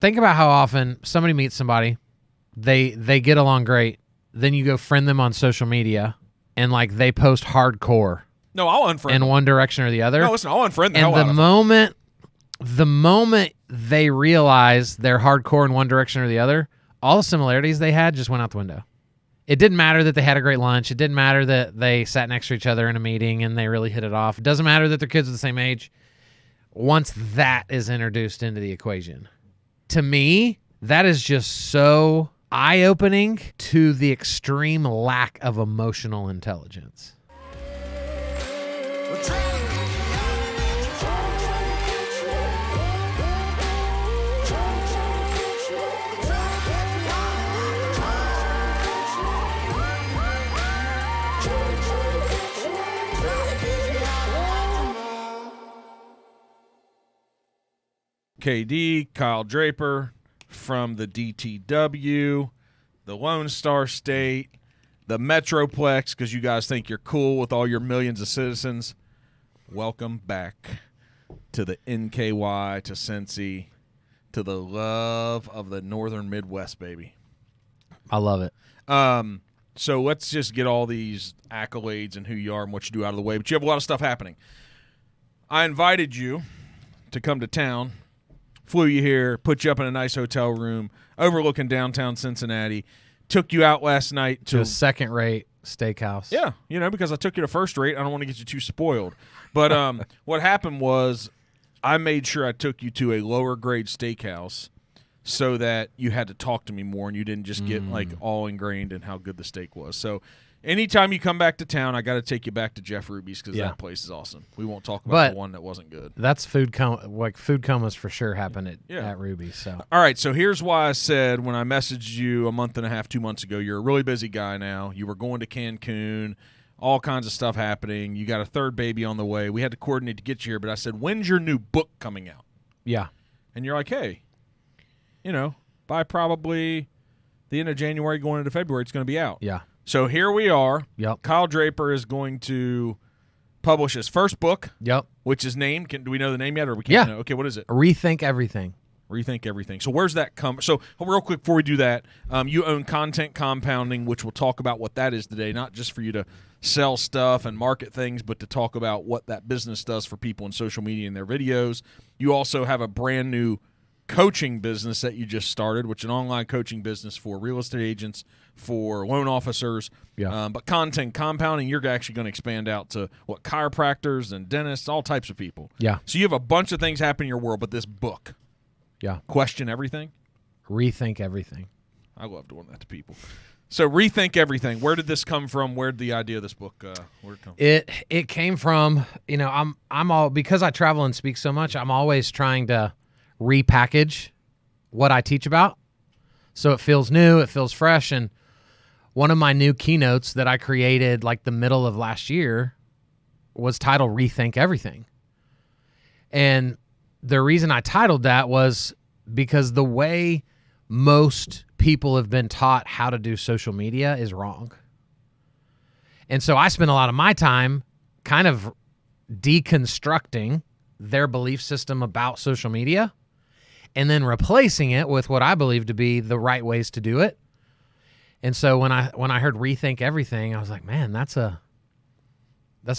Think about how often somebody meets somebody, they get along great, then you go friend them on social media, and like they post hardcore. No, I'll unfriend in them. one direction or the other. No, listen, I'll unfriend them. And the moment they realize they're hardcore in one direction or the other, all the similarities they had just went out the window. It didn't matter that they had a great lunch. It didn't matter that they sat next to each other in a meeting and they really hit it off. It doesn't matter that their kids are the same age. Once that is introduced into the equation, to me, that is just so eye-opening to the extreme lack of emotional intelligence. KD, Kyle Draper from the DTW, the Lone Star State, the Metroplex, because you guys think you're cool with all your millions of citizens. Welcome back to the NKY, to Cincy, to the love of the Northern Midwest, baby. I love it. So let's just get all these accolades and who you are and what you do out of the way. But you have a lot of stuff happening. I invited you to come to town. Flew you here, put you up in a nice hotel room overlooking downtown Cincinnati, took you out last night to a second-rate steakhouse. Yeah, because I took you to first rate. I don't want to get you too spoiled. But what happened was I made sure I took you to a lower-grade steakhouse so that you had to talk to me more and you didn't just get like all ingrained in how good the steak was. So anytime you come back to town, I got to take you back to Jeff Ruby's because that place is awesome. We won't talk about the one that wasn't good. That's food comas for sure happen at Ruby's. So all right, so here's why I said when I messaged you a month and a half, 2 months ago, you're a really busy guy now. You were going to Cancun, all kinds of stuff happening. You got a third baby on the way. We had to coordinate to get you here, but I said, when's your new book coming out? Yeah. And you're like, hey, by probably the end of January going into February, it's going to be out. Yeah. So here we are. Yep. Kyle Draper is going to publish his first book. Yep. Which is named. Do we know the name yet, or we can't know? Okay, what is it? Rethink Everything. Rethink Everything. So where's that come? So real quick before we do that, you own Content Compounding, which we'll talk about what that is today. Not just for you to sell stuff and market things, but to talk about what that business does for people in social media and their videos. You also have a brand new coaching business that you just started, which is an online coaching business for real estate agents, for loan officers. Yeah. But Content Compounding, you're actually going to expand out to chiropractors and dentists, all types of people. Yeah. So you have a bunch of things happen in your world, but this book, Question Everything, Rethink Everything. I love doing that to people. So Rethink Everything. Where did this come from? Where did the idea of this book where it come from? It came from, I'm all, because I travel and speak so much, I'm always trying to repackage what I teach about so it feels new, it feels fresh. And one of my new keynotes that I created like the middle of last year was titled Rethink Everything. And the reason I titled that was because the way most people have been taught how to do social media is wrong. And so I spent a lot of my time kind of deconstructing their belief system about social media and then replacing it with what I believe to be the right ways to do it. And so when I heard Rethink Everything, I was like, man, that's a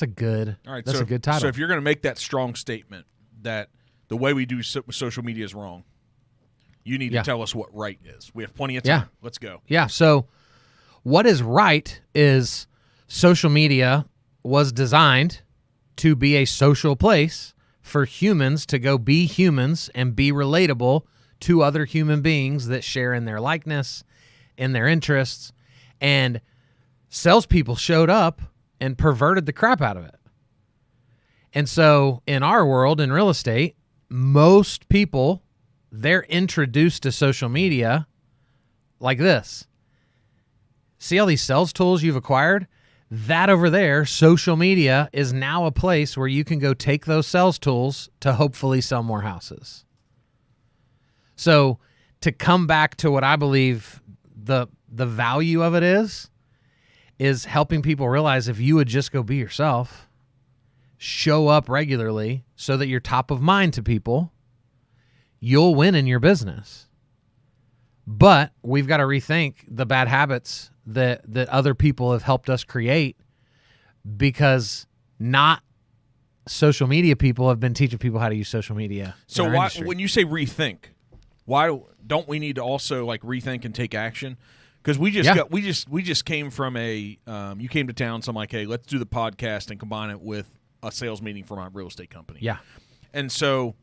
good title. So if you're going to make that strong statement that the way we do social media is wrong, you need to tell us what right is. We have plenty of time. Let's go. Yeah. So what is right is social media was designed to be a social place for humans to go be humans and be relatable to other human beings that share in their likeness, in their interests. And salespeople showed up and perverted the crap out of it. And so in our world, in real estate, most people, they're introduced to social media like this. See all these sales tools you've acquired? That over there, social media, is now a place where you can go take those sales tools to hopefully sell more houses. So to come back to what I believe the value of it is helping people realize if you would just go be yourself, show up regularly so that you're top of mind to people, you'll win in your business. But we've got to rethink the bad habits that other people have helped us create, because not social media people have been teaching people how to use social media. So in our why, industry. when you say rethink, why don't we need to also like rethink and take action? Because we just came from a you came to town, so I'm like, hey, let's do the podcast and combine it with a sales meeting for my real estate company. Yeah. And so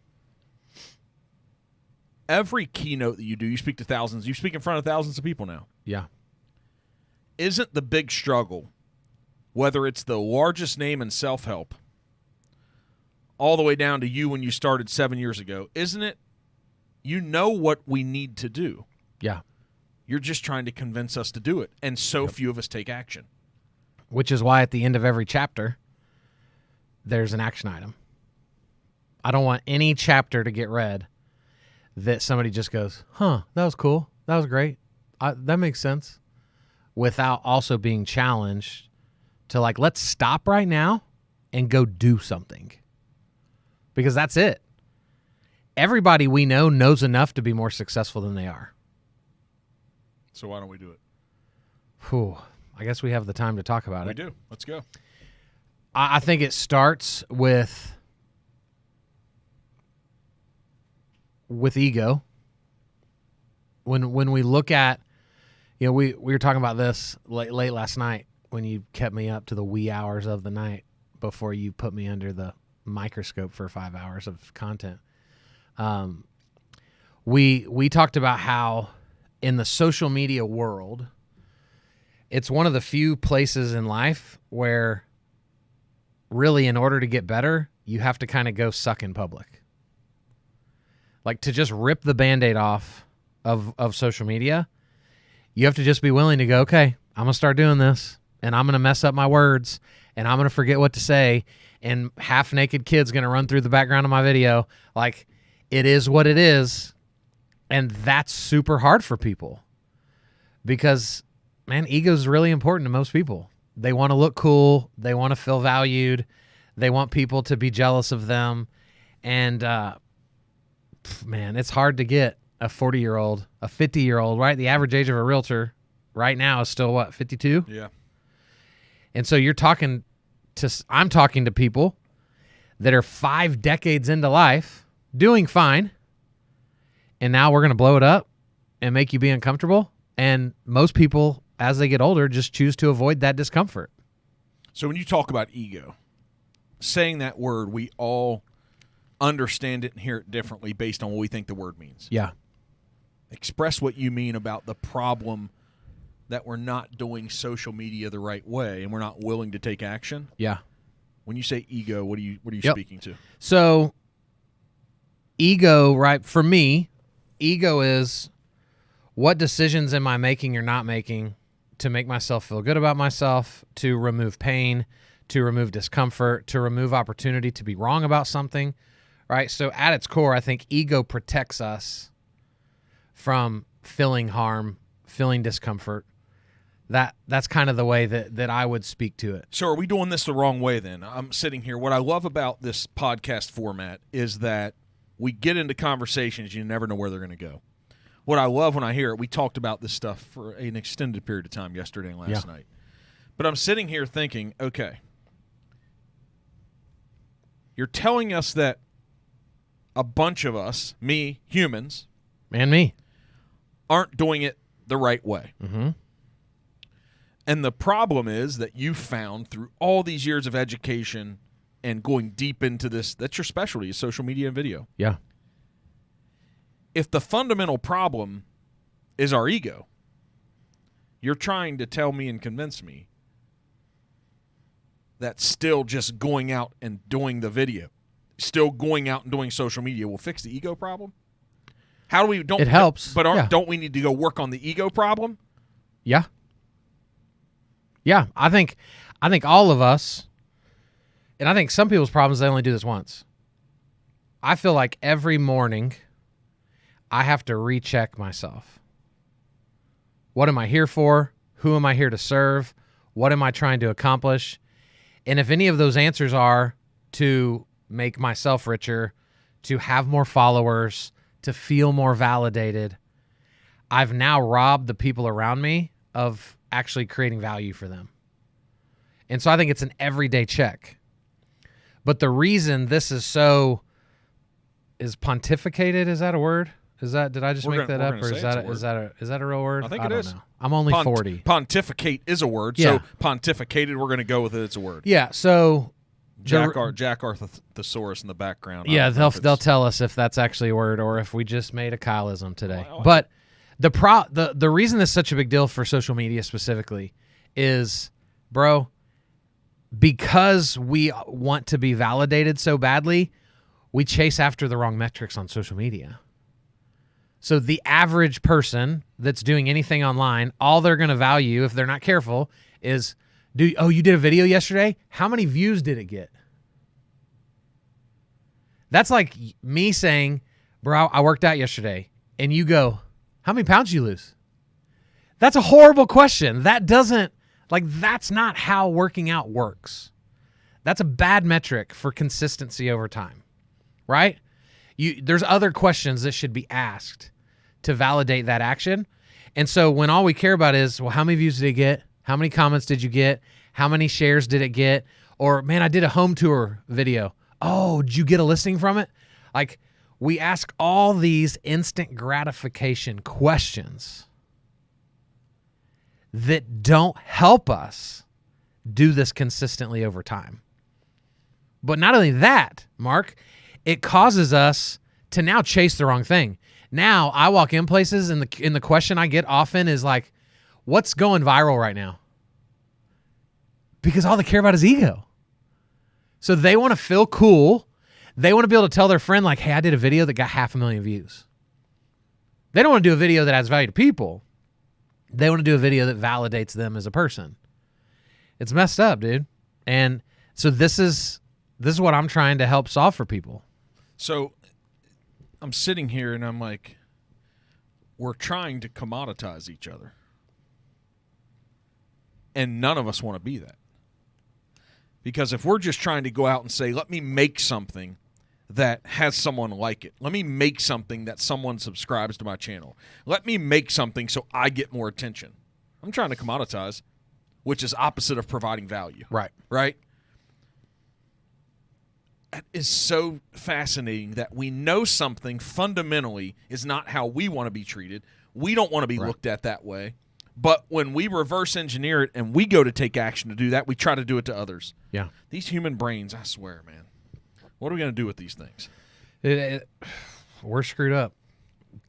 every keynote that you do, you speak to thousands. You speak in front of thousands of people now. Yeah. Isn't the big struggle, whether it's the largest name in self-help, all the way down to you when you started 7 years ago, isn't it? You know what we need to do. Yeah. You're just trying to convince us to do it, and so few of us take action. Which is why at the end of every chapter, there's an action item. I don't want any chapter to get read that somebody just goes, huh, that was cool. That was great. That makes sense. Without also being challenged to like, let's stop right now and go do something. Because that's it. Everybody we know knows enough to be more successful than they are. So why don't we do it? Whew. I guess we have the time to talk about We it. do. Let's go. I think it starts with ego. When we look at, we were talking about this late last night when you kept me up to the wee hours of the night before you put me under the microscope for 5 hours of content. We talked about how in the social media world, it's one of the few places in life where really in order to get better, you have to kind of go suck in public. Like to just rip the Band-Aid off of social media, you have to just be willing to go, okay, I'm going to start doing this, and I'm going to mess up my words, and I'm going to forget what to say, and half-naked kid's going to run through the background of my video. Like, it is what it is, and that's super hard for people because, man, ego is really important to most people. They want to look cool. They want to feel valued. They want people to be jealous of them, and man, it's hard to get a 40-year-old, a 50-year-old, right? The average age of a realtor right now is still, 52? Yeah. And so I'm talking to people that are 5 decades into life, doing fine, and now we're going to blow it up and make you be uncomfortable. And most people, as they get older, just choose to avoid that discomfort. So when you talk about ego, saying that word, we all understand it and hear it differently based on what we think the word means. Yeah. Express what you mean about the problem that we're not doing social media the right way and we're not willing to take action. Yeah. When you say ego, what are you Yep. speaking to? So ego, right, for me, ego is what decisions am I making or not making to make myself feel good about myself, to remove pain, to remove discomfort, to remove opportunity to be wrong about something, right? So at its core, I think ego protects us from feeling harm, feeling discomfort. That's kind of the way that I would speak to it. So are we doing this the wrong way then? I'm sitting here. What I love about this podcast format is that we get into conversations you never know where they're going to go. What I love when I hear it, we talked about this stuff for an extended period of time yesterday and last night. But I'm sitting here thinking, okay, you're telling us that a bunch of us, me, humans, And me. aren't doing it the right way. Mm-hmm. And the problem is that you found through all these years of education and going deep into this, that's your specialty, is social media and video. Yeah. If the fundamental problem is our ego, you're trying to tell me and convince me that still just going out and doing the video, still going out and doing social media will fix the ego problem? How do we don't It helps. But don't we need to go work on the ego problem? Yeah. Yeah, I think all of us, and I think some people's problems, they only do this once. I feel like every morning I have to recheck myself. What am I here for? Who am I here to serve? What am I trying to accomplish? And if any of those answers are to make myself richer, to have more followers, to feel more validated, I've now robbed the people around me of actually creating value for them. And so I think it's an everyday check. But the reason this is so is pontificated, is that a word? Did I just make that up, or is that a real word? I think it is. Know. I'm only 40. Pontificate is a word. Yeah. So pontificated, we're going to go with it. It's a word. Yeah. So Jack Thesaurus in the background. Yeah, they'll tell us if that's actually a word or if we just made a Kyleism today. Well, but the reason this is such a big deal for social media specifically is, bro, because we want to be validated so badly, we chase after the wrong metrics on social media. So the average person that's doing anything online, all they're going to value, if they're not careful, is, you did a video yesterday? How many views did it get? That's like me saying, bro, I worked out yesterday. And you go, how many pounds did you lose? That's a horrible question. That's not how working out works. That's a bad metric for consistency over time, right? There's other questions that should be asked to validate that action. And so when all we care about is, well, how many views did it get? How many comments did you get? How many shares did it get? Or, man, I did a home tour video. Oh, did you get a listing from it? Like, we ask all these instant gratification questions that don't help us do this consistently over time. But not only that, Mark, it causes us to now chase the wrong thing. Now I walk in places and the question I get often is like, what's going viral right now? Because all they care about is ego. So they want to feel cool. They want to be able to tell their friend, like, hey, I did a video that got 500,000 views. They don't want to do a video that adds value to people. They want to do a video that validates them as a person. It's messed up, dude. And so this is what I'm trying to help solve for people. So I'm sitting here and I'm like, we're trying to commoditize each other. And none of us want to be that. Because if we're just trying to go out and say, let me make something that has someone like it. Let me make something that someone subscribes to my channel. Let me make something so I get more attention. I'm trying to commoditize, which is opposite of providing value. Right. Right? That is so fascinating that we know something fundamentally is not how we want to be treated. We don't want to be looked at that way. But when we reverse engineer it and we go to take action to do that, we try to do it to others. Yeah. These human brains, I swear, man. What are we going to do with these things? We're screwed up.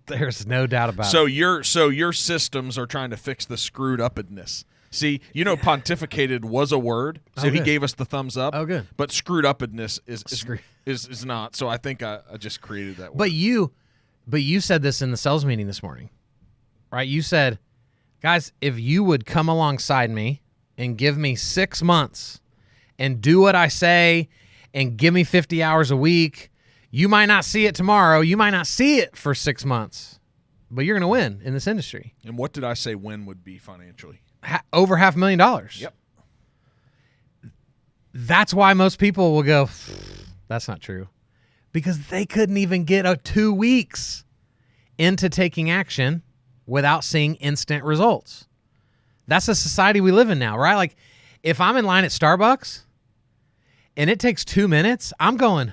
There's no doubt about it. So your systems are trying to fix the screwed upness. See, pontificated was a word, so he gave us the thumbs up. Oh, good. But screwed upness is not. So I think I just created that word. But you said this in the sales meeting this morning, right? You said, guys, if you would come alongside me and give me 6 months and do what I say and give me 50 hours a week, you might not see it tomorrow. You might not see it for 6 months, but you're going to win in this industry. And what did I say win would be financially? Over $500,000. Yep. That's why most people will go, that's not true. Because they couldn't even get 2 weeks into taking action without seeing instant results. That's the society we live in now, right? Like, if I'm in line at Starbucks and it takes 2 minutes, I'm going,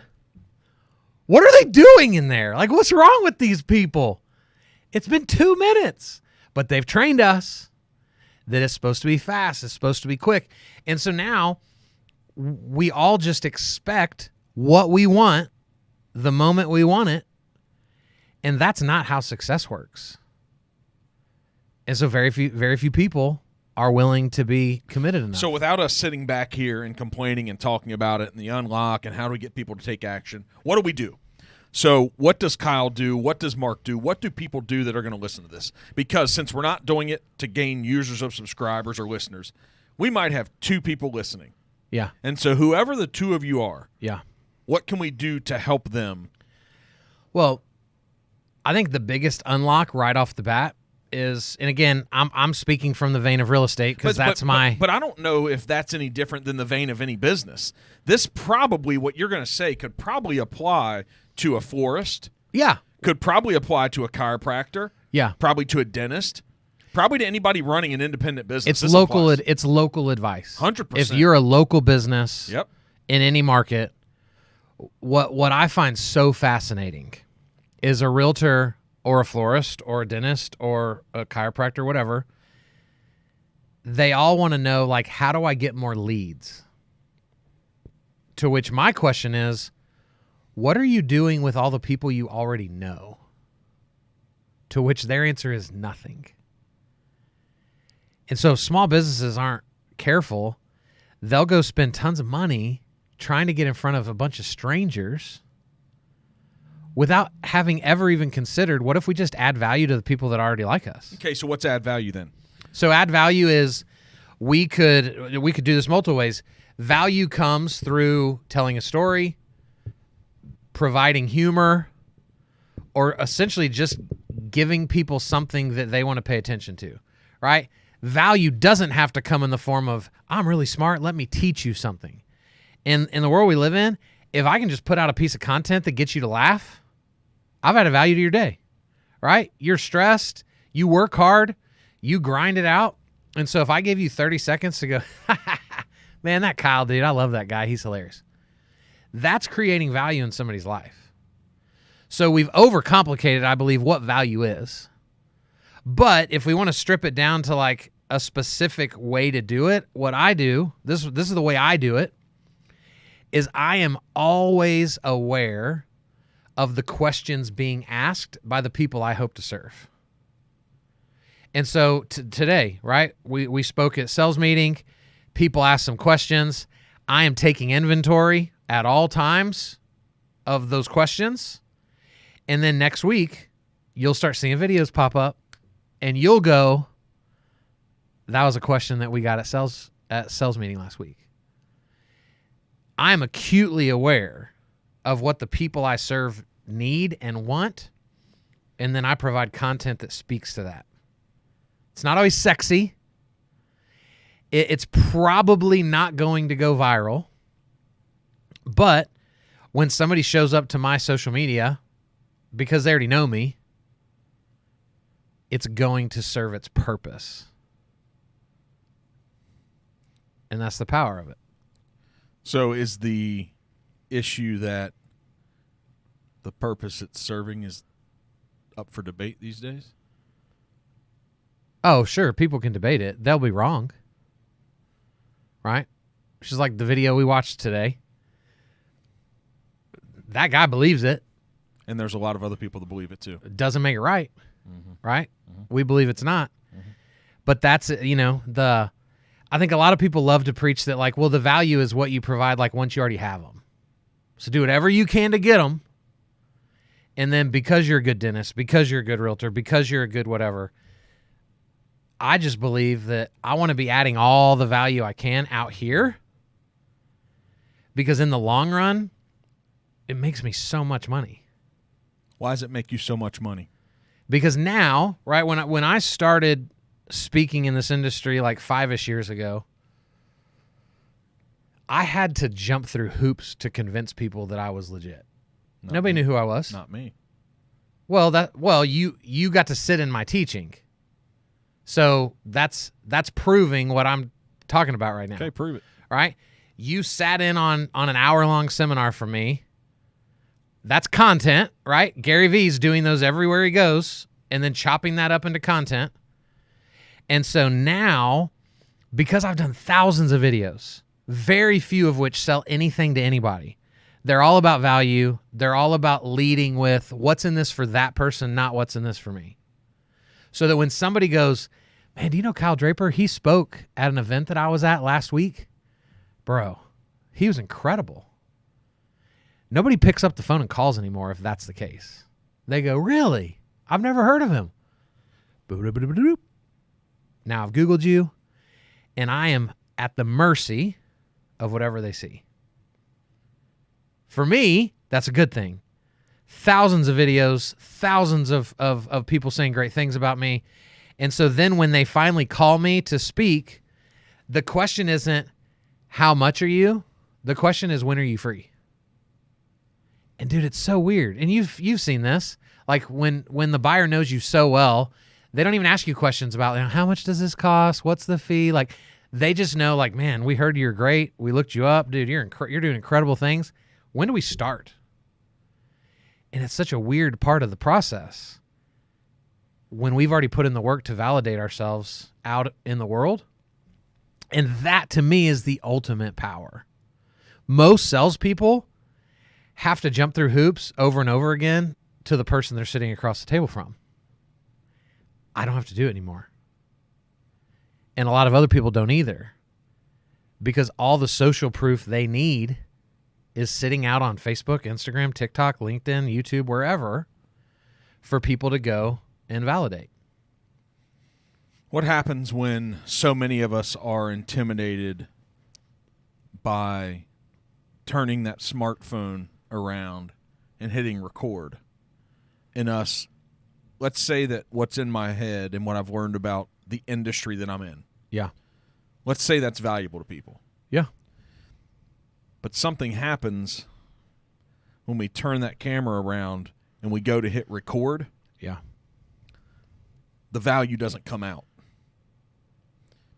what are they doing in there? Like, what's wrong with these people? It's been 2 minutes, but they've trained us that it's supposed to be fast. It's supposed to be quick. And so now we all just expect what we want the moment we want it. And that's not how success works. And so very few people are willing to be committed enough. So without us sitting back here and complaining and talking about it and the unlock and how do we get people to take action, what do we do? So what does Kyle do? What does Mark do? What do people do that are going to listen to this? Because since we're not doing it to gain users of subscribers or listeners, we might have 2 people listening. Yeah. And so whoever the 2 of you are, yeah, what can we do to help them? Well, I think the biggest unlock right off the bat is, and again, I'm speaking from the vein of real estate because that's my... But I don't know if that's any different than the vein of any business. This probably, what you're going to say, could probably apply to a florist. Yeah. could probably apply to a chiropractor, Yeah. probably to a dentist, probably to anybody running an independent business. It's This local. applies. It's local advice. 100%. If you're a local business Yep. in any market, what I find so fascinating is a realtor or a florist or a dentist or a chiropractor, whatever. They all want to know, like, how do I get more leads? To which my question is, what are you doing with all the people you already know? To which their answer is nothing. And so if small businesses aren't careful, they'll go spend tons of money trying to get in front of a bunch of strangers without having ever even considered, what if we just add value to the people that already like us? Okay, so what's add value then? So add value is we could do this multiple ways. Value comes through telling a story, providing humor, or essentially just giving people something that they want to pay attention to, right? Value doesn't have to come in the form of, I'm really smart, let me teach you something. In the world we live in, if I can just put out a piece of content that gets you to laugh, I've added value to your day, right? You're stressed, you work hard, you grind it out. And so if I give you 30 seconds to go, man, that Kyle dude, I love that guy. He's hilarious. That's creating value in somebody's life. So we've overcomplicated, I believe, what value is. But if we want to strip it down to like a specific way to do it, what I do, this is the way I do it, is I am always aware of the questions being asked by the people I hope to serve. And so today, right, we spoke at sales meeting. People asked some questions. I am taking inventory at all times of those questions. And then next week, you'll start seeing videos pop up, and you'll go, that was a question that we got at sales meeting last week. I'm acutely aware of what the people I serve need and want, and then I provide content that speaks to that. It's not always sexy. It's probably not going to go viral. But when somebody shows up to my social media, because they already know me, it's going to serve its purpose. And that's the power of it. So is the issue that the purpose it's serving is up for debate these days? Oh, sure. People can debate it. They'll be wrong. Right? Which is like the video we watched today. That guy believes it. And there's a lot of other people that believe it too. It doesn't make it right. Mm-hmm. Right? Mm-hmm. We believe it's not. Mm-hmm. But that's, I think a lot of people love to preach that, like, well, the value is what you provide, like, once you already have them. So do whatever you can to get them. And then because you're a good dentist, because you're a good realtor, because you're a good whatever, I just believe that I want to be adding all the value I can out here, because in the long run, it makes me so much money. Why does it make you so much money? Because now, right, when I started speaking in this industry like 5-ish years ago, I had to jump through hoops to convince people that I was legit. Nobody knew who I was. Not me. Well, you got to sit in my teaching. So that's proving what I'm talking about right now. Okay, prove it. All right? You sat in on an hour-long seminar from me. That's content, right? Gary Vee's doing those everywhere he goes and then chopping that up into content. And so now, because I've done thousands of videos, very few of which sell anything to anybody, they're all about value. They're all about leading with what's in this for that person, not what's in this for me. So that when somebody goes, man, do you know Kyle Draper? He spoke at an event that I was at last week. Bro, he was incredible. Nobody picks up the phone and calls anymore if that's the case. They go, really? I've never heard of him. Boop. Now I've Googled you, and I am at the mercy of whatever they see. For me, that's a good thing. Thousands of videos, thousands of people saying great things about me. And so then when they finally call me to speak, the question isn't, how much are you? The question is, when are you free? And dude, it's so weird. And you've seen this. Like when the buyer knows you so well, they don't even ask you questions about how much does this cost? What's the fee? Like they just know, like, man, we heard you're great. We looked you up, dude. You're doing incredible things. When do we start? And it's such a weird part of the process when we've already put in the work to validate ourselves out in the world. And that to me is the ultimate power. Most salespeople have to jump through hoops over and over again to the person they're sitting across the table from. I don't have to do it anymore. And a lot of other people don't either, because all the social proof they need is sitting out on Facebook, Instagram, TikTok, LinkedIn, YouTube, wherever, for people to go and validate. What happens when so many of us are intimidated by turning that smartphone around and hitting record? And us, let's say that what's in my head and what I've learned about the industry that I'm in. Yeah. Let's say that's valuable to people. Yeah. But something happens when we turn that camera around and we go to hit record. Yeah. The value doesn't come out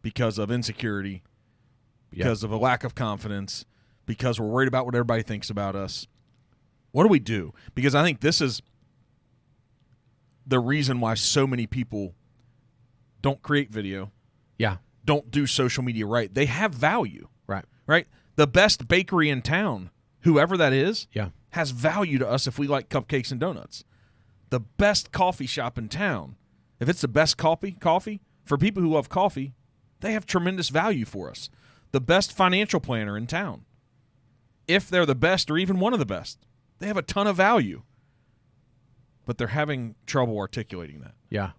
because of insecurity, because of a lack of confidence, because we're worried about what everybody thinks about us. What do we do? Because I think this is the reason why so many people don't create video. Yeah. Don't do social media right. They have value. Right. Right? The best bakery in town, whoever that is, Yeah. has value to us if we like cupcakes and donuts. The best coffee shop in town, if it's the best coffee, for people who love coffee, they have tremendous value for us. The best financial planner in town, if they're the best or even one of the best, they have a ton of value. But they're having trouble articulating that. Yeah.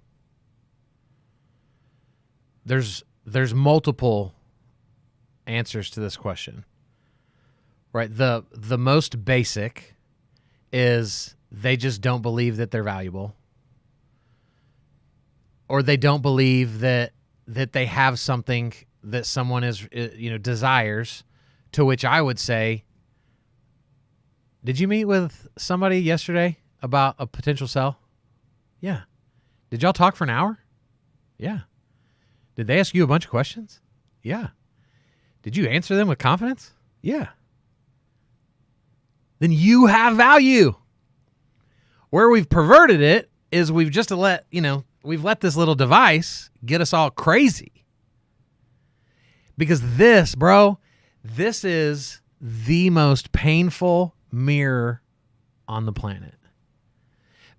There's multiple answers to this question. Right? The most basic is they just don't believe that they're valuable. Or they don't believe that they have something that someone desires, to which I would say, did you meet with somebody yesterday about a potential sell? Yeah. Did y'all talk for an hour? Yeah. Did they ask you a bunch of questions? Yeah. Did you answer them with confidence? Yeah. Then you have value. Where we've perverted it is we've just let this little device get us all crazy. Because this is the most painful mirror on the planet.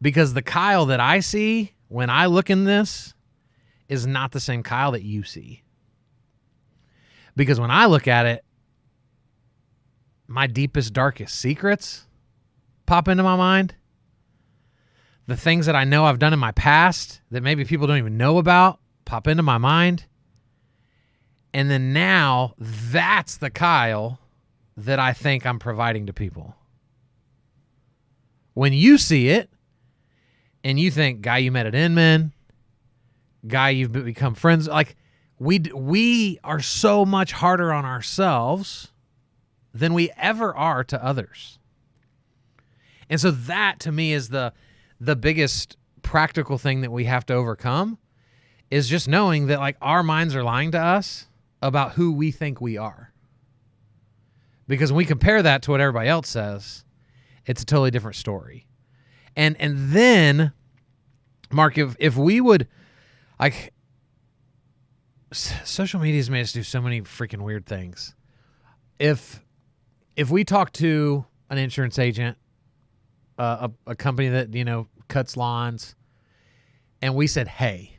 Because the Kyle that I see when I look in this is not the same Kyle that you see. Because when I look at it, my deepest, darkest secrets pop into my mind. The things that I know I've done in my past that maybe people don't even know about pop into my mind. And then now that's the Kyle that I think I'm providing to people. When you see it and you think, guy you met at Inman, guy you've become friends, like we are so much harder on ourselves than we ever are to others. And so that to me is the biggest practical thing that we have to overcome, is just knowing that like our minds are lying to us about who we think we are. Because when we compare that to what everybody else says, it's a totally different story. And then, Mark, if we would, like, social media has made us do so many freaking weird things. If we talk to an insurance agent, a company that, cuts lawns, and we said, hey,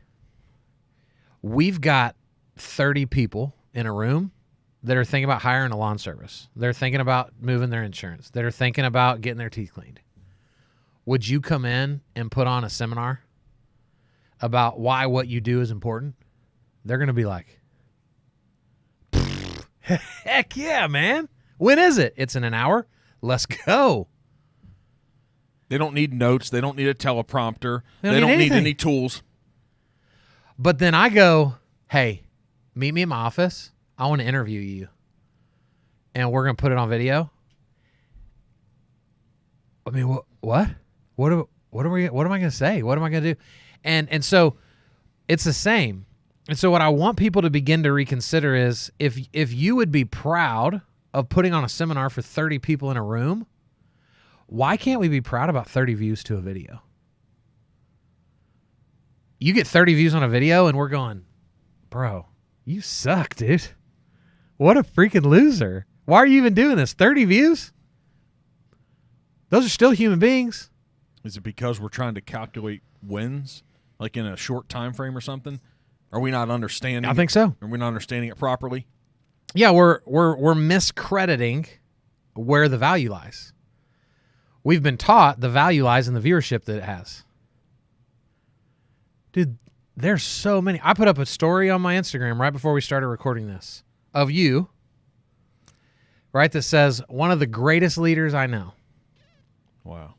we've got 30 people in a room that are thinking about hiring a lawn service. They're thinking about moving their insurance. They're thinking about getting their teeth cleaned. Would you come in and put on a seminar about why what you do is important? They're going to be like, heck yeah, man. When is it? It's in an hour. Let's go. They don't need notes. They don't need a teleprompter. They don't need any tools. But then I go, hey, meet me in my office. I want to interview you. And we're going to put it on video. I mean, what? what am I going to say? What am I going to do? And so it's the same. And so what I want people to begin to reconsider is if you would be proud of putting on a seminar for 30 people in a room, why can't we be proud about 30 views to a video? You get 30 views on a video and we're going, bro, you suck, dude. What a freaking loser. Why are you even doing this? 30 views? Those are still human beings. Is it because we're trying to calculate wins, like in a short time frame or something? Are we not understanding? I think so. Are we not understanding it properly? Yeah, we're miscrediting where the value lies. We've been taught the value lies in the viewership that it has. Dude, there's so many. I put up a story on my Instagram right before we started recording this of you, right, that says, one of the greatest leaders I know. Wow.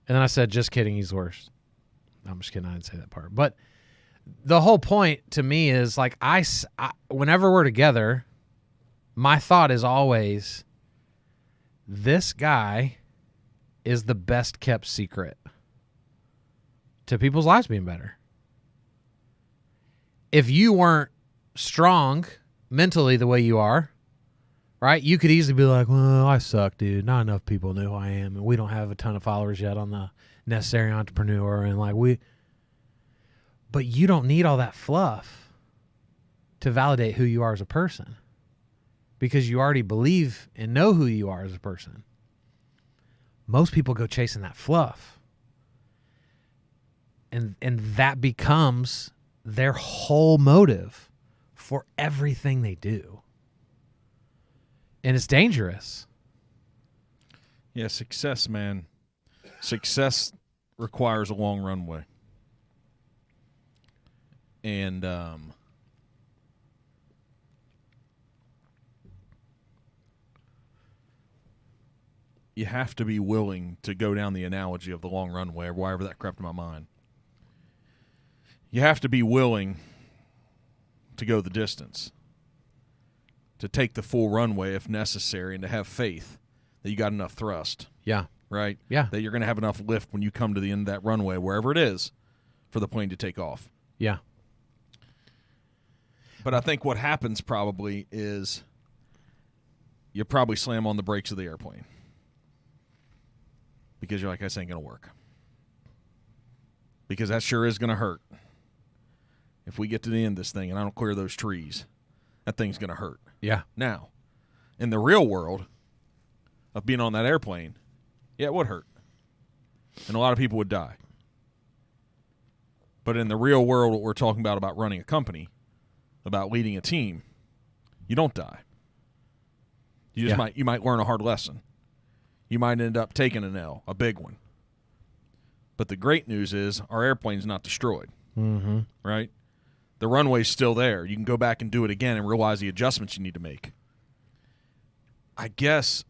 And then I said, just kidding, he's the worst. No, I'm just kidding. I didn't say that part. But the whole point to me is, like, I whenever we're together, my thought is always, this guy is the best kept secret to people's lives being better. If you weren't strong mentally the way you are, right, you could easily be like, well, I suck, dude. Not enough people know who I am, and we don't have a ton of followers yet on the Necessary Entrepreneur, and but you don't need all that fluff to validate who you are as a person, because you already believe and know who you are as a person. Most people go chasing that fluff, and that becomes their whole motive for everything they do. And it's dangerous. Yeah, success, man. Success requires a long runway. And you have to be willing to go down the analogy of the long runway, or wherever that crept in my mind. You have to be willing to go the distance, to take the full runway if necessary, and to have faith that you got enough thrust. Yeah. Right? Yeah. That you're going to have enough lift when you come to the end of that runway, wherever it is, for the plane to take off. Yeah. But I think what happens probably is you probably slam on the brakes of the airplane because you're like, this ain't going to work. Because that sure is going to hurt. If we get to the end of this thing and I don't clear those trees, that thing's going to hurt. Yeah. Now, in the real world of being on that airplane, yeah, it would hurt. And a lot of people would die. But in the real world, what we're talking about running a company, about leading a team, you don't die. You just you might learn a hard lesson. You might end up taking an L, a big one. But the great news is our airplane's not destroyed. Mm-hmm. Right? The runway's still there. You can go back and do it again and realize the adjustments you need to make. I guess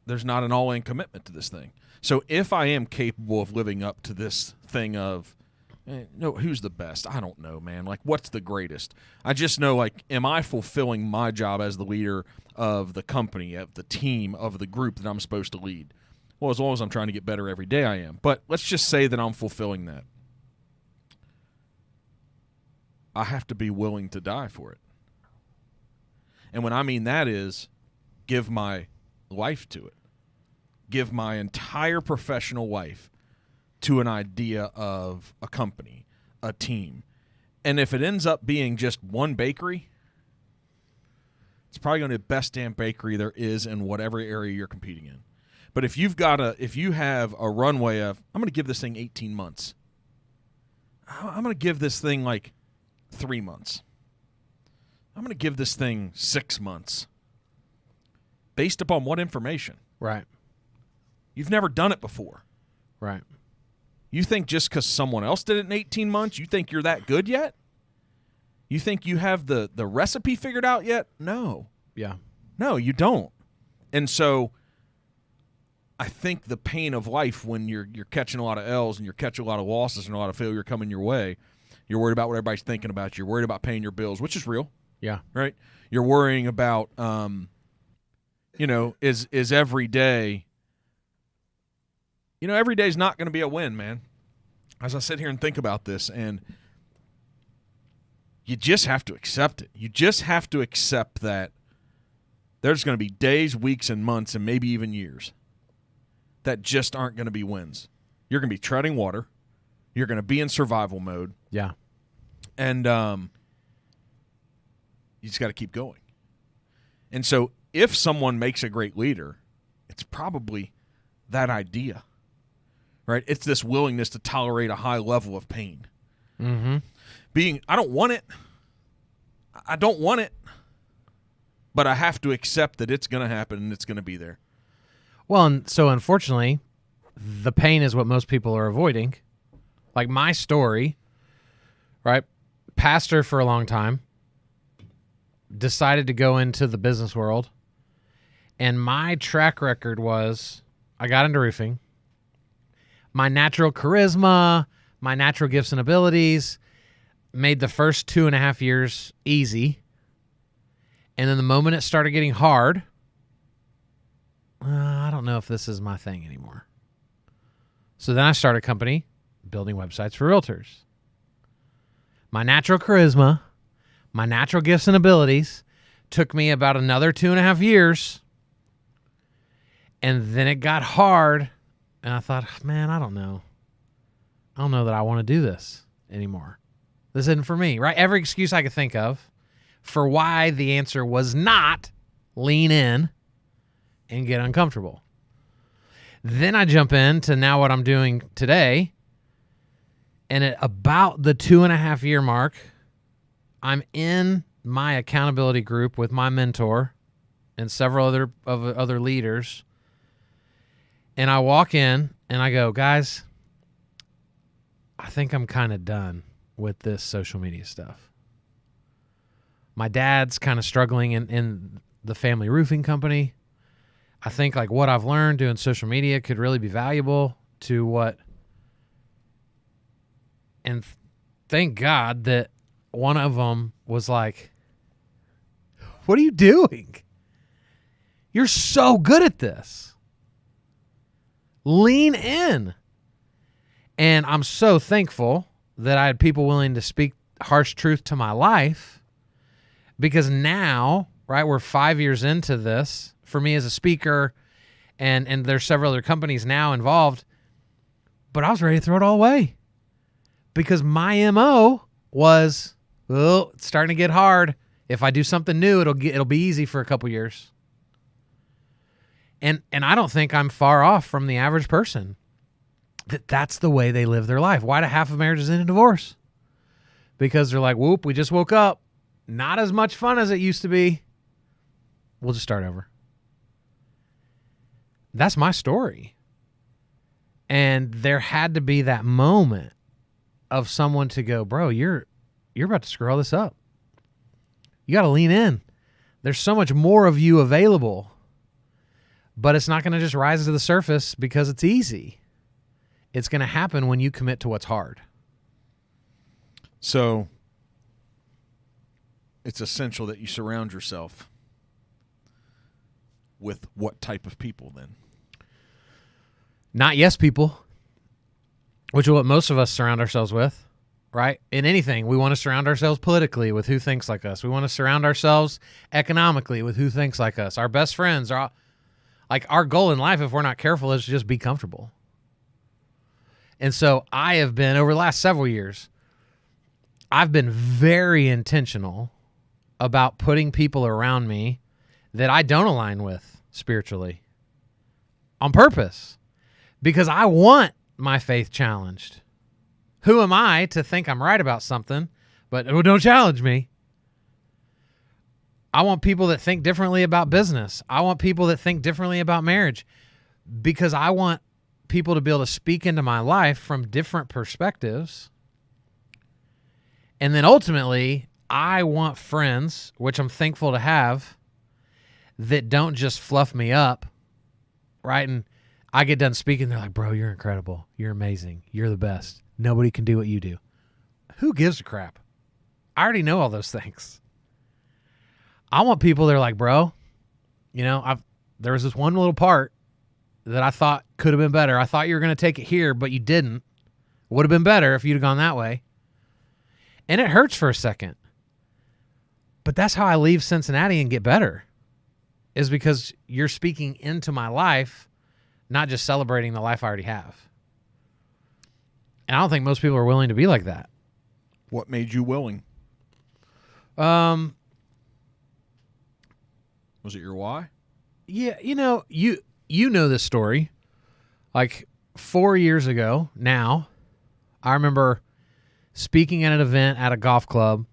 there's not an all-in commitment to this thing. So if I am capable of living up to this thing of, no, who's the best? I don't know, man. Like, what's the greatest? I just know, like, am I fulfilling my job as the leader of the company, of the team, of the group that I'm supposed to lead? Well, as long as I'm trying to get better every day, I am. But let's just say that I'm fulfilling that. I have to be willing to die for it. And when I mean that is give my life to it. Give my entire professional life to an idea of a company, a team. And if it ends up being just one bakery, it's probably going to be the best damn bakery there is in whatever area you're competing in. But if you have a runway of, I'm going to give this thing 18 months. I'm going to give this thing like 3 months. I'm going to give this thing 6 months. Based upon what information? Right. You've never done it before. Right. You think just because someone else did it in 18 months, you think you're that good yet? You think you have the recipe figured out yet? No. Yeah. No, you don't. And so I think the pain of life when you're catching a lot of L's and you're catching a lot of losses and a lot of failure coming your way, you're worried about what everybody's thinking about you. You're worried about paying your bills, which is real. Yeah. Right? You're worrying about, is every day every day's not going to be a win, man. As I sit here and think about this, and you just have to accept it. You just have to accept that there's going to be days, weeks, and months, and maybe even years that just aren't going to be wins. You're going to be treading water. You're going to be in survival mode. Yeah. And you just got to keep going. And so if someone makes a great leader, it's probably that idea, right? It's this willingness to tolerate a high level of pain. Mm-hmm. I don't want it. I don't want it. But I have to accept that it's going to happen and it's going to be there. Well, and so unfortunately, the pain is what most people are avoiding. Like my story, right? Pastor for a long time, decided to go into the business world. And my track record was I got into roofing. My natural charisma, my natural gifts and abilities made the first 2.5 years easy. And then the moment it started getting hard, I don't know if this is my thing anymore. So then I started a company building websites for realtors. My natural charisma, my natural gifts and abilities took me about another 2.5 years. And then it got hard. And I thought, man, I don't know. I don't know that I want to do this anymore. This isn't for me, right? Every excuse I could think of for why the answer was not lean in and get uncomfortable. Then I jump into now what I'm doing today. And at about the 2.5 year mark, I'm in my accountability group with my mentor and several other leaders. And I walk in and I go, guys, I think I'm kind of done with this social media stuff. My dad's kind of struggling in the family roofing company. I think like what I've learned doing social media could really be valuable to what. And thank God that one of them was like, what are you doing? You're so good at this. Lean in. And I'm so thankful that I had people willing to speak harsh truth to my life, because now, right, we're 5 years into this for me as a speaker, and there's several other companies now involved, but I was ready to throw it all away because my MO was, well, it's starting to get hard. If I do something new, it'll be easy for a couple years. And I don't think I'm far off from the average person. That's the way they live their life. Why do half of marriages end in divorce? Because they're like, whoop, we just woke up. Not as much fun as it used to be. We'll just start over. That's my story. And there had to be that moment of someone to go, bro, you're about to screw all this up. You got to lean in. There's so much more of you available, but it's not going to just rise to the surface because it's easy. It's going to happen when you commit to what's hard. So it's essential that you surround yourself with what type of people then? Not yes people, which is what most of us surround ourselves with, right? In anything, we want to surround ourselves politically with who thinks like us. We want to surround ourselves economically with who thinks like us. Our best friends are like our goal in life, if we're not careful, is to just be comfortable. And so I have been, over the last several years, I've been very intentional about putting people around me that I don't align with spiritually on purpose, because I want my faith challenged. Who am I to think I'm right about something, but don't challenge me? I want people that think differently about business. I want people that think differently about marriage, because I want people to be able to speak into my life from different perspectives. And then ultimately, I want friends, which I'm thankful to have, that don't just fluff me up, right? And I get done speaking, they're like, bro, you're incredible. You're amazing. You're the best. Nobody can do what you do. Who gives a crap? I already know all those things. I want people that are like, bro, there was this one little part that I thought could have been better. I thought you were going to take it here, but you didn't. Would have been better if you'd have gone that way. And it hurts for a second. But that's how I leave Cincinnati and get better, is because you're speaking into my life, not just celebrating the life I already have. And I don't think most people are willing to be like that. What made you willing? Was it your why? Yeah, you know this story. Like 4 years ago now, I remember speaking at an event at a golf club.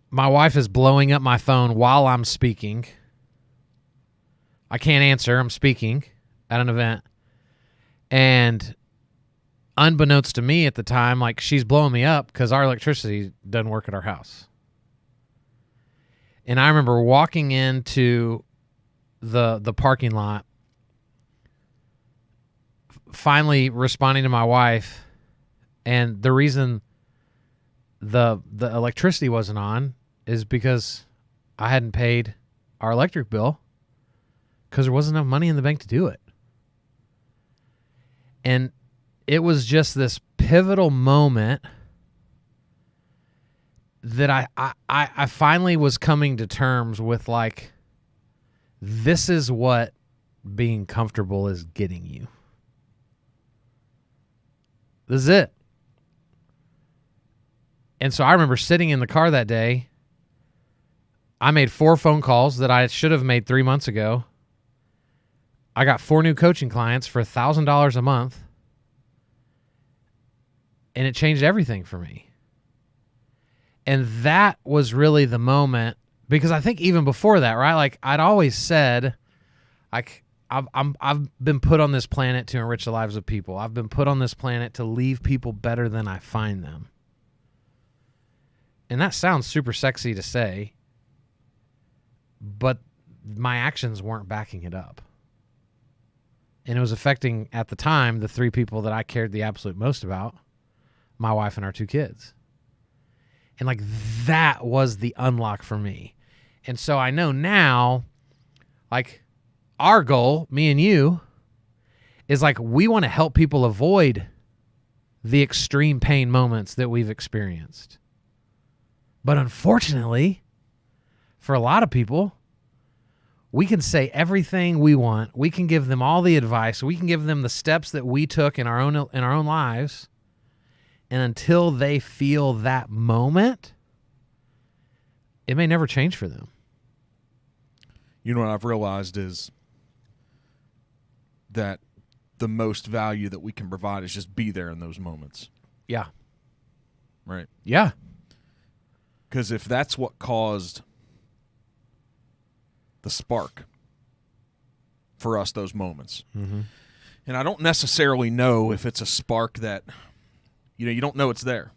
My wife is blowing up my phone while I'm speaking. I can't answer. I'm speaking at an event. And unbeknownst to me at the time, like, she's blowing me up because our electricity doesn't work at our house. And I remember walking into the parking lot, finally responding to my wife, and the reason the electricity wasn't on is because I hadn't paid our electric bill because there wasn't enough money in the bank to do it. And it was just this pivotal moment that I finally was coming to terms with, like, this is what being comfortable is getting you. This is it. And so I remember sitting in the car that day. I made 4 phone calls that I should have made 3 months ago. I got 4 new coaching clients for $1,000 a month. And it changed everything for me. And that was really the moment, because I think even before that, right? Like, I'd always said, like, I've been put on this planet to enrich the lives of people. I've been put on this planet to leave people better than I find them. And that sounds super sexy to say, but my actions weren't backing it up. And it was affecting, at the time, the 3 people that I cared the absolute most about, my wife and our 2 kids. And, like, that was the unlock for me. And so I know now, like, our goal, me and you, is, like, we want to help people avoid the extreme pain moments that we've experienced. But unfortunately, for a lot of people, we can say everything we want. We can give them all the advice. We can give them the steps that we took in our own lives. And until they feel that moment, it may never change for them. You know what I've realized is that the most value that we can provide is just be there in those moments. Yeah. Right. Yeah. Because if that's what caused the spark for us, those moments. Mm-hmm. And I don't necessarily know if it's a spark that, you don't know it's there.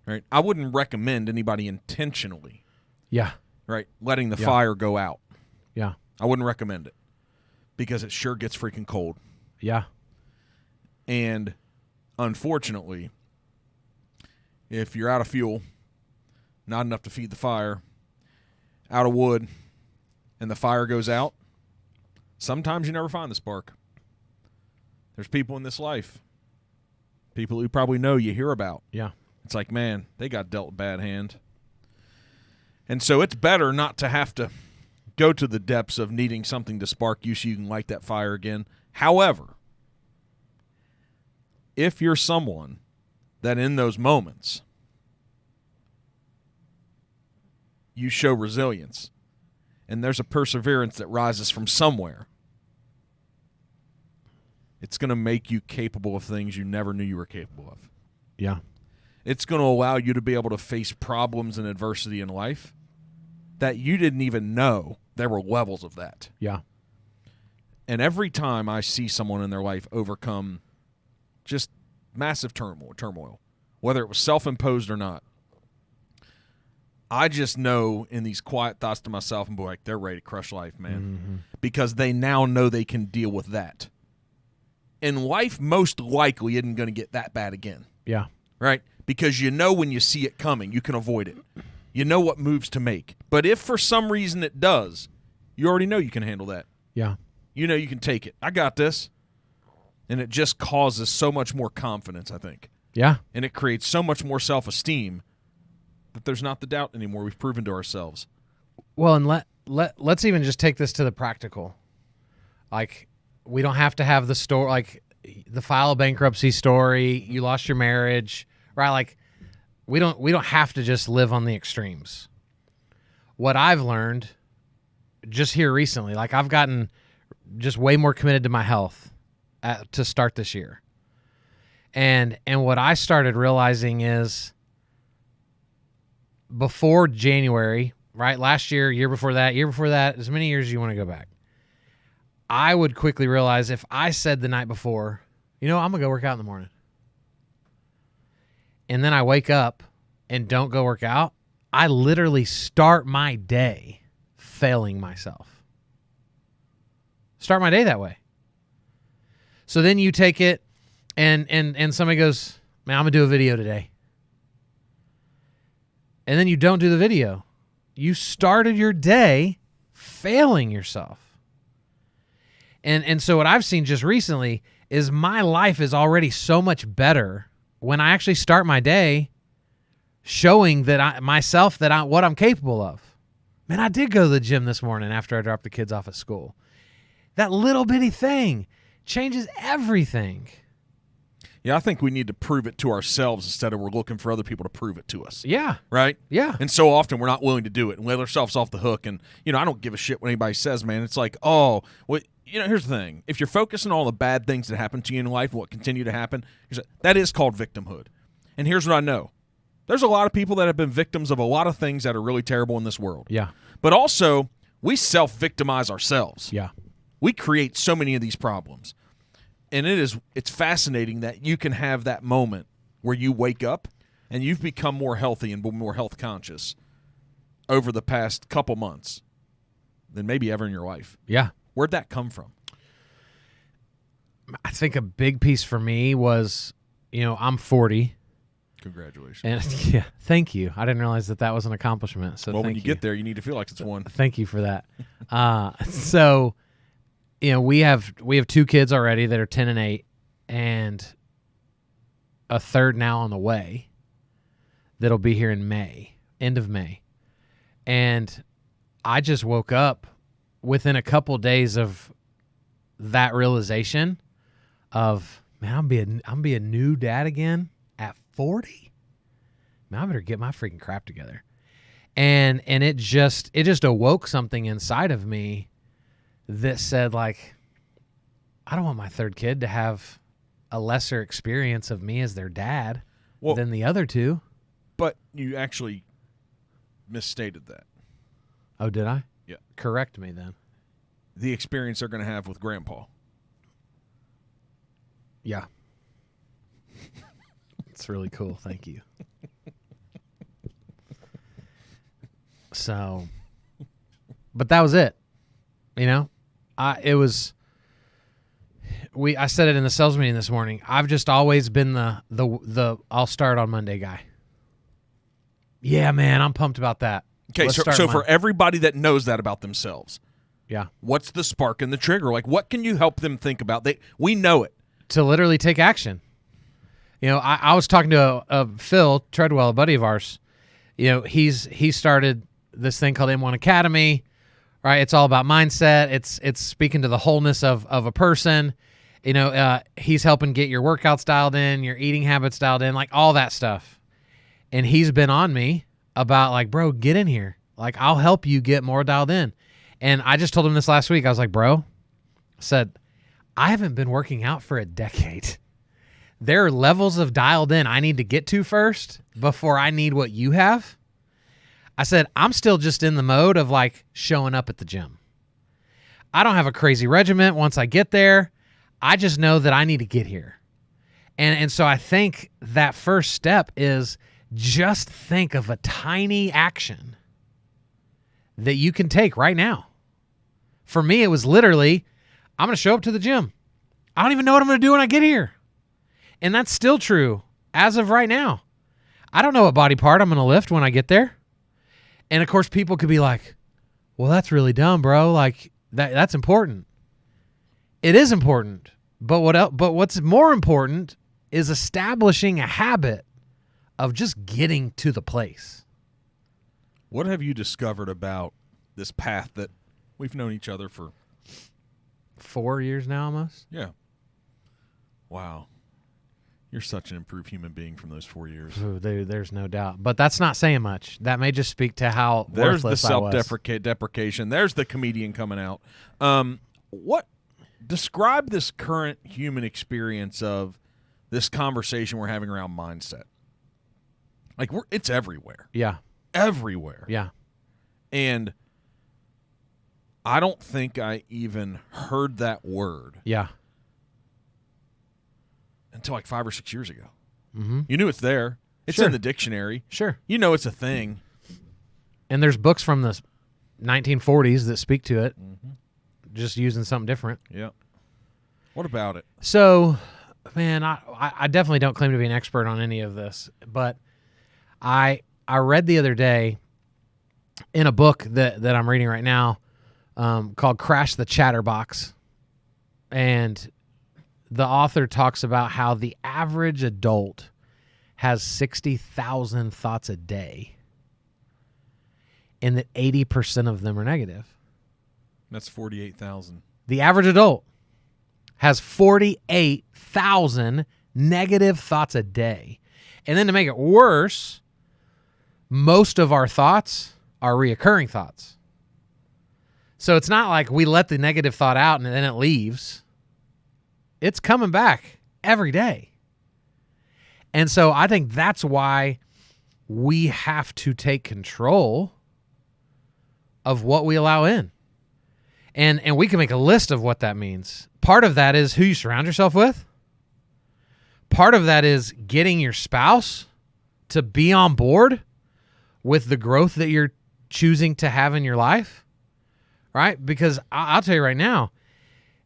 Right? I wouldn't recommend anybody intentionally, Yeah. right, letting the fire go out. Yeah. I wouldn't recommend it because it sure gets freaking cold. Yeah. And unfortunately, if you're out of fuel, not enough to feed the fire, out of wood, and the fire goes out, sometimes you never find the spark. There's people in this life, people you probably know, you hear about. Yeah. It's like, man, they got dealt a bad hand. And so it's better not to have to go to the depths of needing something to spark you so you can light that fire again. However, if you're someone that in those moments you show resilience and there's a perseverance that rises from somewhere, it's going to make you capable of things you never knew you were capable of. Yeah. It's going to allow you to be able to face problems and adversity in life that you didn't even know there were levels of that. Yeah. And every time I see someone in their life overcome just massive turmoil, whether it was self-imposed or not, I just know in these quiet thoughts to myself, and boy, like, they're ready to crush life, man. Mm-hmm. Because they now know they can deal with that. And life most likely isn't going to get that bad again. Yeah. Right? Because you know when you see it coming, you can avoid it. You know what moves to make. But if for some reason it does, you already know you can handle that. Yeah. You know you can take it. I got this. And it just causes so much more confidence, I think. Yeah. And it creates so much more self-esteem that there's not the doubt anymore. We've proven to ourselves. Well, and let's even just take this to the practical. Like, we don't have to have the story, like the file a bankruptcy story, you lost your marriage, right? Like, we don't have to just live on the extremes. What I've learned just here recently, like I've gotten just way more committed to my health to start this year. And what I started realizing is before January, right? Last year, year before that, as many years as you want to go back, I would quickly realize if I said the night before, I'm going to go work out in the morning. And then I wake up and don't go work out, I literally start my day failing myself. Start my day that way. So then you take it and somebody goes, man, I'm going to do a video today. And then you don't do the video. You started your day failing yourself. And so what I've seen just recently is my life is already so much better when I actually start my day showing that what I'm capable of. Man, I did go to the gym this morning after I dropped the kids off at school. That little bitty thing changes everything. Yeah, I think we need to prove it to ourselves instead of we're looking for other people to prove it to us. Yeah. Right? Yeah. And so often we're not willing to do it and let ourselves off the hook. And, I don't give a shit what anybody says, man. It's like, here's the thing. If you're focusing on all the bad things that happen to you in life, what continue to happen, that is called victimhood. And here's what I know. There's a lot of people that have been victims of a lot of things that are really terrible in this world. Yeah. But also, we self-victimize ourselves. Yeah. We create so many of these problems. And it's fascinating that you can have that moment where you wake up and you've become more healthy and more health conscious over the past couple months than maybe ever in your life. Yeah. Where'd that come from? I think a big piece for me was, I'm 40. Congratulations. And yeah, thank you. I didn't realize that was an accomplishment. So when you get there, you need to feel like it's one. Thank you for that. So, we have 2 kids already that are 10 and 8, and a third now on the way that'll be here in May, end of May. And I just woke up within a couple days of that realization of, man, I'm be a new dad again at 40. Man, I better get my freaking crap together. And it just awoke something inside of me that said, like, I don't want my third kid to have a lesser experience of me as their dad than the other 2. But you actually misstated that. Oh, did I? Yeah. Correct me then. The experience they're going to have with Grandpa. Yeah. It's really cool. Thank you. So, but that was it. I said it in the sales meeting this morning. I've just always been the I'll start on Monday guy. Yeah, man, I'm pumped about that. Okay, so for everybody that knows that about themselves, yeah, what's the spark and the trigger? Like, what can you help them think about? We know it. To literally take action. I was talking to Phil Treadwell, a buddy of ours. He started this thing called M1 Academy. Right, it's all about mindset. It's speaking to the wholeness of a person. He's helping get your workouts dialed in, your eating habits dialed in, like all that stuff. And he's been on me about, like, bro, get in here. Like, I'll help you get more dialed in. And I just told him this last week. I was like, bro, I haven't been working out for a decade. There are levels of dialed in I need to get to first before I need what you have. I said, I'm still just in the mode of, like, showing up at the gym. I don't have a crazy regimen once I get there. I just know that I need to get here. And so I think that first step is just think of a tiny action that you can take right now. For me, it was literally, I'm going to show up to the gym. I don't even know what I'm going to do when I get here. And that's still true as of right now. I don't know what body part I'm going to lift when I get there. And, of course, people could be like, well, that's really dumb, bro. Like, That's important. It is important. But what's more important is establishing a habit of just getting to the place. What have you discovered about this path that we've known each other for 4 years now almost? Yeah. Wow. You're such an improved human being from those 4 years. Ooh, there's no doubt. But that's not saying much. That may just speak to how there's the worthless I was. self-deprecation. There's the comedian coming out. Describe this current human experience of this conversation we're having around mindset. Like, it's everywhere. Yeah. Everywhere. Yeah. And I don't think I even heard that word. Yeah. Until like 5 or 6 years ago. Mm-hmm. You knew it's there. It's Sure. in the dictionary. Sure. You know it's a thing. And there's books from the 1940s that speak to it, just using something different. Yeah. What about it? So, man, I definitely don't claim to be an expert on any of this, but I read the other day in a book that I'm reading right now called Crash the Chatterbox, and the author talks about how the average adult has 60,000 thoughts a day, and that 80% of them are negative. That's 48,000. The average adult has 48,000 negative thoughts a day. And then to make it worse, most of our thoughts are reoccurring thoughts. So it's not like we let the negative thought out and then it leaves. It's coming back every day. And so I think that's why we have to take control of what we allow in. And we can make a list of what that means. Part of that is who you surround yourself with. Part of that is getting your spouse to be on board with the growth that you're choosing to have in your life, right? Because I'll tell you right now,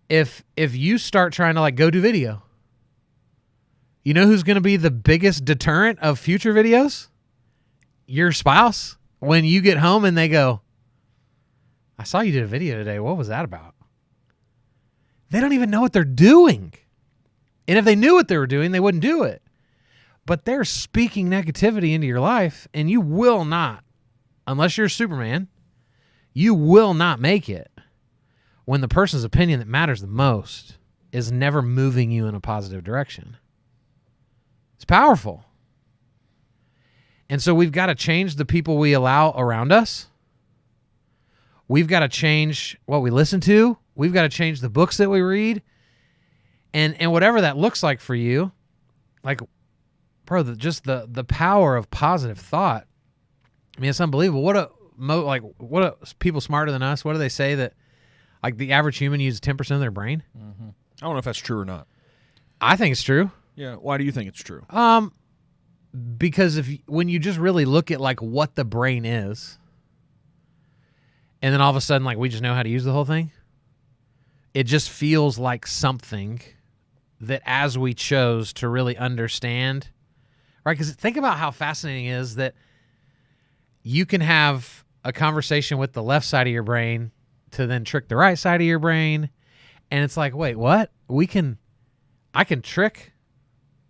if you start trying to like go do video, you know who's going to be the biggest deterrent of future videos? Your spouse. When you get home and they go, I saw you did a video today. What was that about? They don't even know what they're doing. And if they knew what they were doing, they wouldn't do it. But they're speaking negativity into your life, and you will not, unless you're Superman, you will not make it when the person's opinion that matters the most is never moving you in a positive direction. It's powerful. And so we've got to change the people we allow around us. We've got to change what we listen to. We've got to change the books that we read. And whatever that looks like for you, like, bro, just the power of positive thought. I mean, it's unbelievable. What are people smarter than us? What do they say that, like, the average human uses 10% of their brain? Mm-hmm. I don't know if that's true or not. I think it's true. Yeah. Why do you think it's true? Because when you just really look at like what the brain is, and then all of a sudden, like, we just know how to use the whole thing, it just feels like something that as we chose to really understand, right? Because think about how fascinating it is that you can have a conversation with the left side of your brain to then trick the right side of your brain. And it's like, wait, what? I can trick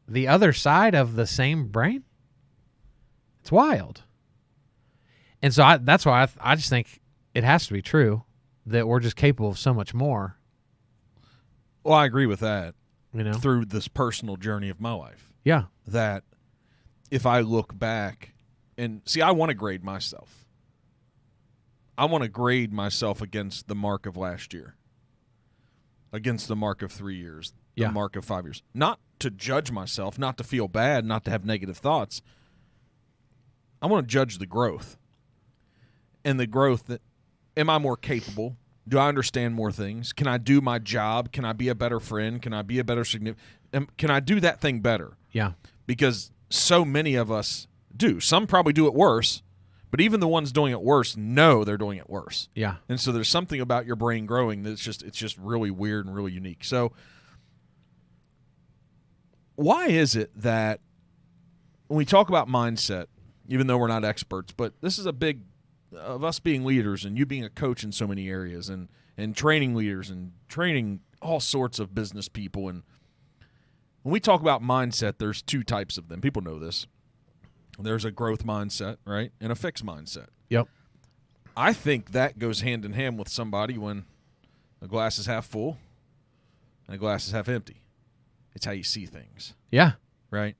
the other side of the same brain? It's wild. And so that's why I just think it has to be true that we're just capable of so much more. Well, I agree with that. You know, through this personal journey of my life. Yeah. That if I look back and see, I want to grade myself. I want to grade myself against the mark of last year, against the mark of 3 years, the mark of 5 years. Not to judge myself, not to feel bad, not to have negative thoughts. I want to judge the growth. And the growth that, am I more capable? Do I understand more things? Can I do my job? Can I be a better friend? Can I be a better significant? Can I do that thing better? Yeah. Because so many of us do. Some probably do it worse, but even the ones doing it worse know they're doing it worse. Yeah. And so there's something about your brain growing that's it's just really weird and really unique. So why is it that when we talk about mindset, even though we're not experts, but this is a big of us being leaders and you being a coach in so many areas and training leaders and training all sorts of business people. And when we talk about mindset, there's two types of them. People know this. There's a growth mindset, right, and a fixed mindset. Yep. I think that goes hand in hand with somebody when the glass is half full and the glass is half empty. It's how you see things. Yeah. Right?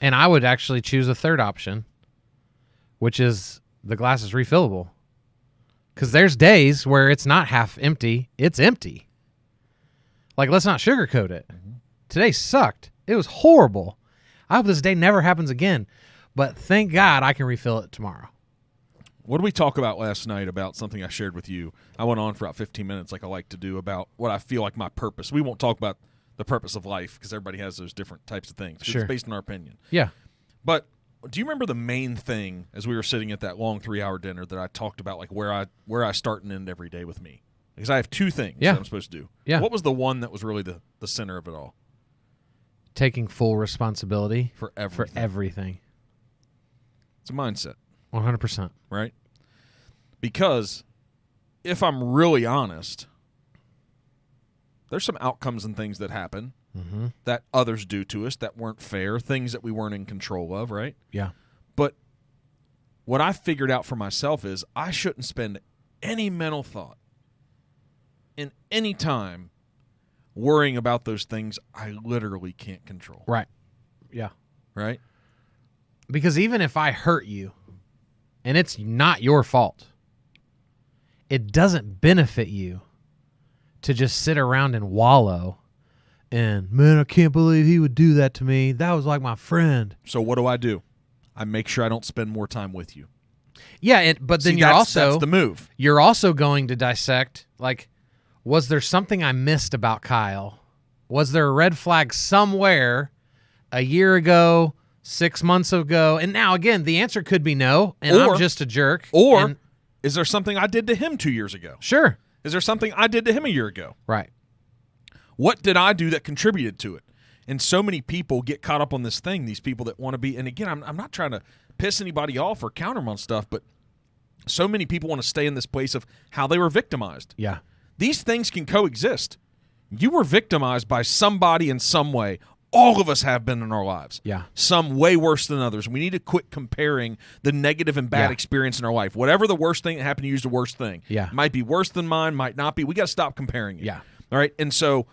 And I would actually choose a third option, which is the glass is refillable. Because there's days where it's not half empty, it's empty. Like, let's not sugarcoat it. Mm-hmm. Today sucked. It was horrible. I hope this day never happens again. But thank God I can refill it tomorrow. What did we talk about last night about something I shared with you? I went on for about 15 minutes like I like to do about what I feel like my purpose. We won't talk about the purpose of life because everybody has those different types of things. Sure. It's based on our opinion. Yeah. But do you remember the main thing as we were sitting at that long 3-hour dinner that I talked about, like where I start and end every day with me? Because I have two things that I'm supposed to do. Yeah. What was the one that was really the center of it all? Taking full responsibility for everything. It's a mindset. 100%. Right? Because if I'm really honest, there's some outcomes and things that happen that others do to us that weren't fair, things that we weren't in control of, right? Yeah. But what I figured out for myself is I shouldn't spend any mental thought in any time worrying about those things I literally can't control. Right. Yeah. Right? Because even if I hurt you and it's not your fault, it doesn't benefit you to just sit around and wallow and, man, I can't believe he would do that to me. That was like my friend. So what do? I make sure I don't spend more time with you. Yeah, but then that's the move. You're also going to dissect, like, was there something I missed about Kyle? Was there a red flag somewhere a year ago, 6 months ago? And now, again, the answer could be no, and I'm just a jerk. Or is there something I did to him 2 years ago? Sure. Is there something I did to him a year ago? Right. What did I do that contributed to it? And so many people get caught up on this thing, these people that want to be, and again, I'm not trying to piss anybody off or counter them on stuff, but so many people want to stay in this place of how they were victimized. Yeah. These things can coexist. You were victimized by somebody in some way. All of us have been in our lives. Yeah. Some way worse than others. We need to quit comparing the negative and bad experience in our life. Whatever the worst thing that happened to you is the worst thing. Yeah. Might be worse than mine, might not be. We got to stop comparing it. Yeah. All right? And so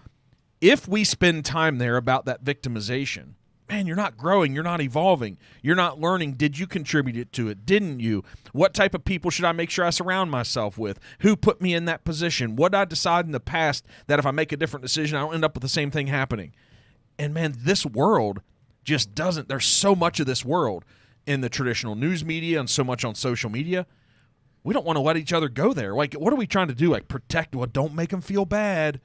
if we spend time there about that victimization, man, you're not growing, you're not evolving, you're not learning. Did you contribute to it? Didn't you? What type of people should I make sure I surround myself with? Who put me in that position? What did I decide in the past that if I make a different decision, I don't end up with the same thing happening? And, man, this world just doesn't. There's so much of this world in the traditional news media and so much on social media. We don't want to let each other go there. Like, what are we trying to do? Like, protect? Well, don't make them feel bad.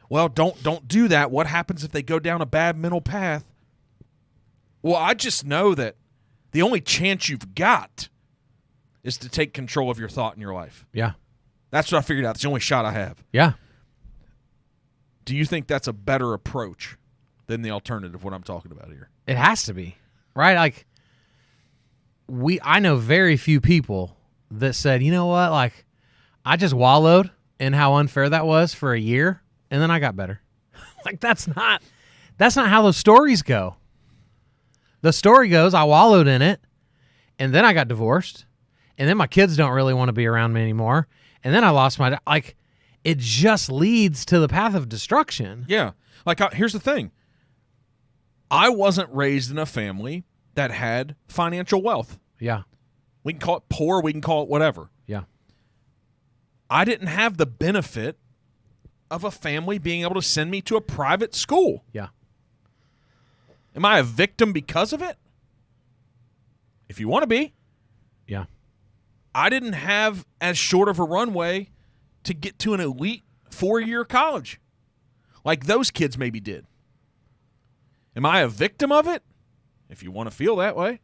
Well, don't do that. What happens if they go down a bad mental path? Well, I just know that the only chance you've got is to take control of your thought in your life. Yeah. That's what I figured out. It's the only shot I have. Yeah. Do you think that's a better approach than the alternative, what I'm talking about here? It has to be, right? Like, I know very few people that said, you know what, like, I just wallowed in how unfair that was for a year, and then I got better. Like, that's not how those stories go. The story goes, I wallowed in it, and then I got divorced, and then my kids don't really want to be around me anymore, and then I lost my, like, it just leads to the path of destruction. Yeah. Like, here's the thing. I wasn't raised in a family that had financial wealth. Yeah. We can call it poor, we can call it whatever. Yeah. I didn't have the benefit of a family being able to send me to a private school. Yeah. Am I a victim because of it? If you want to be. Yeah. I didn't have as short of a runway to get to an elite 4-year college like those kids maybe did. Am I a victim of it? If you want to feel that way.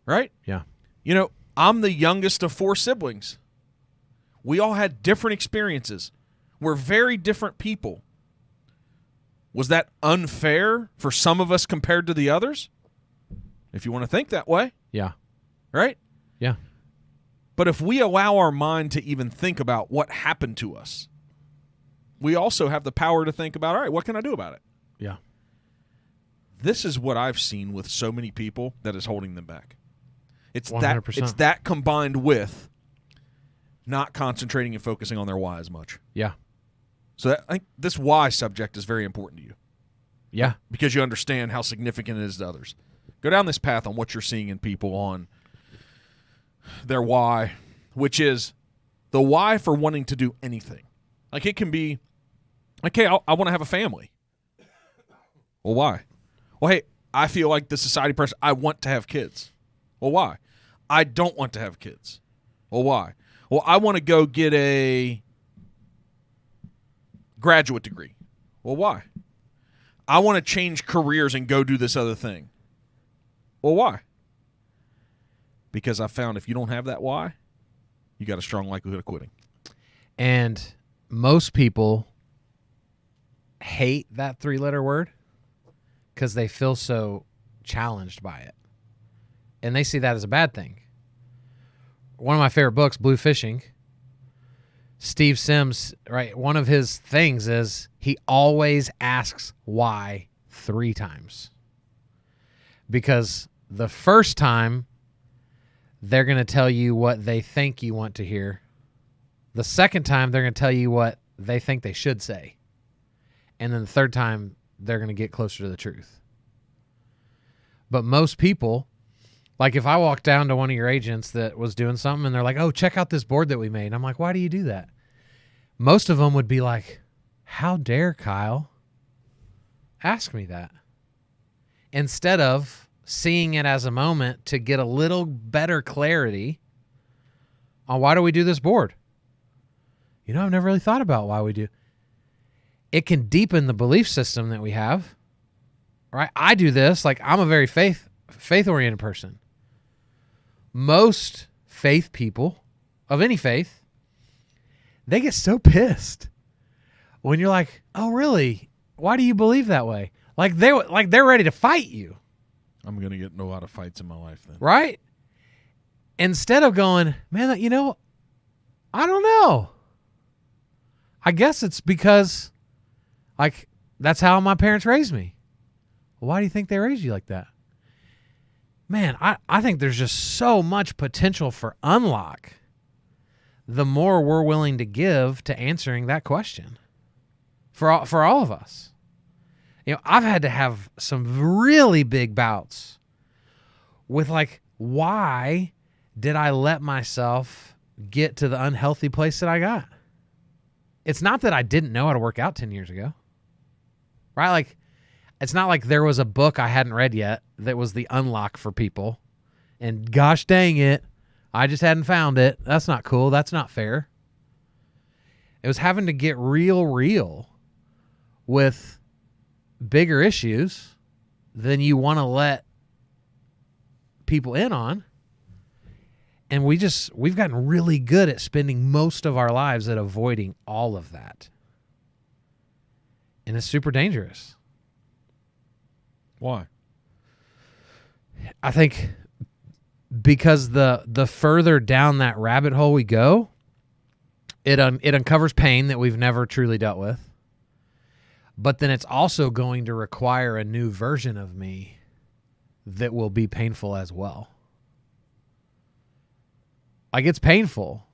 Right? Yeah. You know, I'm the youngest of 4 siblings. We all had different experiences. We're very different people. Was that unfair for some of us compared to the others? If you want to think that way. Yeah. Right? Yeah. But if we allow our mind to even think about what happened to us, we also have the power to think about, all right, what can I do about it? Yeah. This is what I've seen with so many people that is holding them back. It's 100%. It's that combined with not concentrating and focusing on their why as much. Yeah. So I think this why subject is very important to you. Yeah. Because you understand how significant it is to others. Go down this path on what you're seeing in people on their why, which is the why for wanting to do anything. Like it can be, like, hey, I want to have a family. Well, why? Well, hey, I feel like the society person, I want to have kids. Well, why? I don't want to have kids. Well, why? Well, I want to go get a graduate degree. Well, why? I want to change careers and go do this other thing. Well, why? Because I found if you don't have that why, you got a strong likelihood of quitting. And most people hate that 3-letter word because they feel so challenged by it. And they see that as a bad thing. One of my favorite books, Blue Fishing, Steve Sims, right? One of his things is he always asks why 3 times. Because the first time, they're going to tell you what they think you want to hear. The second time, they're going to tell you what they think they should say. And then the third time, they're going to get closer to the truth. But most people, like if I walk down to one of your agents that was doing something and they're like, oh, check out this board that we made. I'm like, why do you do that? Most of them would be like, how dare Kyle ask me that? Instead of seeing it as a moment to get a little better clarity on why do we do this board. You know, I've never really thought about why we do. It can deepen the belief system that we have, right? I do this, like I'm a very faith-oriented person. Most faith people of any faith, they get so pissed when you're like, oh, really? Why do you believe that way? Like they're ready to fight you. I'm going to get in a lot of fights in my life then. Right? Instead of going, man, you know, I don't know. I guess it's because, like, that's how my parents raised me. Well, why do you think they raised you like that? Man, I think there's just so much potential for unlock the more we're willing to give to answering that question for all of us. You know, I've had to have some really big bouts with, like, why did I let myself get to the unhealthy place that I got? It's not that I didn't know how to work out 10 years ago, right? Like, it's not like there was a book I hadn't read yet that was the unlock for people. And gosh dang it, I just hadn't found it. That's not cool. That's not fair. It was having to get real with bigger issues than you want to let people in on. And we've gotten really good at spending most of our lives at avoiding all of that. And it's super dangerous. Why? I think because the further down that rabbit hole we go, it uncovers pain that we've never truly dealt with. But then it's also going to require a new version of me that will be painful as well. Like, it's painful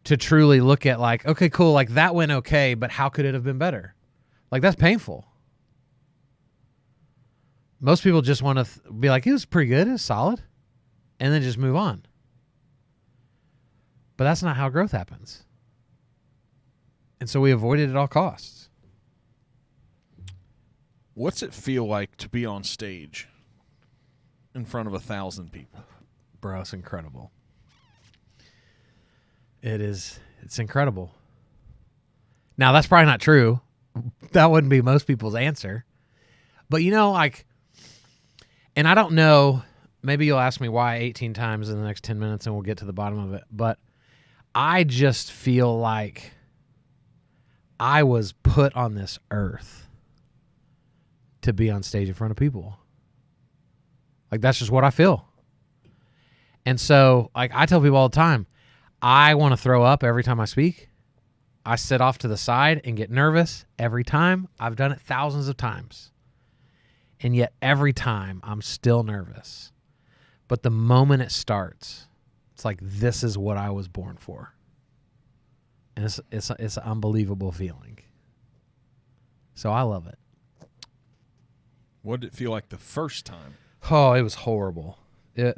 to truly look at, like, okay, cool, like that went okay, but how could it have been better? Like, that's painful. Most people just want to be like, it was pretty good, it was solid, and then just move on. But that's not how growth happens. And so we avoid it at all costs. What's it feel like to be on stage in front of 1,000 people? Bro, it's incredible. It's incredible. Now, that's probably not true. That wouldn't be most people's answer. But, you know, like, and I don't know, maybe you'll ask me why 18 times in the next 10 minutes and we'll get to the bottom of it. But I just feel like I was put on this earth to be on stage in front of people. Like, that's just what I feel. And so, like, I tell people all the time, I want to throw up every time I speak. I sit off to the side and get nervous every time. I've done it thousands of times. And yet every time I'm still nervous. But the moment it starts, it's like, this is what I was born for. And it's an unbelievable feeling. So I love it. What did it feel like the first time? Oh, it was horrible. This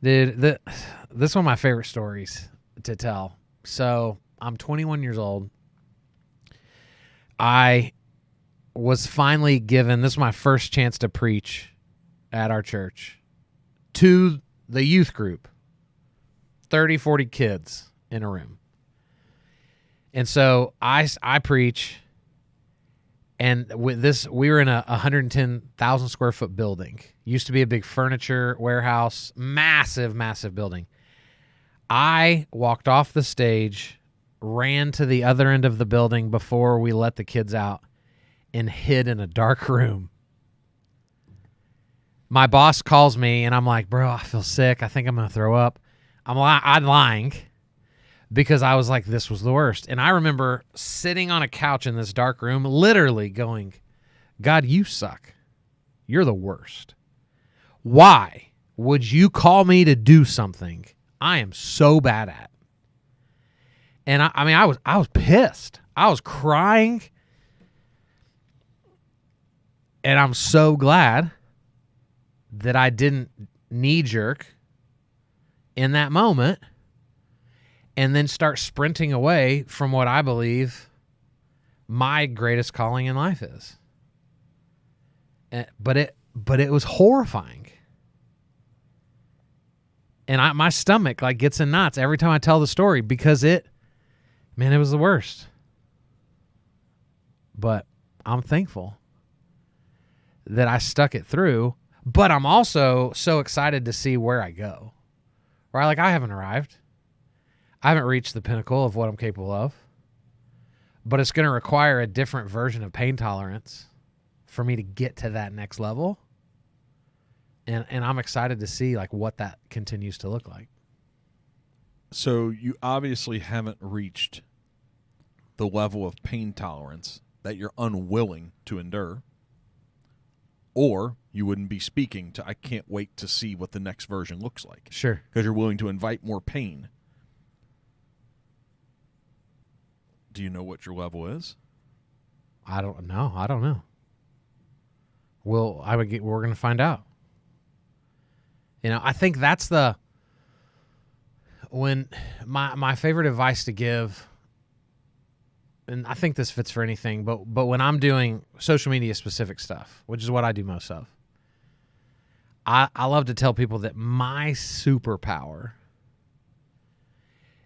is one of my favorite stories to tell. So I'm 21 years old. I was finally given, this was my first chance to preach at our church to the youth group, 30, 40 kids in a room. And so I preach, and with this, we were in a 110,000 square foot building. Used to be a big furniture warehouse, massive, massive building. I walked off the stage, ran to the other end of the building before we let the kids out, and hid in a dark room. My boss calls me, and I'm like, bro, I feel sick. I think I'm going to throw up. I'm lying because I was like, this was the worst. And I remember sitting on a couch in this dark room, literally going, God, you suck. You're the worst. Why would you call me to do something I am so bad at? And I was pissed. I was crying. And I'm so glad that I didn't knee-jerk in that moment and then start sprinting away from what I believe my greatest calling in life is. But it was horrifying. And my stomach like gets in knots every time I tell the story because it was the worst. But I'm thankful that I stuck it through, but I'm also so excited to see where I go. Right? Like, I haven't arrived. I haven't reached the pinnacle of what I'm capable of, but it's going to require a different version of pain tolerance for me to get to that next level. And I'm excited to see like what that continues to look like. So you obviously haven't reached the level of pain tolerance that you're unwilling to endure, or you wouldn't be speaking to I can't wait to see what the next version looks like. Sure. Because you're willing to invite more pain. Do you know what your level is? I don't know. We're going to find out. I think that's when my favorite advice to give, and I think this fits for anything, but when I'm doing social media specific stuff, which is what I do most of, I love to tell people that my superpower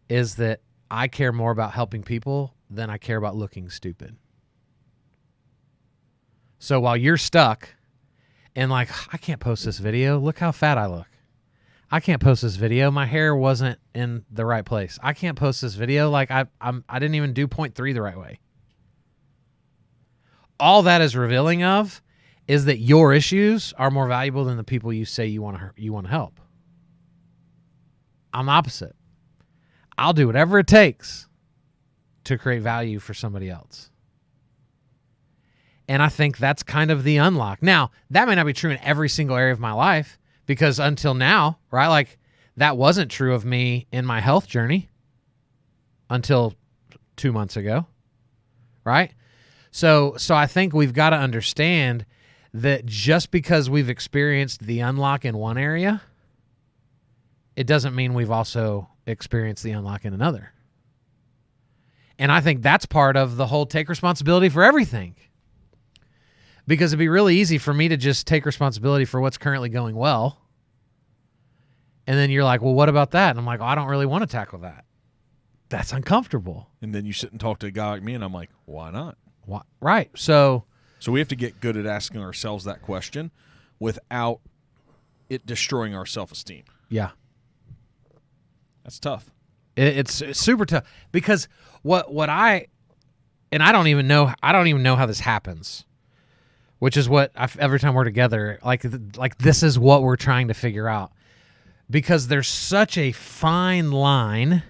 is that I care more about helping people than I care about looking stupid. So while you're stuck and like, I can't post this video, look how fat I look. I can't post this video. My hair wasn't in the right place. I can't post this video. Like I didn't even do 0.3 the right way. All that is revealing of is that your issues are more valuable than the people you say you want to help. I'm opposite. I'll do whatever it takes to create value for somebody else. And I think that's kind of the unlock. Now, that may not be true in every single area of my life, because until now, right, like that wasn't true of me in my health journey until 2 months ago, right? So I think we've got to understand that just because we've experienced the unlock in one area, it doesn't mean we've also experienced the unlock in another. And I think that's part of the whole take responsibility for everything. Because it'd be really easy for me to just take responsibility for what's currently going well. And then you're like, well, what about that? And I'm like, I don't really want to tackle that. That's uncomfortable. And then you sit and talk to a guy like me, and I'm like, why not? Why? Right. So we have to get good at asking ourselves that question without it destroying our self-esteem. Yeah. That's tough. It's super tough. Because I don't even know how this happens. Which is what every time we're together, like this is what we're trying to figure out. because there's such a fine line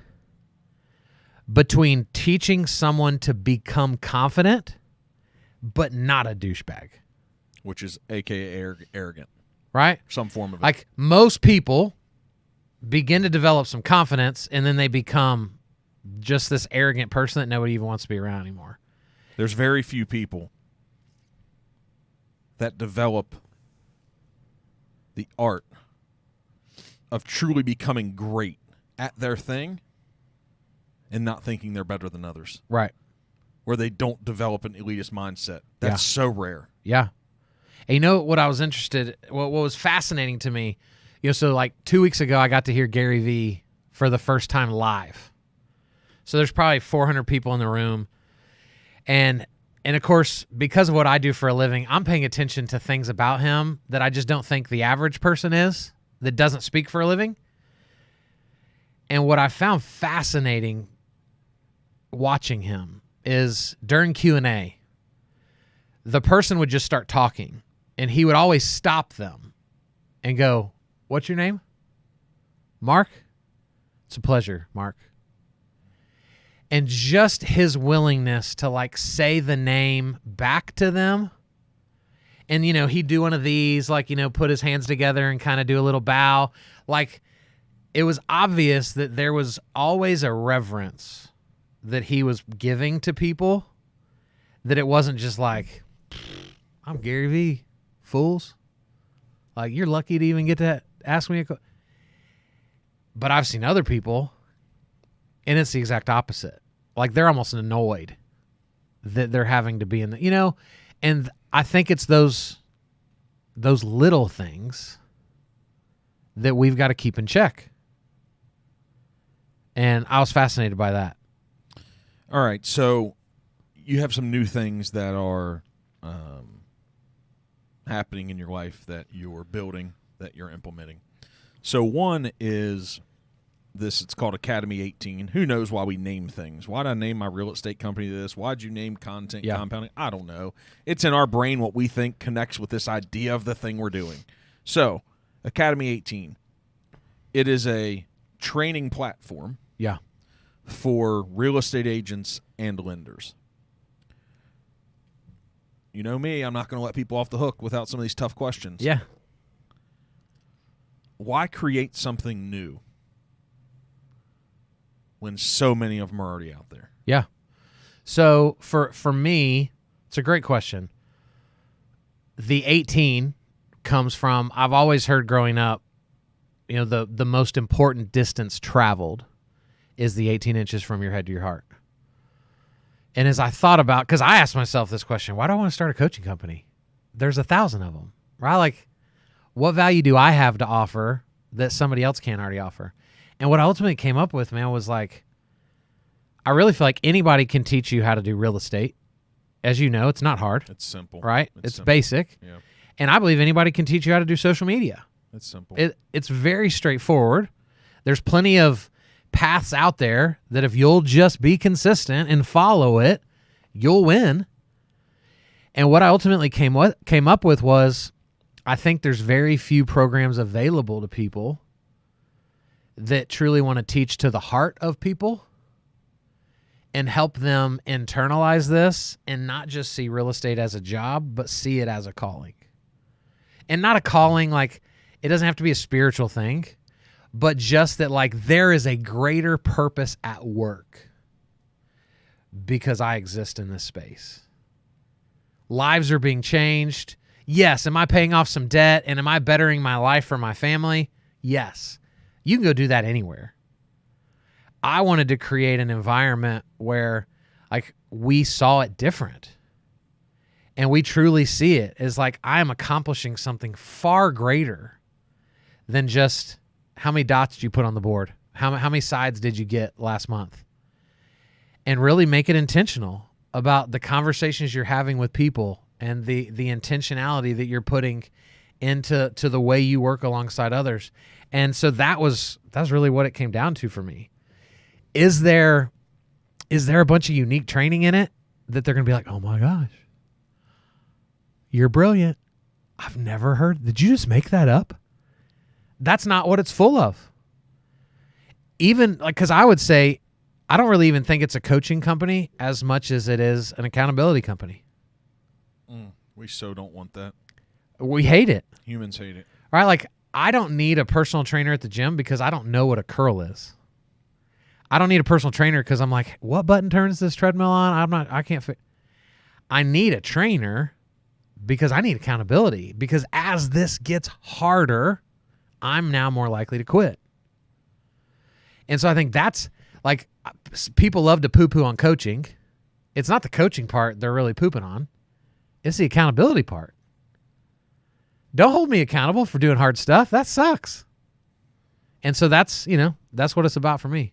between teaching someone to become confident but not a douchebag. Which is AKA arrogant. Right? Some form of it. Like most people begin to develop some confidence and then they become just this arrogant person that nobody even wants to be around anymore. There's very few people that develop the art of truly becoming great at their thing and not thinking they're better than others. Right. Where they don't develop an elitist mindset. That's so rare. Yeah. And you know what I was what was fascinating to me, so like 2 weeks ago I got to hear Gary Vee for the first time live. So there's probably 400 people in the room. And of course, because of what I do for a living, I'm paying attention to things about him that I just don't think the average person is that doesn't speak for a living. And what I found fascinating watching him is during Q&A, the person would just start talking, and he would always stop them and go, "What's your name?" "Mark." "It's a pleasure, Mark." And just his willingness to like say the name back to them. And, he'd do one of these, like, put his hands together and kind of do a little bow. Like, it was obvious that there was always a reverence that he was giving to people, that it wasn't just like, "I'm Gary Vee, fools. Like, you're lucky to even get to ask me a question." But I've seen other people, and it's the exact opposite. Like, they're almost annoyed that they're having to be in the, and I think it's those little things that we've got to keep in check. And I was fascinated by that. All right, so you have some new things that are happening in your life that you're building, that you're implementing. So one is this, it's called Academy 18. Who knows why we name things? Why did I name my real estate company this? Why'd you name content compounding? I don't know. It's in our brain what we think connects with this idea of the thing we're doing. So, Academy 18. It is a training platform for real estate agents and lenders. You know me, I'm not going to let people off the hook without some of these tough questions. Yeah. Why create something new when so many of them are already out there? Yeah. So for me, it's a great question. The 18 comes from, I've always heard growing up, the most important distance traveled is the 18 inches from your head to your heart. And as I thought about, because I asked myself this question, why do I want to start a coaching company? There's 1,000 of them, right? Like, what value do I have to offer that somebody else can't already offer? And what I ultimately came up with, man, was like, I really feel like anybody can teach you how to do real estate. As you know, it's not hard. It's simple. Right? It's simple. Basic. Yeah. And I believe anybody can teach you how to do social media. It's simple. It's very straightforward. There's plenty of paths out there that if you'll just be consistent and follow it, you'll win. And what I ultimately came up with was, I think there's very few programs available to people that truly want to teach to the heart of people and help them internalize this and not just see real estate as a job, but see it as a calling. And not a calling like, it doesn't have to be a spiritual thing, but just that like there is a greater purpose at work because I exist in this space. Lives are being changed. Yes. Am I paying off some debt and am I bettering my life for my family? Yes. You can go do that anywhere. I wanted to create an environment where like we saw it different and we truly see it as like I am accomplishing something far greater than just how many dots did you put on the board? How many sides did you get last month? And really make it intentional about the conversations you're having with people and the intentionality that you're putting into the way you work alongside others. And so that's really what it came down to for me. Is there a bunch of unique training in it that they're going to be like, oh my gosh, you're brilliant. I've never heard. Did you just make that up? That's not what it's full of. Even like, because I would say, I don't really even think it's a coaching company as much as it is an accountability company. We so don't want that. We hate it. Humans hate it. Right? Like, I don't need a personal trainer at the gym because I don't know what a curl is. I don't need a personal trainer because I'm like, what button turns this treadmill on? I can't fit. I need a trainer because I need accountability. Because as this gets harder, I'm now more likely to quit. And so I think that's like, people love to poo-poo on coaching. It's not the coaching part they're really pooping on. It's the accountability part. Don't hold me accountable for doing hard stuff. That sucks. And so that's what it's about for me.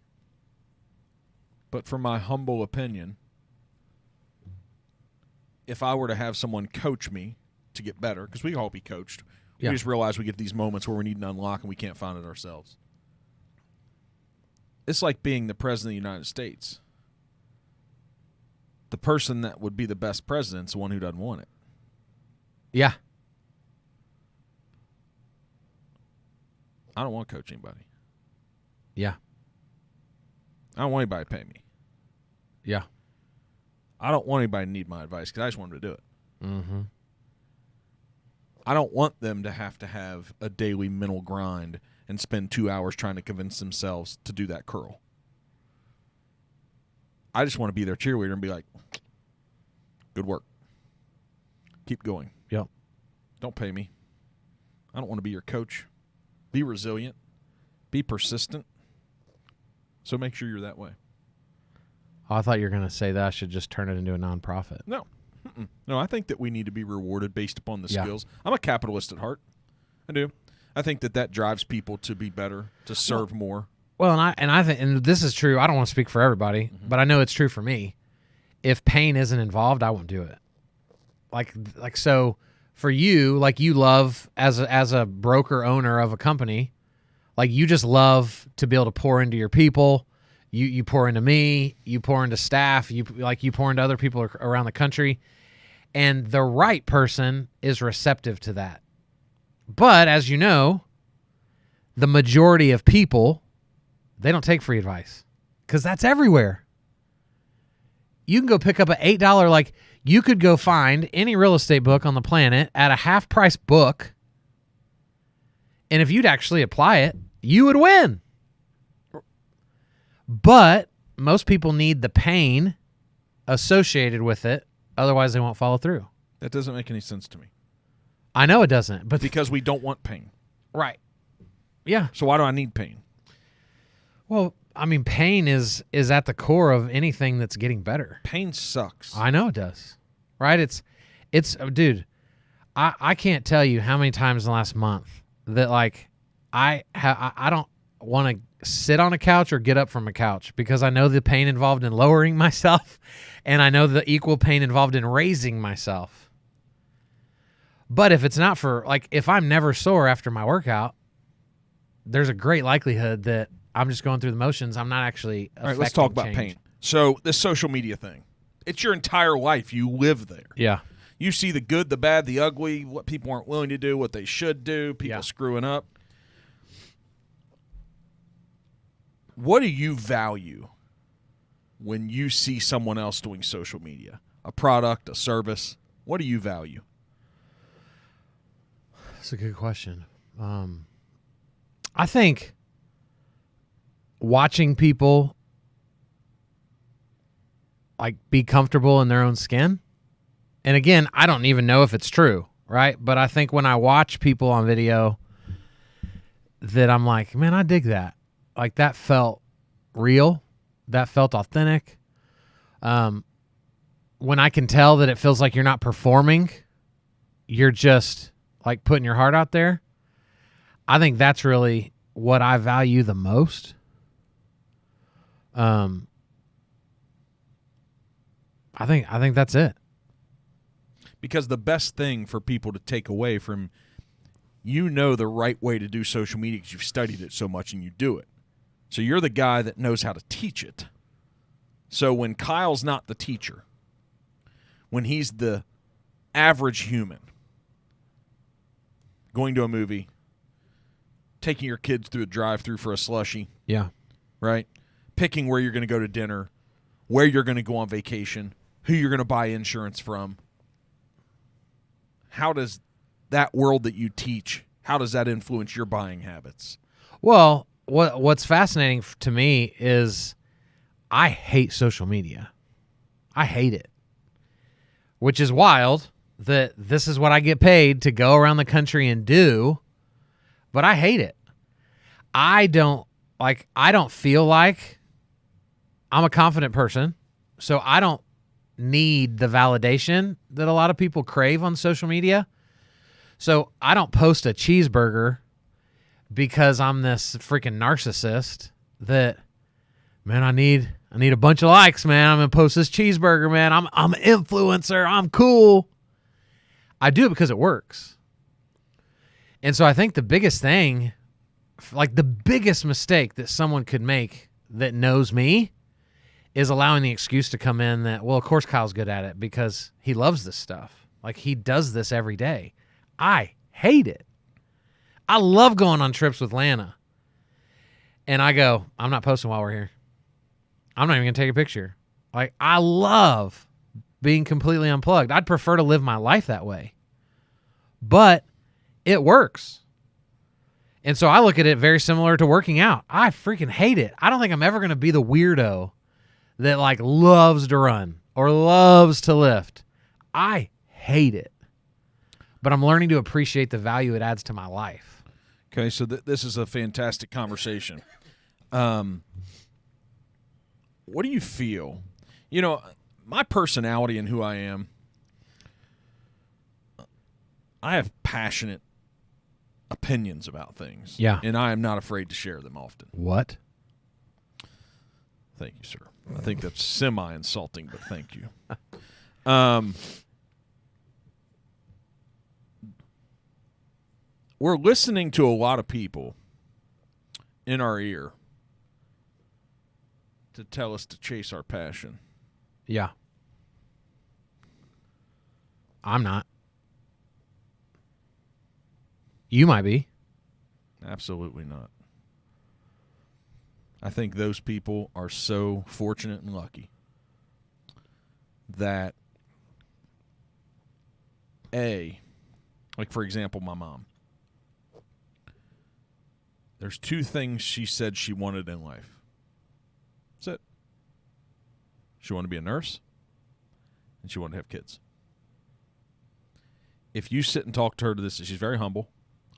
But from my humble opinion, if I were to have someone coach me to get better, because we can all be coached, we just realize we get these moments where we need an unlock and we can't find it ourselves. It's like being the president of the United States. The person that would be the best president is the one who doesn't want it. Yeah. I don't want to coach anybody. Yeah. I don't want anybody to pay me. Yeah. I don't want anybody to need my advice because I just want them to do it. Mm-hmm. I don't want them to have a daily mental grind and spend 2 hours trying to convince themselves to do that curl. I just want to be their cheerleader and be like, good work. Keep going. Yep. Don't pay me. I don't want to be your coach. Be resilient. Be persistent. So make sure you're that way. Oh, I thought you were going to say that I should just turn it into a nonprofit. No. No, I think that we need to be rewarded based upon the skills. I'm a capitalist at heart. I do. I think that drives people to be better, to serve more. Well, and I think, and this is true. I don't want to speak for everybody, but I know it's true for me. If pain isn't involved, I won't do it. Like so, for you, like you love as a broker owner of a company, like you just love to be able to pour into your people. You pour into me. You pour into staff. You pour into other people around the country, and the right person is receptive to that. But as you know, the majority of people, they don't take free advice because that's everywhere. You can go pick up an $8, like you could go find any real estate book on the planet at a half price book. And if you'd actually apply it, you would win. But most people need the pain associated with it. Otherwise, they won't follow through. That doesn't make any sense to me. I know it doesn't, but because we don't want pain. Right. Yeah. So why do I need pain? Well, I mean, pain is at the core of anything that's getting better. Pain sucks. I know it does. Right? It's dude, I can't tell you how many times in the last month that like I don't want to sit on a couch or get up from a couch because I know the pain involved in lowering myself and I know the equal pain involved in raising myself. But if it's not for, like, if I'm never sore after my workout, there's a great likelihood that I'm just going through the motions. I'm not actually affecting. All right, let's talk about change. pain. So this social media thing, it's your entire life. You live there. Yeah. You see the good, the bad, the ugly, what people aren't willing to do, what they should do, people screwing up. What do you value when you see someone else doing social media? A product, a service? What do you value? That's a good question. I think watching people like be comfortable in their own skin. And again, I don't even know if it's true, right? But I think when I watch people on video that I'm like, man, I dig that. Like that felt real. That felt authentic. When I can tell that it feels like you're not performing, you're just like putting your heart out there. I think that's really what I value the most. I think that's it. Because the best thing for people to take away from, the right way to do social media because you've studied it so much and you do it. So you're the guy that knows how to teach it. So when Kyle's not the teacher, when he's the average human going to a movie, taking your kids through a drive-through for a slushie, Yeah. right? Picking where you're going to go to dinner, where you're going to go on vacation, who you're going to buy insurance from. How does that world that you teach, how does that influence your buying habits? Well, what's fascinating to me is I hate social media. I hate it, which is wild that this is what I get paid to go around the country and do, but I hate it. I don't feel like I'm a confident person, so I don't need the validation that a lot of people crave on social media. So I don't post a cheeseburger because I'm this freaking narcissist that, man, I need a bunch of likes, man. I'm going to post this cheeseburger, man. I'm an influencer. I'm cool. I do it because it works. And so I think the biggest thing, like the biggest mistake that someone could make that knows me is allowing the excuse to come in that, well, of course Kyle's good at it because he loves this stuff. Like he does this every day. I hate it. I love going on trips with Lana. And I go, I'm not posting while we're here. I'm not even going to take a picture. Like, I love being completely unplugged. I'd prefer to live my life that way. But it works. And so I look at it very similar to working out. I freaking hate it. I don't think I'm ever going to be the weirdo that, like, loves to run or loves to lift. I hate it. But I'm learning to appreciate the value it adds to my life. Okay, so this is a fantastic conversation. What do you feel? You know, my personality and who I am, I have passionate opinions about things. Yeah. And I am not afraid to share them often. What? Thank you, sir. I think that's semi-insulting, but thank you. We're listening to a lot of people in our ear to tell us to chase our passion. Yeah. I'm not. You might be. Absolutely not. I think those people are so fortunate and lucky that, like for example, my mom. There's two things she said she wanted in life. That's it. She wanted to be a nurse, and she wanted to have kids. If you sit and talk to her to this, she's very humble,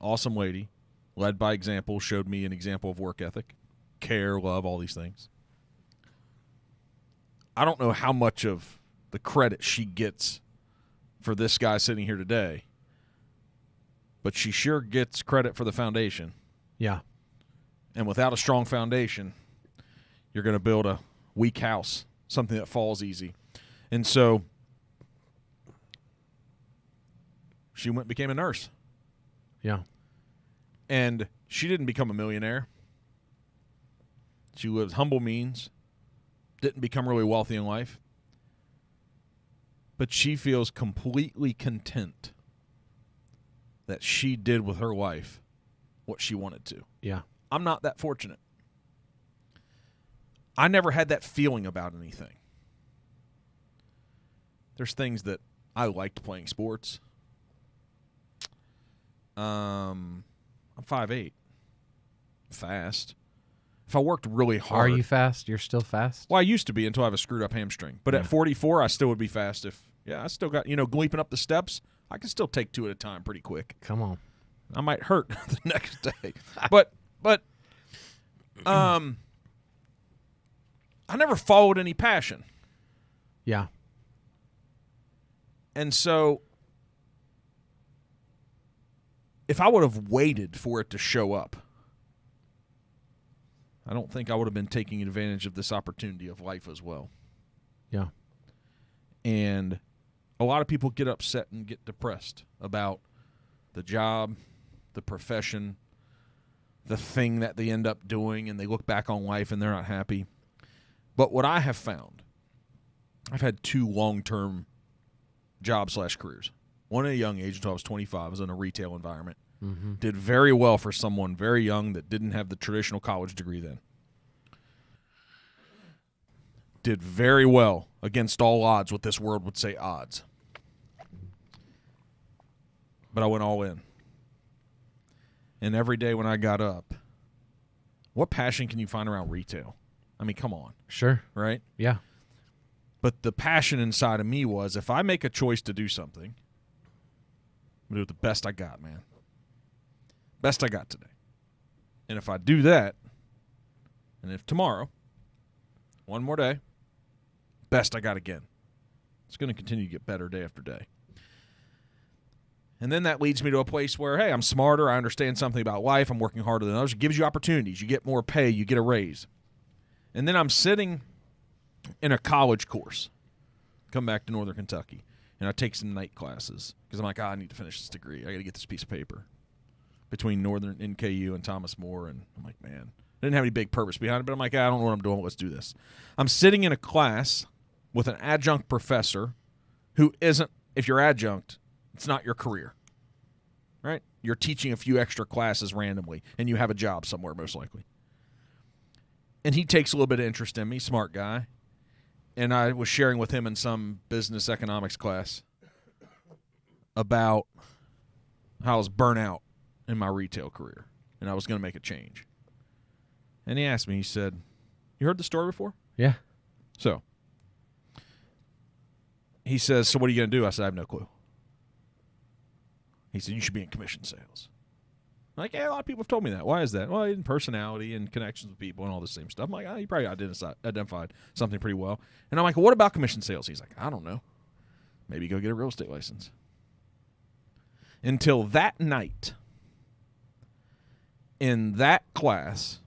awesome lady, led by example, showed me an example of work ethic, care, love, all these things. I don't know how much of the credit she gets for this guy sitting here today, but she sure gets credit for the foundation. Yeah. And without a strong foundation, you're going to build a weak house, something that falls easy. And so she went and became a nurse. Yeah. And she didn't become a millionaire. She lived humble means, didn't become really wealthy in life. But she feels completely content that she did with her life what she wanted to. Yeah. I'm not that fortunate. I never had that feeling about anything. There's things that I liked playing sports. I'm 5'8", fast. If I worked really hard. Are you fast? You're still fast? Well, I used to be until I have a screwed up hamstring. But at 44, I still would be fast. I still got, leaping up the steps. I can still take two at a time pretty quick. Come on. I might hurt the next day. But I never followed any passion. Yeah. And so if I would have waited for it to show up, I don't think I would have been taking advantage of this opportunity of life as well. Yeah. And a lot of people get upset and get depressed about the job, the profession, the thing that they end up doing, and they look back on life and they're not happy. But what I have found, I've had two long-term job/careers. One at a young age until I was 25. I was in a retail environment. Did very well for someone very young that didn't have the traditional college degree then. Did very well against all odds, what this world would say odds. But I went all in. And every day when I got up, what passion can you find around retail? I mean, come on. Sure. Right? Yeah. But the passion inside of me was, if I make a choice to do something, I'm going to do it the best I got, man. Best I got today. And if I do that, and if tomorrow, one more day, best I got again. It's going to continue to get better day after day. And then that leads me to a place where, hey, I'm smarter. I understand something about life. I'm working harder than others. It gives you opportunities. You get more pay. You get a raise. And then I'm sitting in a college course, come back to Northern Kentucky, and I take some night classes because I'm like, I need to finish this degree. I got to get this piece of paper between Northern NKU and Thomas More. And I'm like, man, I didn't have any big purpose behind it, but I'm like, I don't know what I'm doing. Let's do this. I'm sitting in a class with an adjunct professor who isn't, if you're adjunct, it's not your career, right? You're teaching a few extra classes randomly, and you have a job somewhere most likely. And he takes a little bit of interest in me, smart guy. And I was sharing with him in some business economics class about how I was burnt out in my retail career, and I was going to make a change. And he asked me, he said, you heard the story before? Yeah. So he says, so what are you going to do? I said, I have no clue. He said, you should be in commission sales. I'm like, yeah, a lot of people have told me that. Why is that? Well, in personality and connections with people and all the same stuff. I'm like, you probably identified something pretty well. And I'm like, well, what about commission sales? He's like, I don't know. Maybe go get a real estate license. Until that night, in that class,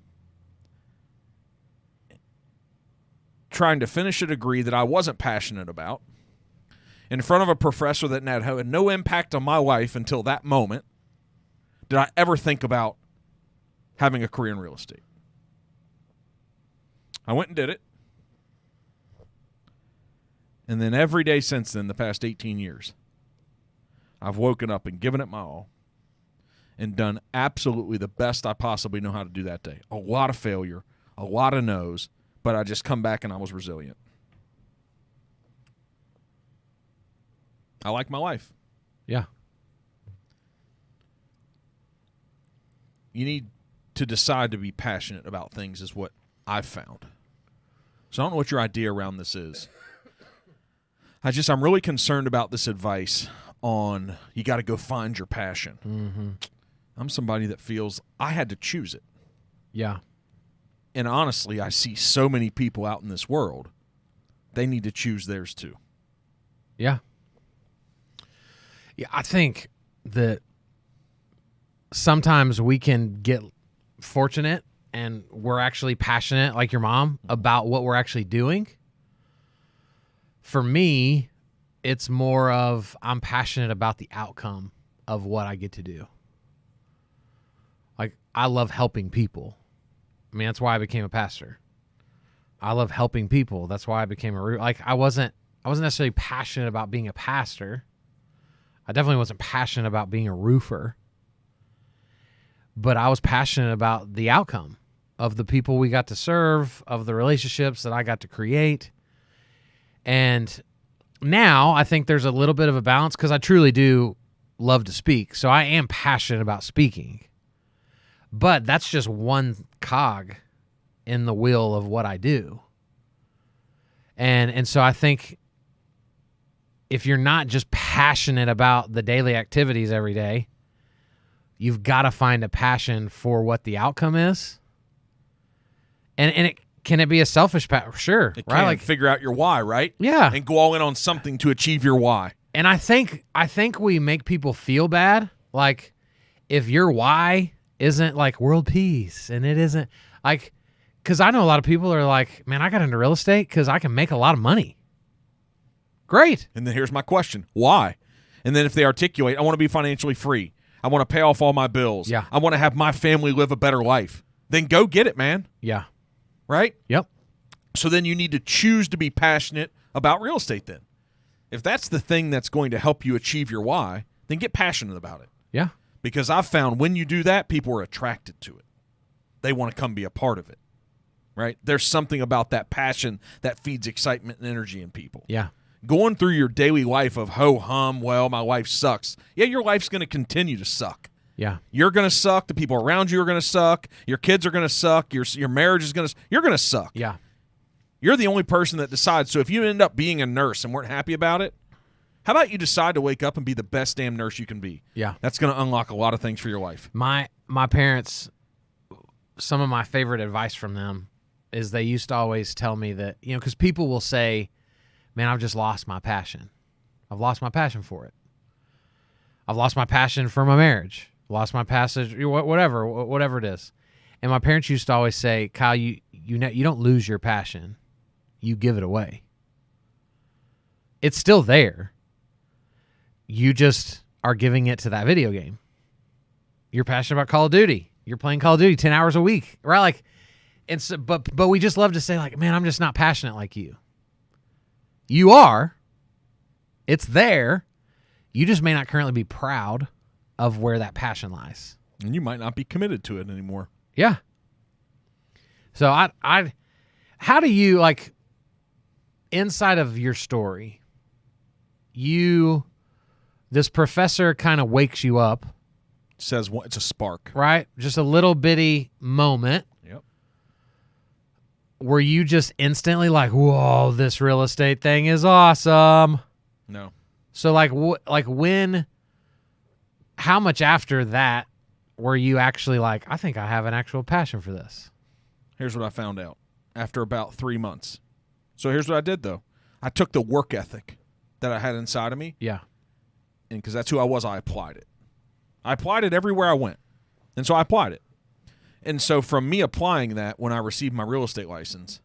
trying to finish a degree that I wasn't passionate about, in front of a professor that had no impact on my life until that moment, did I ever think about having a career in real estate. I went and did it. And then every day since then, the past 18 years, I've woken up and given it my all and done absolutely the best I possibly know how to do that day. A lot of failure, a lot of no's, but I just come back and I was resilient. I like my life. Yeah. You need to decide to be passionate about things is what I've found. So I don't know what your idea around this is. I'm really concerned about this advice on you got to go find your passion. Mm-hmm. I'm somebody that feels I had to choose it. Yeah. And honestly, I see so many people out in this world, they need to choose theirs too. Yeah. Yeah, I think that sometimes we can get fortunate and we're actually passionate, like your mom, about what we're actually doing. For me, it's more of I'm passionate about the outcome of what I get to do. Like, I love helping people. I mean, that's why I became a pastor. I love helping people. That's why I became I wasn't necessarily passionate about being a pastor. I definitely wasn't passionate about being a roofer. But I was passionate about the outcome of the people we got to serve, of the relationships that I got to create. And now I think there's a little bit of a balance because I truly do love to speak. So I am passionate about speaking. But that's just one cog in the wheel of what I do. And so I think if you're not just passionate about the daily activities every day, you've got to find a passion for what the outcome is. And can it be a selfish passion? Sure. It right? can. Like, figure out your why, right? Yeah. And go all in on something to achieve your why. And I think we make people feel bad. Like, if your why isn't like world peace and it isn't like, because I know a lot of people are like, man, I got into real estate because I can make a lot of money. Great. And then here's my question. Why? And then if they articulate, I want to be financially free. I want to pay off all my bills. Yeah. I want to have my family live a better life. Then go get it, man. Yeah. Right? Yep. So then you need to choose to be passionate about real estate then. If that's the thing that's going to help you achieve your why, then get passionate about it. Yeah. Because I've found when you do that, people are attracted to it. They want to come be a part of it, right? There's something about that passion that feeds excitement and energy in people. Yeah. Going through your daily life of ho-hum, well, my life sucks. Yeah, your life's going to continue to suck. Yeah. You're going to suck. The people around you are going to suck. Your kids are going to suck. Your marriage is going to – you're going to suck. Yeah. You're the only person that decides. So if you end up being a nurse and weren't happy about it, how about you decide to wake up and be the best damn nurse you can be? Yeah. That's going to unlock a lot of things for your life. My parents, some of my favorite advice from them is they used to always tell me that, because people will say, man, I've just lost my passion. I've lost my passion for it. I've lost my passion for my marriage. Lost my passage, whatever it is. And my parents used to always say, Kyle, you don't lose your passion. You give it away. It's still there. You just are giving it to that video game. You're passionate about Call of Duty. You're playing Call of Duty 10 hours a week, right? Like, it's but we just love to say, like, man, I'm just not passionate like you. You are. It's there. You just may not currently be proud of where that passion lies. And you might not be committed to it anymore. Yeah. So how do you, like, inside of your story, this professor kind of wakes you up. Says it's a spark. Right? Just a little bitty moment. Yep. Were you just instantly like, whoa, this real estate thing is awesome? No. So when, how much after that were you actually like, I think I have an actual passion for this? Here's what I found out after about 3 months. So here's what I did, though. I took the work ethic that I had inside of me. Yeah. And because that's who I was, I applied it. I applied it everywhere I went. And so I applied it. And so from me applying that, when I received my real estate license,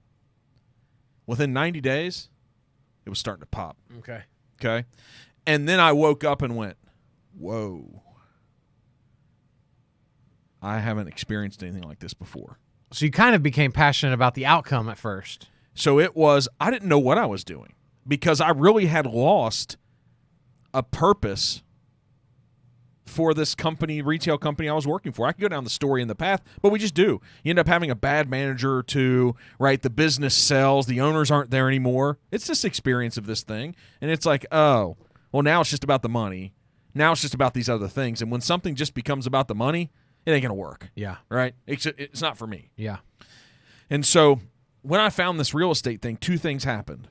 within 90 days, it was starting to pop. Okay? And then I woke up and went, whoa. I haven't experienced anything like this before. So you kind of became passionate about the outcome at first. So it was, I didn't know what I was doing because I really had lost a purpose for this company, retail company I was working for. I could go down the story and the path, but we just do. You end up having a bad manager or two, right? The business sells. The owners aren't there anymore. It's this experience of this thing. And it's like, oh, well, now it's just about the money. Now it's just about these other things. And when something just becomes about the money, it ain't going to work. Yeah. Right? It's not for me. Yeah. And so when I found this real estate thing, two things happened.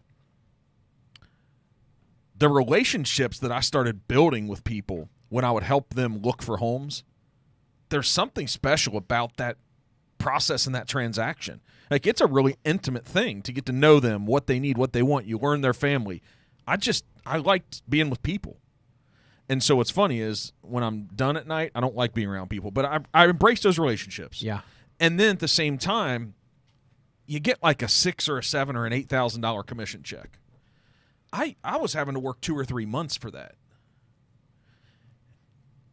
The relationships that I started building with people when I would help them look for homes, there's something special about that process and that transaction. Like, it's a really intimate thing to get to know them, what they need, what they want. You learn their family. I liked being with people. And so what's funny is when I'm done at night, I don't like being around people, but I embrace those relationships. Yeah. And then at the same time, you get like a $6,000 or a $7,000 or an $8,000 commission check. I was having to work 2 or 3 months for that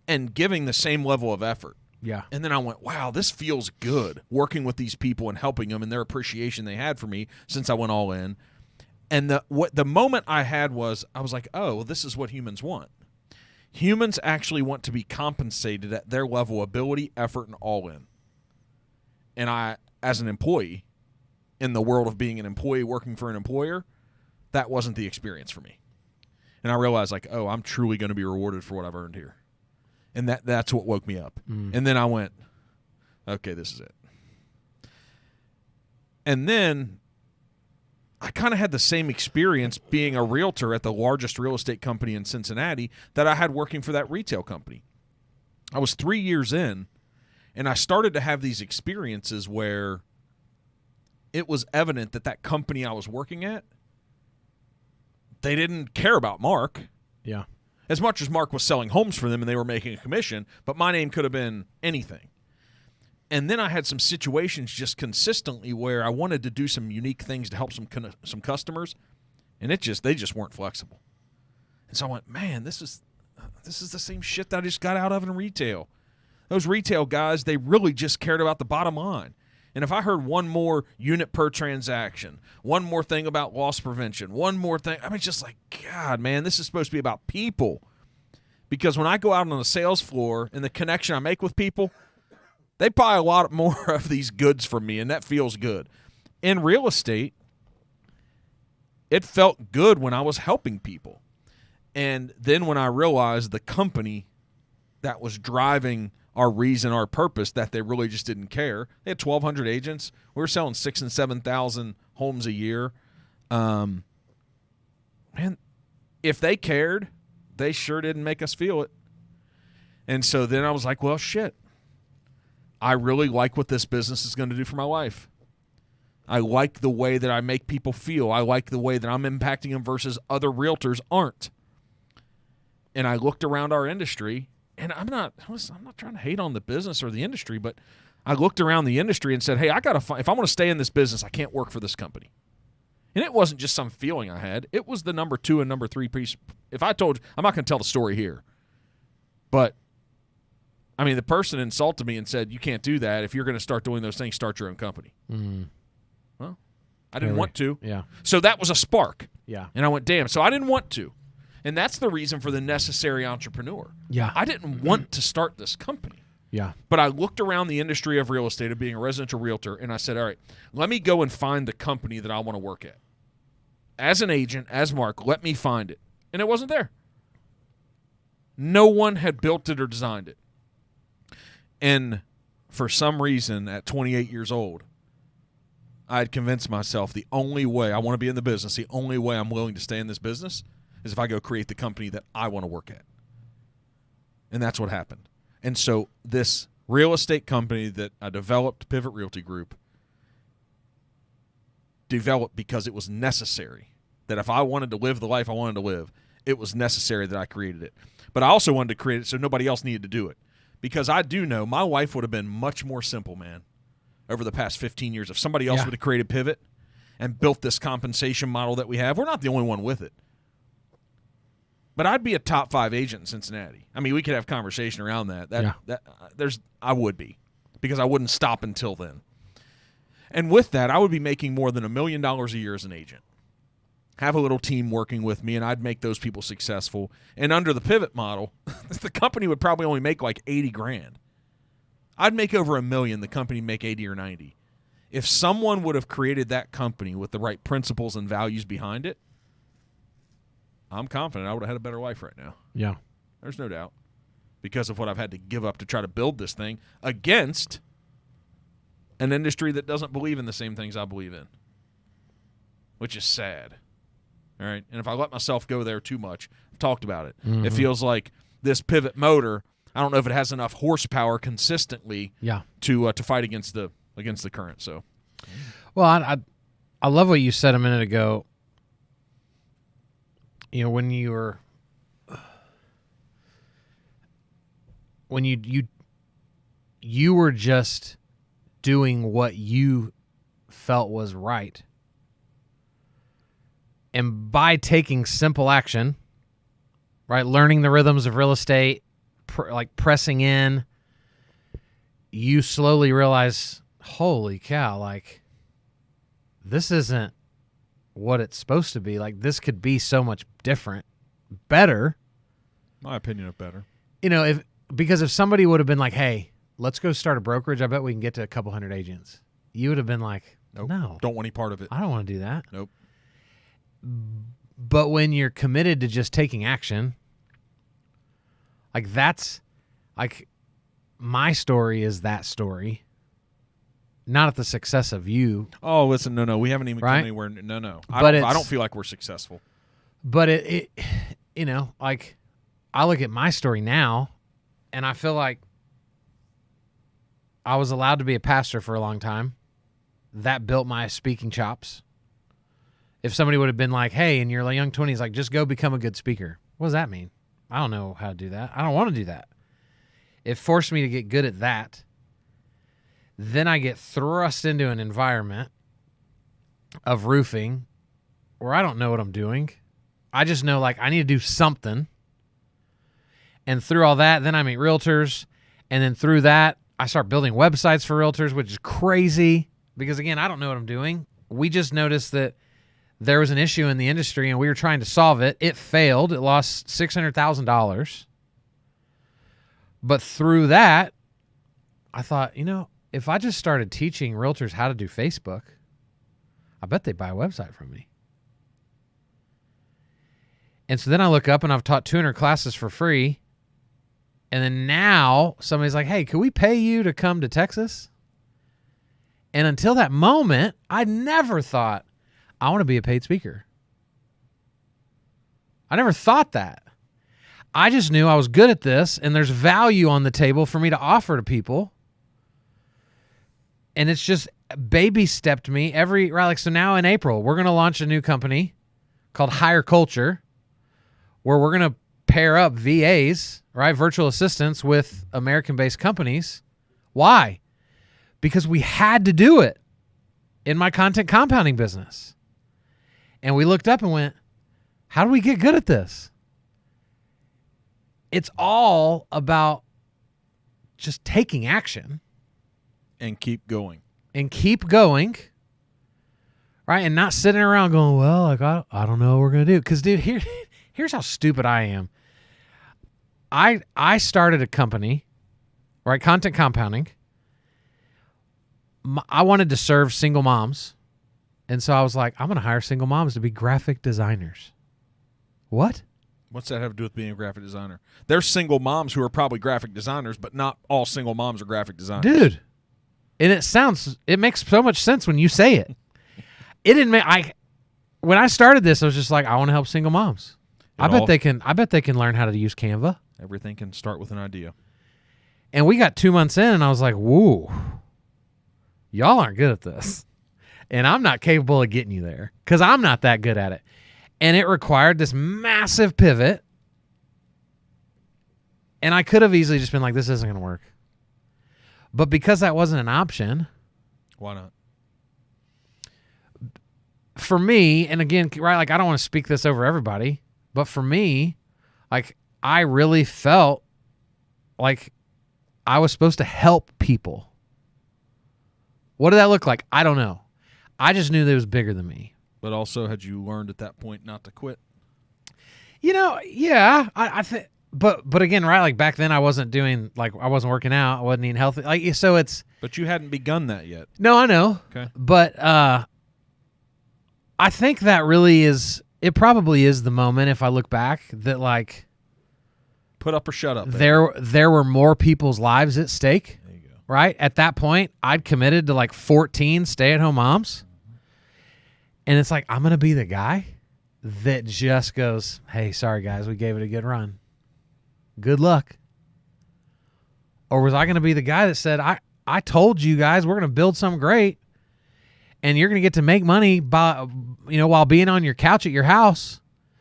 and giving the same level of effort. Yeah. And then I went, wow, this feels good working with these people and helping them and their appreciation they had for me since I went all in. And the moment I had was, I was like, oh, well, this is what humans want. Humans actually want to be compensated at their level of ability, effort, and all in. And I, as an employee, in the world of being an employee working for an employer, that wasn't the experience for me. And I realized, like, oh, I'm truly going to be rewarded for what I've earned here. And that's what woke me up. And then I went, okay, this is it. And then I kind of had the same experience being a realtor at the largest real estate company in Cincinnati that I had working for that retail company. I was 3 years in, and I started to have these experiences where it was evident that company I was working at, they didn't care about Mark. Yeah. As much as Mark was selling homes for them and they were making a commission, but my name could have been anything. And then I had some situations just consistently where I wanted to do some unique things to help some customers, and they just weren't flexible. And so I went, man, this is the same shit that I just got out of in retail. Those retail guys, they really just cared about the bottom line. And if I heard one more unit per transaction, one more thing about loss prevention, one more thing, I mean, just like, God, man, this is supposed to be about people. Because when I go out on the sales floor and the connection I make with people, they buy a lot more of these goods from me, and that feels good. In real estate, it felt good when I was helping people. And then when I realized the company that was driving our reason, our purpose, that they really just didn't care. They had 1,200 agents. We were selling 6,000 and 7,000 homes a year. Man, if they cared, they sure didn't make us feel it. And so then I was like, well, shit. I really like what this business is going to do for my life. I like the way that I make people feel. I like the way that I'm impacting them versus other realtors aren't. And I looked around our industry, and I'm not trying to hate on the business or the industry, but I looked around the industry and said, hey, I got to find, if I want to stay in this business, I can't work for this company. And it wasn't just some feeling I had. It was the number 2 and number 3 piece. If I told you, I'm not going to tell the story here, but I mean, the person insulted me and said, you can't do that. If you're going to start doing those things, start your own company. Well, I didn't want to. Yeah. So that was a spark. Yeah. And I went, damn. So I didn't want to. And that's the reason for the necessary entrepreneur. Yeah. I didn't want to start this company. Yeah. But I looked around the industry of real estate, of being a residential realtor, and I said, all right, let me go and find the company that I want to work at. As an agent, as Mark, let me find it. And it wasn't there. No one had built it or designed it. And for some reason, at 28 years old, I had convinced myself the only way I want to be in the business, the only way I'm willing to stay in this business is if I go create the company that I want to work at. And that's what happened. And so this real estate company that I developed, Pivot Realty Group, developed because it was necessary. That if I wanted to live the life I wanted to live, it was necessary that I created it. But I also wanted to create it so nobody else needed to do it. Because I do know my life would have been much more simple, man, over the past 15 years. If somebody else would have created Pivot and built this compensation model that we have, we're not the only one with it. But I'd be a top 5 agent in Cincinnati. I mean, we could have conversation around that. I would be, because I wouldn't stop until then. And with that, I would be making more than $1 million a year as an agent. Have a little team working with me, and I'd make those people successful. And under the Pivot model, the company would probably only make like $80,000. I'd make over $1 million. The company make 80 or 90. If someone would have created that company with the right principles and values behind it, I'm confident I would have had a better life right now. Yeah. There's no doubt. Because of what I've had to give up to try to build this thing against an industry that doesn't believe in the same things I believe in, which is sad. All right, and if I let myself go there too much, I've talked about it. Mm-hmm. It feels like this pivot motor, I don't know if it has enough horsepower consistently to fight against the current. So, well, I love what you said a minute ago. You know, when you were you were just doing what you felt was right. And by taking simple action, right, learning the rhythms of real estate, like pressing in, you slowly realize, holy cow, like, this isn't what it's supposed to be. Like, this could be so much different, better. My opinion of better. You know, because if somebody would have been like, hey, let's go start a brokerage, I bet we can get to a couple hundred agents. You would have been like, nope, no. Don't want any part of it. I don't want to do that. Nope. But when you're committed to just taking action, like, that's like, my story is that story, not at the success of you. Oh, listen, no, we haven't even come anywhere. No. I don't feel like we're successful. But it, you know, like, I look at my story now, and I feel like I was allowed to be a pastor for a long time. That built my speaking chops. If somebody would have been like, hey, in your young 20s, like, just go become a good speaker. What does that mean? I don't know how to do that. I don't want to do that. It forced me to get good at that. Then I get thrust into an environment of roofing where I don't know what I'm doing. I just know, like, I need to do something. And through all that, then I meet realtors. And then through that, I start building websites for realtors, which is crazy because, again, I don't know what I'm doing. We just noticed that there was an issue in the industry, and we were trying to solve it. It failed. It lost $600,000. But through that, I thought, if I just started teaching realtors how to do Facebook, I bet they'd buy a website from me. And so then I look up and I've taught 200 classes for free. And then now somebody's like, hey, can we pay you to come to Texas? And until that moment, I never thought, I want to be a paid speaker. I never thought that. I just knew I was good at this and there's value on the table for me to offer to people. And it's just baby stepped me so now in April, we're going to launch a new company called Higher Culture, where we're going to pair up VAs, right? Virtual assistants with American-based companies. Why? Because we had to do it in my content compounding business. And we looked up and went, how do we get good at this? It's all about just taking action. And keep going. Right? And not sitting around going, well, like, I don't know what we're going to do. Because, dude, here's how stupid I am. I started a company, right? Content compounding. I wanted to serve single moms. And so I was like, I'm going to hire single moms to be graphic designers. What? What's that have to do with being a graphic designer? There's single moms who are probably graphic designers, but not all single moms are graphic designers. Dude. And it makes so much sense when you say it. It didn't make, when I started this, I was just like, I want to help single moms. I bet they can learn how to use Canva. Everything can start with an idea. And we got 2 months in and I was like, whoa, y'all aren't good at this. And I'm not capable of getting you there because I'm not that good at it. And it required this massive pivot. And I could have easily just been like, this isn't going to work. But because that wasn't an option. Why not? For me, and again, right, like I don't want to speak this over everybody, but for me, like I really felt like I was supposed to help people. What did that look like? I don't know. I just knew that it was bigger than me. But also, had you learned at that point not to quit? Yeah, I think. But again, right? Like back then, I wasn't working out. I wasn't eating healthy. Like so, it's. But you hadn't begun that yet. No, I know. Okay. But I think that really is. It probably is the moment, if I look back, that like. Put up or shut up. There were more people's lives at stake. There you go. Right at that point, I'd committed to like 14 stay-at-home moms, and it's like I'm gonna be the guy that just goes, "Hey, sorry guys, we gave it a good run. Good luck." Or was I going to be the guy that said, I told you guys we're going to build something great and you're going to get to make money by, while being on your couch at your house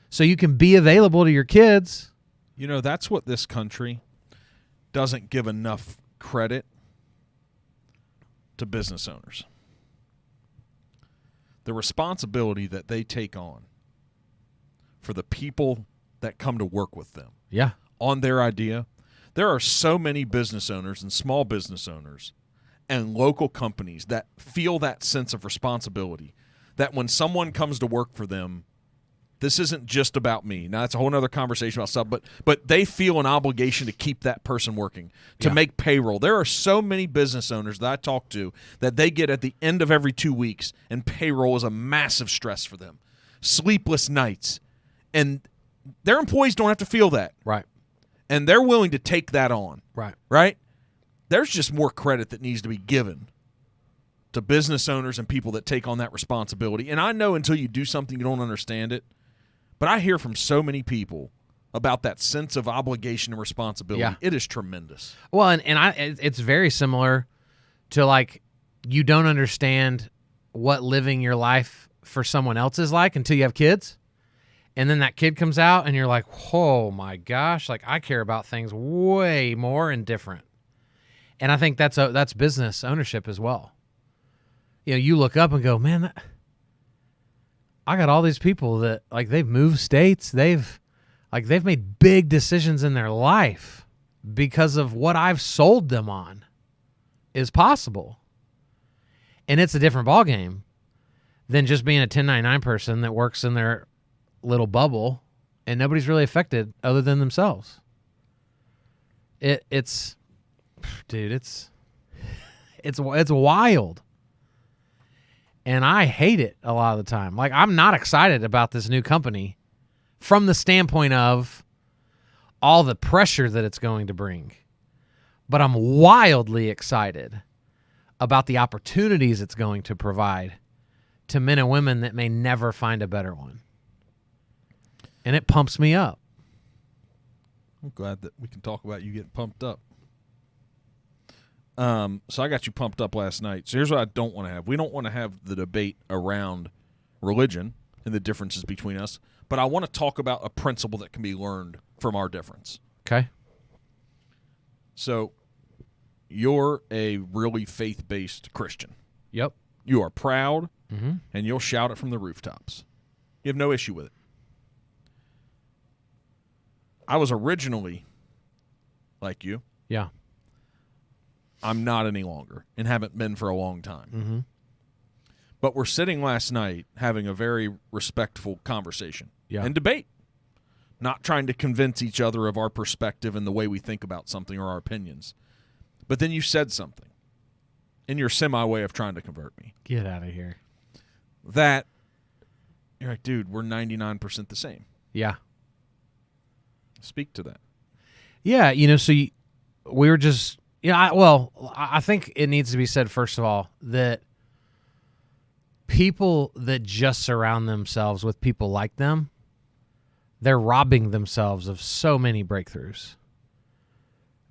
so you can be available to your kids. That's what this country doesn't give enough credit to business owners. The responsibility that they take on for the people that come to work with them. Yeah. On their idea. There are so many business owners and small business owners and local companies that feel that sense of responsibility, that when someone comes to work for them, this isn't just about me. Now, that's a whole other conversation about stuff, but they feel an obligation to keep that person working, to make payroll. There are so many business owners that I talk to that they get at the end of every 2 weeks, and payroll is a massive stress for them. Sleepless nights. And their employees don't have to feel that. Right. And they're willing to take that on. Right. Right? There's just more credit that needs to be given to business owners and people that take on that responsibility. And I know until you do something, you don't understand it. But I hear from so many people about that sense of obligation and responsibility. Yeah. It is tremendous. Well, and it's very similar to like you don't understand what living your life for someone else is like until you have kids. And then that kid comes out and you're like, oh my gosh, like I care about things way more and different. And I think that's business ownership as well. You look up and go, man, I got all these people that like they've moved states. They've made big decisions in their life because of what I've sold them on is possible. And it's a different ballgame than just being a 1099 person that works in their little bubble and nobody's really affected other than themselves. It's dude, it's wild. And I hate it a lot of the time. Like, I'm not excited about this new company from the standpoint of all the pressure that it's going to bring. But I'm wildly excited about the opportunities it's going to provide to men and women that may never find a better one. And it pumps me up. I'm glad that we can talk about you getting pumped up. So I got you pumped up last night. So here's what I don't want to have. We don't want to have the debate around religion and the differences between us, but I want to talk about a principle that can be learned from our difference. Okay. So you're a really faith-based Christian. Yep. You are proud, Mm-hmm. and you'll shout it from the rooftops. You have no issue with it. I was originally like you. Yeah. I'm not any longer and haven't been for a long time. Mm-hmm. But we're sitting last night having a very respectful conversation and debate, not trying to convince each other of our perspective and the way we think about something or our opinions. But then you said something in your semi-way of trying to convert me. Get out of here. That, you're like, dude, we're 99% the same. Yeah. Speak to that. Yeah, so we were just... I think it needs to be said, first of all, that people that just surround themselves with people like them, they're robbing themselves of so many breakthroughs.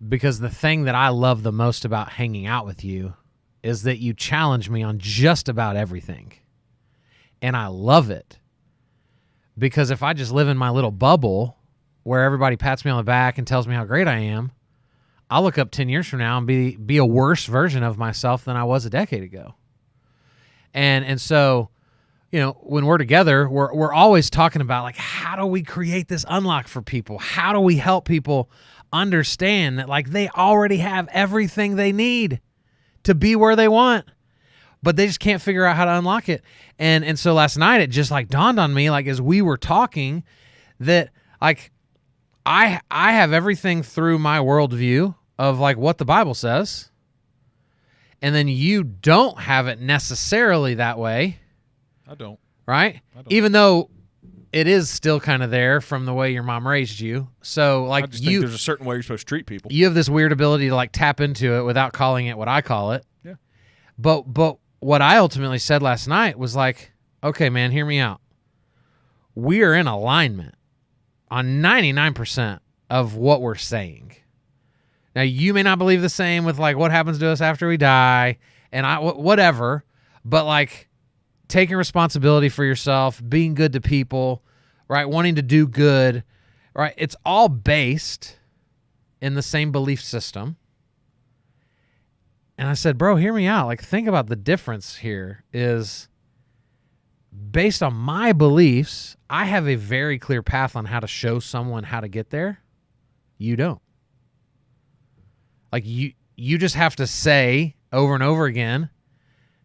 Because the thing that I love the most about hanging out with you is that you challenge me on just about everything. And I love it. Because if I just live in my little bubble where everybody pats me on the back and tells me how great I am, I'll look up 10 years from now and be a worse version of myself than I was a decade ago. And so, when we're together, we're always talking about, like, how do we create this unlock for people? How do we help people understand that, like, they already have everything they need to be where they want, but they just can't figure out how to unlock it. And so last night it just, like, dawned on me, like, as we were talking, that, like, I have everything through my worldview of, like, what the Bible says, and then you don't have it necessarily that way. I don't. Right? I don't. Even though it is still kind of there from the way your mom raised you. So, like, I just think there's a certain way you're supposed to treat people. You have this weird ability to, like, tap into it without calling it what I call it. Yeah. But what I ultimately said last night was, like, okay, man, hear me out. We are in alignment on 99% of what we're saying. Now, you may not believe the same with, like, what happens to us after we die and whatever, but, like, taking responsibility for yourself, being good to people, right, wanting to do good, right, it's all based in the same belief system. And I said, bro, hear me out. Like, think about the difference here is based on my beliefs, I have a very clear path on how to show someone how to get there. You don't. Like, you just have to say over and over again,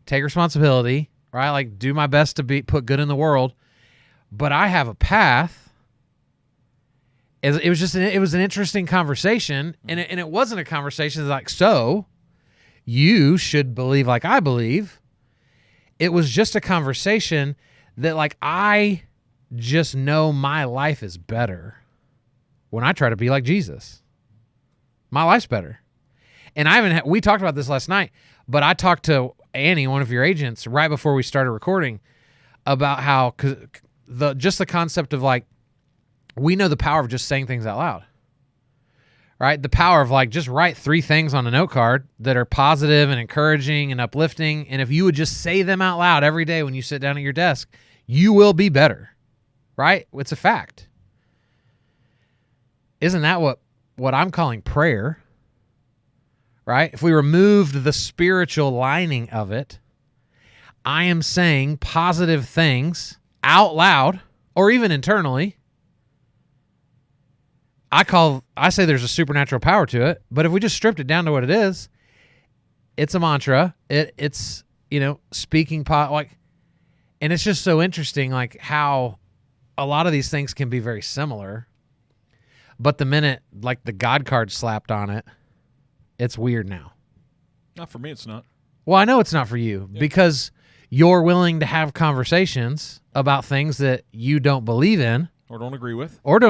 take responsibility, right? Like, do my best to put good in the world. But I have a path. It was an interesting conversation, and it wasn't a conversation like, so you should believe like I believe. It was just a conversation that, like, I just know my life is better when I try to be like Jesus. My life's better. And we talked about this last night, but I talked to Annie, one of your agents, right before we started recording about how the concept of, like, we know the power of just saying things out loud, right? The power of, like, just write 3 things on a note card that are positive and encouraging and uplifting. And if you would just say them out loud every day when you sit down at your desk, you will be better, right? It's a fact. Isn't that what I'm calling prayer? Right? If we removed the spiritual lining of it, I am saying positive things out loud or even internally. I say there's a supernatural power to it, but if we just stripped it down to what it is, it's a mantra. It's speaking like, and it's just so interesting, like, how a lot of these things can be very similar. But the minute like the God card slapped on it, it's weird now. Not for me, it's not. Well, I know it's not for you because you're willing to have conversations about things that you don't believe in Or don't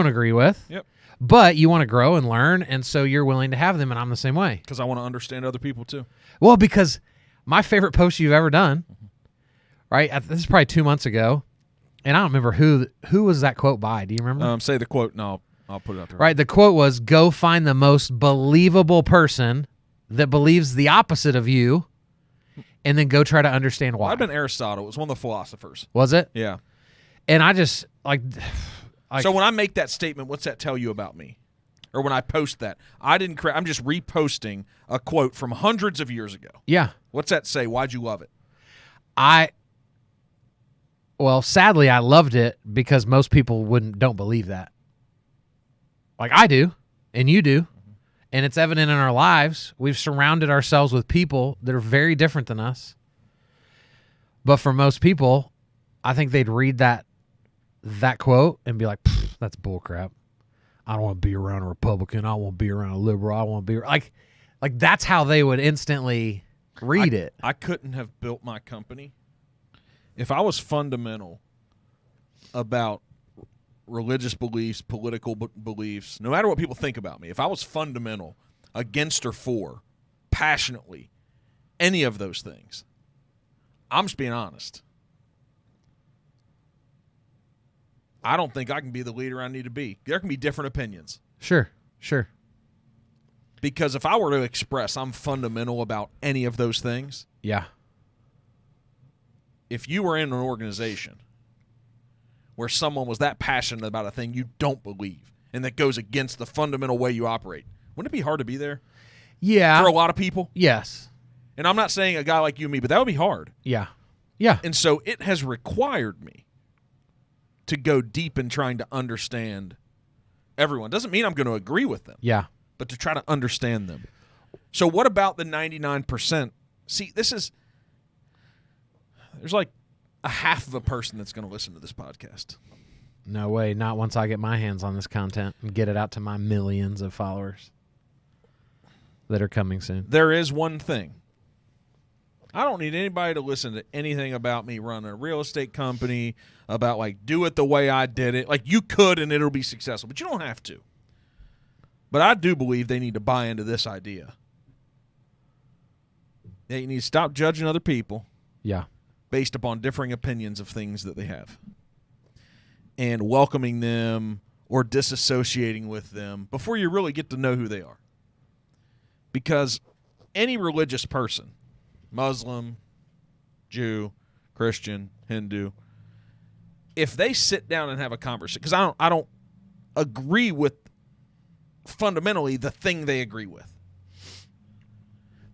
agree with. Yep. But you want to grow and learn, and so you're willing to have them, and I'm the same way. Because I want to understand other people, too. Well, because my favorite post you've ever done, right? This is probably 2 months ago, and I don't remember who was that quote by. Do you remember? Say the quote, and I'll put it out there. Right, the quote was, go find the most believable person that believes the opposite of you, and then go try to understand why. I've been Aristotle. It was one of the philosophers. Was it? Yeah. And I just, like... So when I make that statement, what's that tell you about me? Or when I post that, I'm just reposting a quote from hundreds of years ago. Yeah. What's that say? Why'd you love it? Well, sadly, I loved it because most people don't believe that. Like I do, and you do, and it's evident in our lives. We've surrounded ourselves with people that are very different than us. But for most people, I think they'd read that quote and be like, that's bullcrap. I don't want to be around a Republican. I don't want to be around a liberal. I want to be like that's how they would instantly read it. I couldn't have built my company if I was fundamental about religious beliefs, political beliefs, no matter what people think about me. If I was fundamental, against or for, passionately, any of those things, I'm just being honest. I don't think I can be the leader I need to be. There can be different opinions. Sure. Because if I were to express I'm fundamental about any of those things, yeah. If you were in an organization where someone was that passionate about a thing you don't believe and that goes against the fundamental way you operate, wouldn't it be hard to be there? Yeah. For a lot of people? Yes. And I'm not saying a guy like you and me, but that would be hard. Yeah. And so it has required me to go deep in trying to understand everyone. Doesn't mean I'm going to agree with them. Yeah. But to try to understand them. So what about the 99%? See, there's like a half of a person that's going to listen to this podcast. No way. Not once I get my hands on this content and get it out to my millions of followers that are coming soon. There is one thing. I don't need anybody to listen to anything about me running a real estate company, about like do it the way I did it. Like you could and it'll be successful, but you don't have to. But I do believe they need to buy into this idea. That you need to stop judging other people. Yeah. Based upon differing opinions of things that they have. And welcoming them or disassociating with them before you really get to know who they are. Because any religious person, Muslim, Jew, Christian, Hindu, if they sit down and have a conversation, because I don't agree with fundamentally the thing they agree with.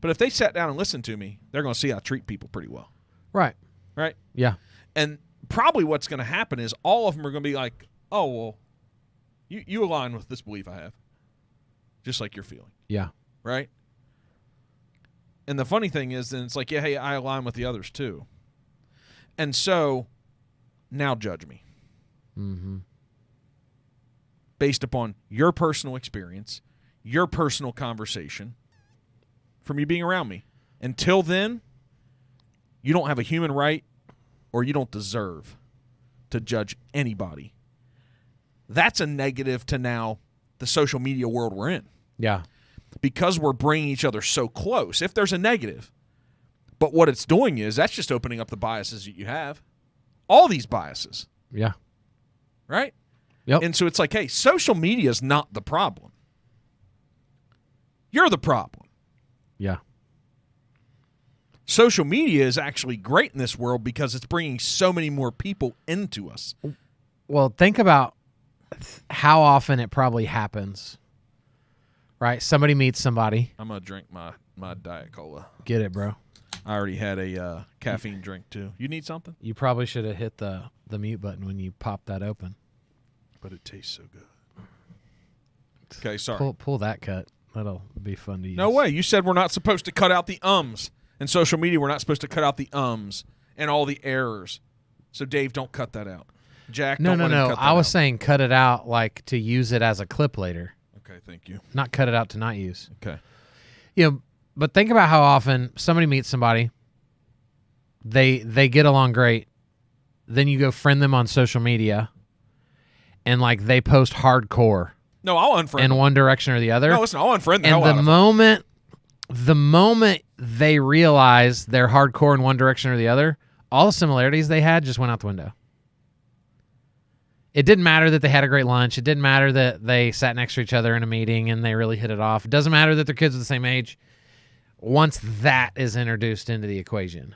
But if they sat down and listened to me, they're going to see I treat people pretty well. Right. Yeah. And probably what's going to happen is all of them are going to be like, oh, well, you align with this belief I have. Just like you're feeling. Yeah. Right? And the funny thing is then it's like, yeah, hey, I align with the others too. And so now judge me. Mm-hmm. Based upon your personal experience, your personal conversation, from you being around me. Until then, you don't have a human right or you don't deserve to judge anybody. That's a negative to now the social media world we're in. Yeah. Because we're bringing each other so close, if there's a negative. But what it's doing is that's just opening up the biases that you have. All these biases. Yeah. Right? Yep. And so it's like, hey, social media is not the problem. You're the problem. Yeah. Social media is actually great in this world because it's bringing so many more people into us. Well, think about how often it probably happens. Right? Somebody meets somebody. I'm going to drink my Diet Cola. Get it, bro. I already had a caffeine drink, too. You need something? You probably should have hit the mute button when you popped that open. But it tastes so good. Okay, sorry. Pull that cut. That'll be fun to use. No way. You said we're not supposed to cut out the ums. In social media, we're not supposed to cut out the ums and all the errors. So, Dave, don't cut that out. Jack. No, don't no, let him no. cut that I was out. saying cut it out like to use it as a clip later, Okay, thank you. not cut it out to not use. Okay. But think about how often somebody meets somebody, they get along great, then you go friend them on social media, and like they post hardcore No, I'll unfriend in them. one direction or the other. No, listen, I'll unfriend the and hell out of them. the moment they realize they're hardcore in one direction or the other, all the similarities they had just went out the window. It didn't matter that they had a great lunch. It didn't matter that they sat next to each other in a meeting and they really hit it off. It doesn't matter that their kids are the same age. Once that is introduced into the equation,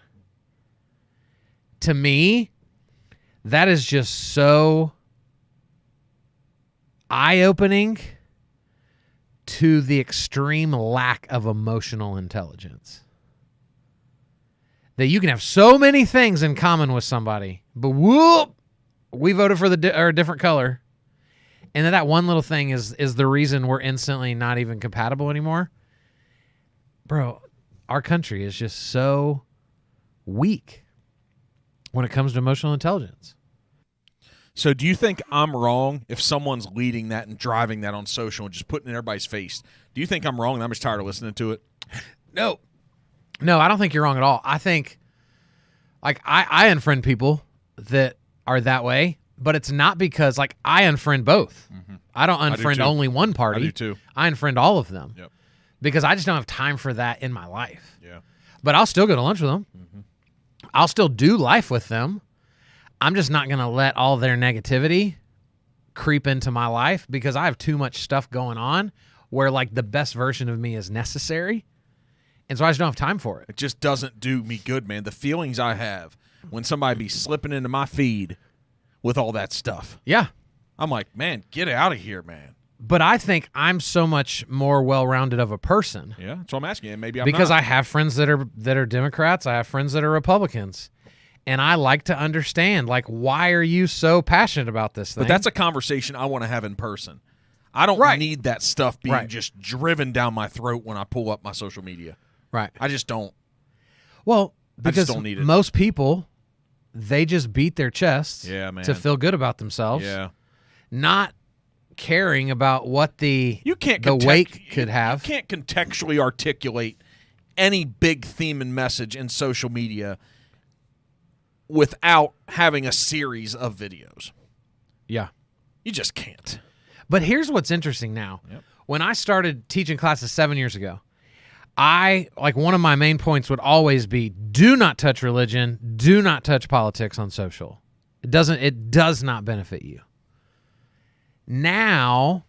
to me, that is just so eye-opening to the extreme lack of emotional intelligence. That you can have so many things in common with somebody, but whoop, we voted for a different color, and that one little thing is the reason we're instantly not even compatible anymore. Bro, our country is just so weak when it comes to emotional intelligence. So do you think I'm wrong if someone's leading that and driving that on social and just putting it in everybody's face? Do you think I'm wrong and I'm just tired of listening to it? No, I don't think you're wrong at all. I think, like, I unfriend people that are that way, but it's not because, like, I unfriend both. Mm-hmm. I don't I do unfriend too. only one party. I do too. I unfriend all of them. Yep. Because I just don't have time for that in my life. Yeah. But I'll still go to lunch with them. Mm-hmm. I'll still do life with them. I'm just not going to let all their negativity creep into my life because I have too much stuff going on where, like, the best version of me is necessary. And so I just don't have time for it. It just doesn't do me good, man. The feelings I have when somebody be slipping into my feed with all that stuff. Yeah. I'm like, man, get out of here, man. But I think I'm so much more well-rounded of a person Yeah, that's what I'm asking you. Maybe I'm because not. I have friends that are Democrats. I have friends that are Republicans. And I like to understand, like, why are you so passionate about this thing? But that's a conversation I want to have in person. I don't Right. need that stuff being Right. just driven down my throat when I pull up my social media. right. I just don't. Well, I just because don't need it. most people, they just beat their chests Yeah, man. to feel good about themselves, Yeah. not caring about what the The wake could have. You can't contextually articulate any big theme and message in social media without having a series of videos. Yeah. You just can't. But here's what's interesting now. Yep. When I started teaching classes 7 years ago, one of my main points would always be, do not touch religion, do not touch politics on social. It does not benefit you. Now,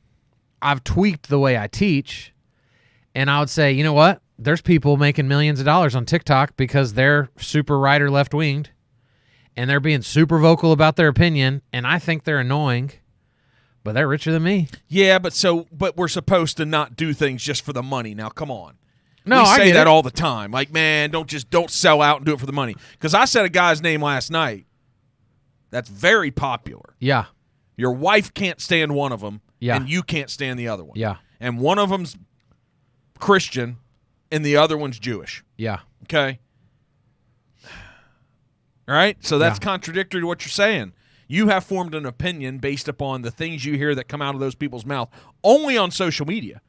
I've tweaked the way I teach, and I would say, you know what? There's people making millions of dollars on TikTok because they're super right or left-winged, and they're being super vocal about their opinion, and I think they're annoying, but they're richer than me. Yeah, but we're supposed to not do things just for the money. Now, come on. No, we I say get that it. all the time. Like, man, don't sell out and do it for the money. Because I said a guy's name last night that's very popular. Yeah, Your wife can't stand one of them, Yeah. and you can't stand the other one. yeah, And one of them's Christian, and the other one's Jewish. yeah. Okay? All right? So that's Yeah. contradictory to what you're saying. You have formed an opinion based upon the things you hear that come out of those people's mouth only on social media.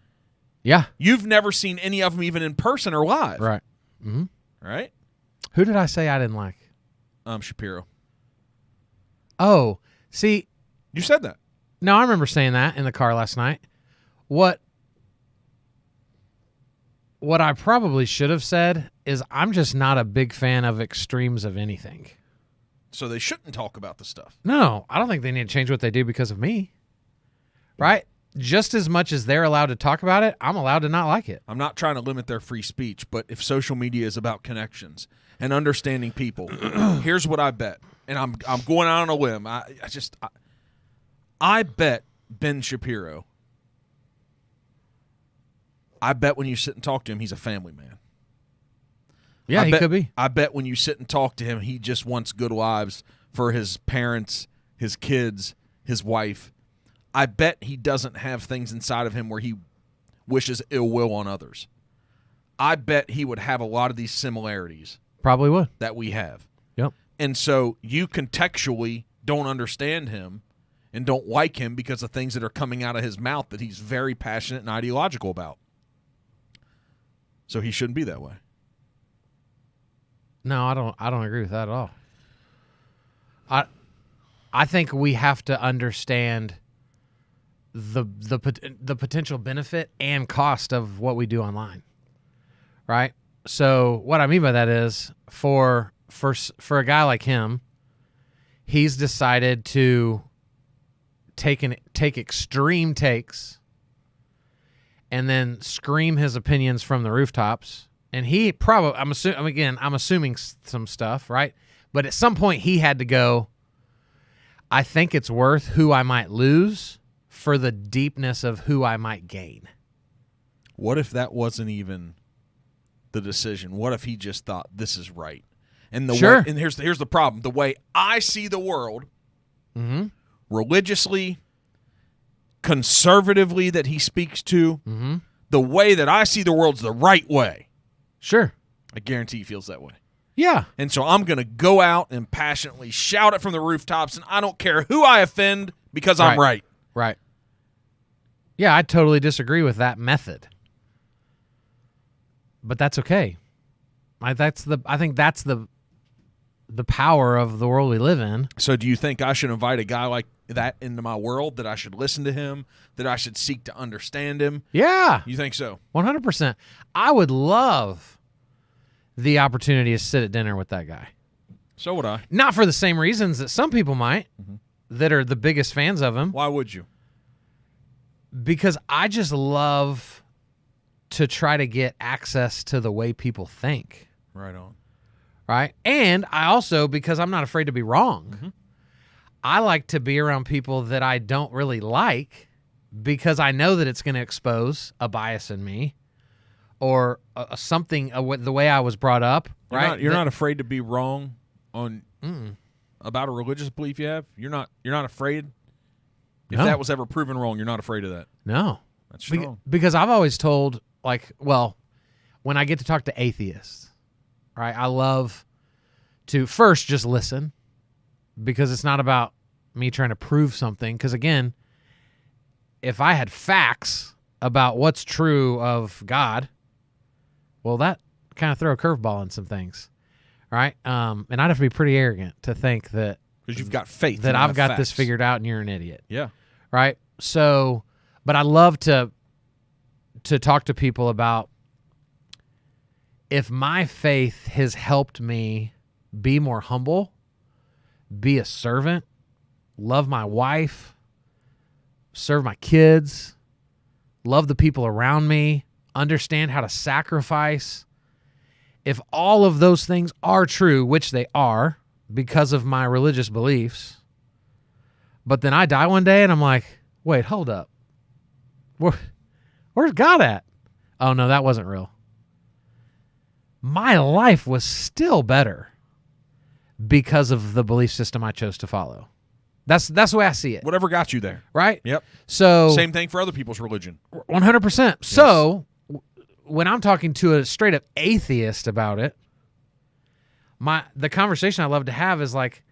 Yeah, You've never seen any of them even in person or live. right. Mm-hmm. Right? Who did I say I didn't like? Shapiro. Oh, see, You said that. no, I remember saying that in the car last night. What I probably should have said is I'm just not a big fan of extremes of anything. So they shouldn't talk about the stuff. No, I don't think they need to change what they do because of me. Right? Just as much as they're allowed to talk about it, I'm allowed to not like it. I'm not trying to limit their free speech, but if social media is about connections and understanding people, here's what I bet. And I'm going out on a limb. I bet Ben Shapiro, I bet when you sit and talk to him, he's a family man. Yeah, he could be. I bet when you sit and talk to him, he just wants good lives for his parents, his kids, his wife. I bet he doesn't have things inside of him where he wishes ill will on others. I bet he would have a lot of these similarities Probably would. that we have. Yep. And so you contextually don't understand him and don't like him because of things that are coming out of his mouth that he's very passionate and ideological about. So he shouldn't be that way. No, I don't agree with that at all. I think we have to understand the potential benefit and cost of what we do online, right? So what I mean by that is for a guy like him, he's decided to take extreme takes and then scream his opinions from the rooftops. And he probably, I'm assuming some stuff, right? But at some point he had to go, I think it's worth who I might lose for the deepness of who I might gain. What if that wasn't even the decision? What if he just thought this is right? And Sure. and here's the problem. The way I see the world, religiously, conservatively that he speaks to, the way that I see the world's the right way. Sure. I guarantee he feels that way. Yeah. And so I'm going to go out and passionately shout it from the rooftops, and I don't care who I offend because I'm right. Right. Yeah, I totally disagree with that method. But that's okay. I think that's the power of the world we live in. So do you think I should invite a guy like that into my world, that I should listen to him, that I should seek to understand him? Yeah. You think so? 100%. I would love the opportunity to sit at dinner with that guy. So would I. Not for the same reasons that some people might that are the biggest fans of him. Why would you? Because I just love to try to get access to the way people think. Right on. Right? And I also, because I'm not afraid to be wrong, I like to be around people that I don't really like because I know that it's going to expose a bias in me or something, the way I was brought up. Right? You're not afraid to be wrong on about a religious belief you have? You're not afraid? If that was ever proven wrong, you're not afraid of that? No. That's strong. Because I've always told, when I get to talk to atheists, right, I love to first just listen because it's not about me trying to prove something. Because, again, if I had facts about what's true of God, well, that kind of throw a curveball in some things, right? And I'd have to be pretty arrogant to think that because you've got faith that I've got this figured out and you're an idiot. Yeah. Right? So, but I love to talk to people about if my faith has helped me be more humble, be a servant, love my wife, serve my kids, love the people around me, understand how to sacrifice. If all of those things are true, which they are because of my religious beliefs, but then I die one day and I'm like, wait, hold up. Where's God at? Oh, no, that wasn't real. My life was still better because of the belief system I chose to follow. That's the way I see it. Whatever got you there. Right? Yep. So same thing for other people's religion. 100%. Yes. So when I'm talking to a straight up atheist about it, the conversation I love to have is like,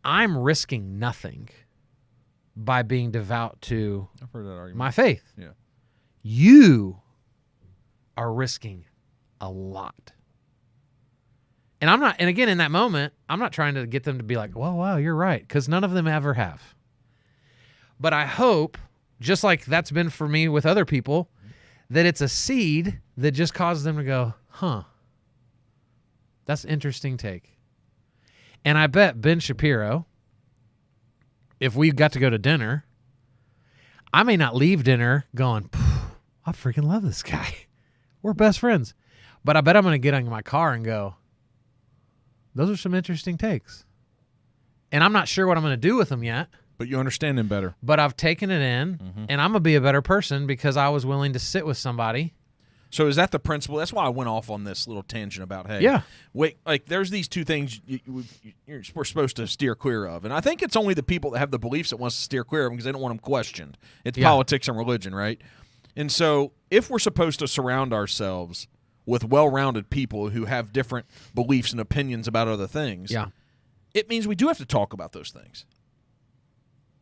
I'm risking nothing by being devout to I've heard that argument. my faith. Yeah. You are risking a lot. And I'm not, and again, in that moment, I'm not trying to get them to be like, well, wow, you're right, because none of them ever have. But I hope, just like that's been for me with other people, that it's a seed that just causes them to go, huh, that's an interesting take. And I bet Ben Shapiro, if we got to go to dinner, I may not leave dinner going, I freaking love this guy. We're best friends. But I bet I'm going to get in my car and go, those are some interesting takes. And I'm not sure what I'm going to do with them yet. But you understand him better. But I've taken it in, and I'm going to be a better person because I was willing to sit with somebody. So is that the principle? That's why I went off on this little tangent about, hey, Yeah. wait, like there's these two things we're supposed to steer clear of. And I think it's only the people that have the beliefs that wants to steer clear of them because they don't want them questioned. It's politics and religion, right? And so if we're supposed to surround ourselves with well-rounded people who have different beliefs and opinions about other things, Yeah. it means we do have to talk about those things.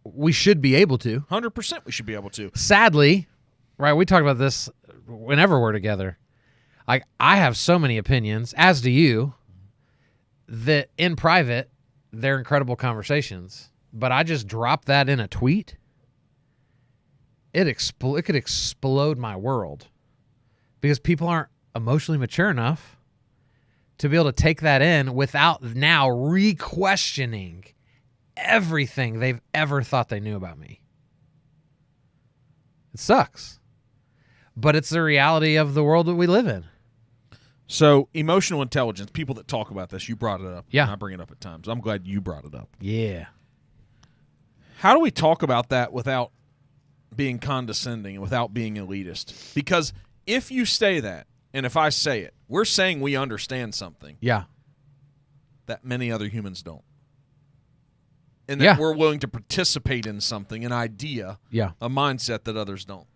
we should be able to. 100% we should be able to. Sadly, right, we talk about this whenever we're together. Like, I have so many opinions, as do you, that in private, they're incredible conversations. But I just drop that in a tweet, it could explode my world. Because people aren't emotionally mature enough to be able to take that in without now re-questioning everything they've ever thought they knew about me. It sucks. But it's the reality of the world that we live in. So, emotional intelligence, people that talk about this, you brought it up. Yeah. And I bring it up at times. I'm glad you brought it up. Yeah. How do we talk about that without being condescending and without being elitist? Because if you say that, and if I say it, we're saying we understand something Yeah. that many other humans don't. And that we're willing to participate in something, an idea, a mindset that others don't.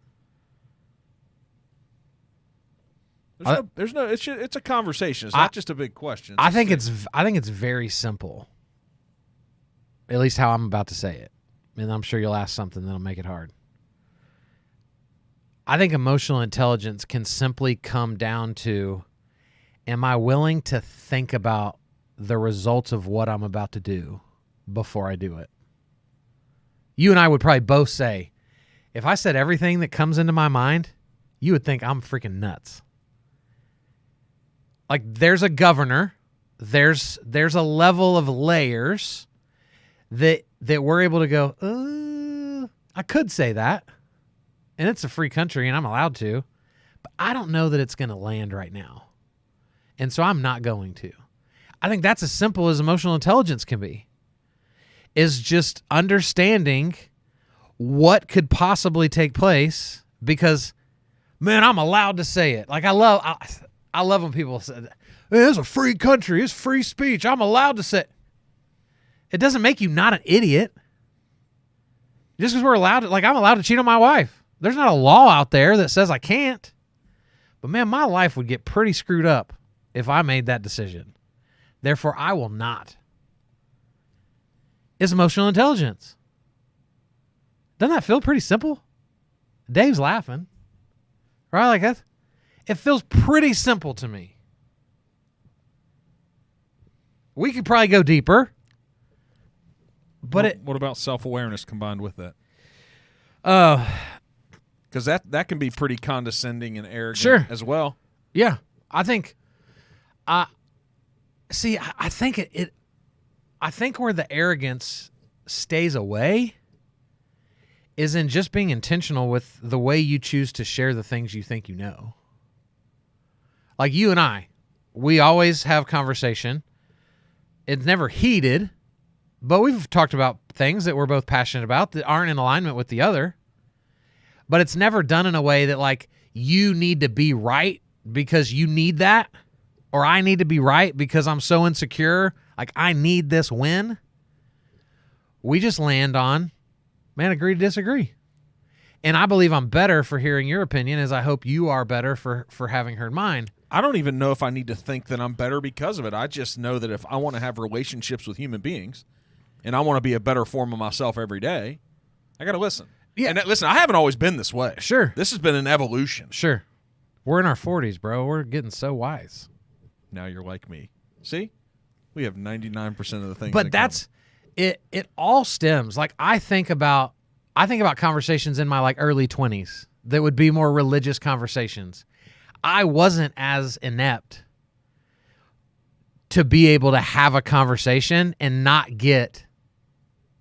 It's a conversation. It's not just a big question. I think it's very simple. At least how I'm about to say it. And I'm sure you'll ask something that'll make it hard. I think emotional intelligence can simply come down to, am I willing to think about the results of what I'm about to do before I do it? You and I would probably both say, if I said everything that comes into my mind, you would think I'm freaking nuts. Like, there's a governor, there's a level of layers that we're able to go, I could say that, and it's a free country and I'm allowed to, but I don't know that it's going to land right now. And so I'm not going to. I think that's as simple as emotional intelligence can be, is just understanding what could possibly take place because, man, I'm allowed to say it. Like, I love when people say, it's a free country, it's free speech, I'm allowed to say it. It doesn't make you not an idiot. Just because we're allowed to, like, I'm allowed to cheat on my wife. There's not a law out there that says I can't. But, man, my life would get pretty screwed up if I made that decision. Therefore, I will not. It's emotional intelligence. Doesn't that feel pretty simple? Dave's laughing. Right? Like that. It feels pretty simple to me. We could probably go deeper. But what about self-awareness combined with that? Because that can be pretty condescending and arrogant as well. Yeah. I think I think where the arrogance stays away is in just being intentional with the way you choose to share the things you think you know. Like you and I, we always have conversation. It's never heated, but we've talked about things that we're both passionate about that aren't in alignment with the other. But it's never done in a way that, like, you need to be right because you need that, or I need to be right because I'm so insecure, like I need this win. We just land on, man, agree to disagree. And I believe I'm better for hearing your opinion, as I hope you are better for having heard mine. I don't even know if I need to think that I'm better because of it. I just know that if I want to have relationships with human beings and I want to be a better form of myself every day, I got to listen. Yeah. And listen, I haven't always been this way. Sure. This has been an evolution. Sure. We're in our 40s, bro. We're getting so wise. Now you're like me. See? We have 99% of the things. But that's it. It all stems. Like, I think about conversations in my, like, early 20s that would be more religious conversations. I wasn't as inept to be able to have a conversation and not get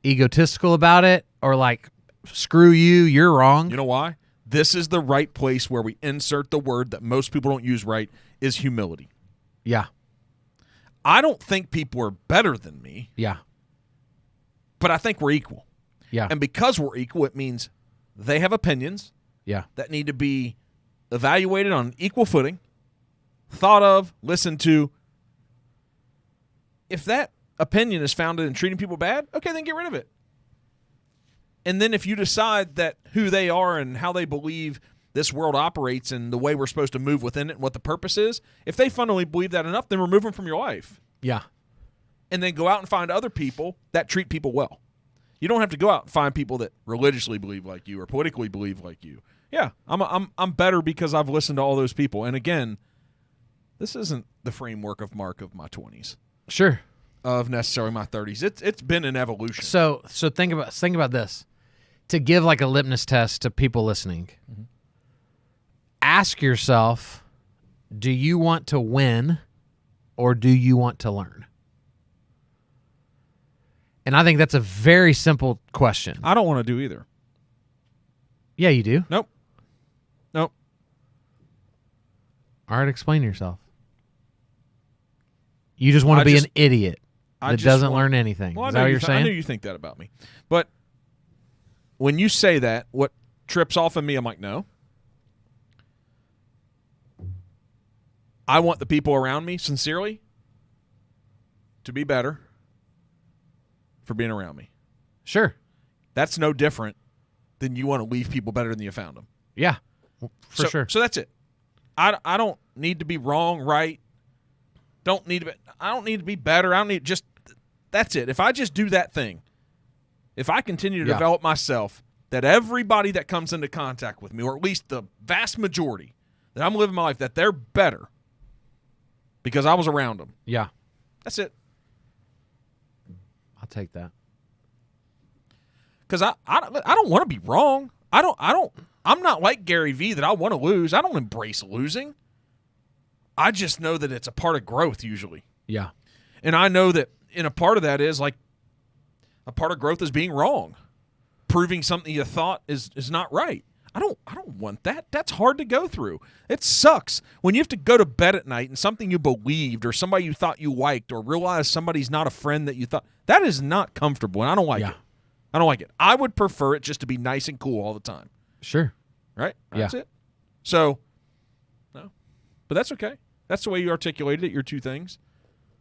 egotistical about it or like, screw you, you're wrong. You know why? This is the right place where we insert the word that most people don't use right, is humility. Yeah. I don't think people are better than me. Yeah. But I think we're equal. Yeah. And because we're equal, it means they have opinions. Yeah. That need to be evaluated on equal footing, thought of, listened to. If that opinion is founded in treating people bad, okay, then get rid of it. And then if you decide that who they are and how they believe this world operates and the way we're supposed to move within it and what the purpose is, if they fundamentally believe that enough, then remove them from your life. Yeah. And then go out and find other people that treat people well. You don't have to go out and find people that religiously believe like you or politically believe like you. Yeah, I'm better because I've listened to all those people. And again, this isn't the framework of Mark of my 20s. Sure. Of necessarily my 30s. It's been an evolution. So think about this. To give like a litmus test to people listening, ask yourself, do you want to win or do you want to learn? And I think that's a very simple question. I don't want to do either. Yeah, you do. Nope. All right, explain yourself. You just want to be an idiot that doesn't learn anything. Well, Is that what you're saying? I know you think that about me. But when you say that, what trips off of me, I'm like, no. I want the people around me, sincerely, to be better for being around me. Sure. That's no different than you want to leave people better than you found them. Yeah, for sure. So that's it. I don't need to be wrong, right? I don't need to be better. I don't need that's it. If I just do that thing, if I continue to develop myself, that everybody that comes into contact with me, or at least the vast majority that I'm living my life, that they're better because I was around them. Yeah. That's it. I'll take that. Because I don't want to be wrong. I'm not like Gary Vee that I want to lose. I don't embrace losing. I just know that it's a part of growth usually. Yeah. And I know that in a part of that is like a part of growth is being wrong. Proving something you thought is not right. I don't want that. That's hard to go through. It sucks when you have to go to bed at night and something you believed or somebody you thought you liked or realize somebody's not a friend that you thought. That is not comfortable, and I don't like it. I don't like it. I would prefer it just to be nice and cool all the time. Sure. Right? That's it. So, no. But that's okay. That's the way you articulated it, your two things.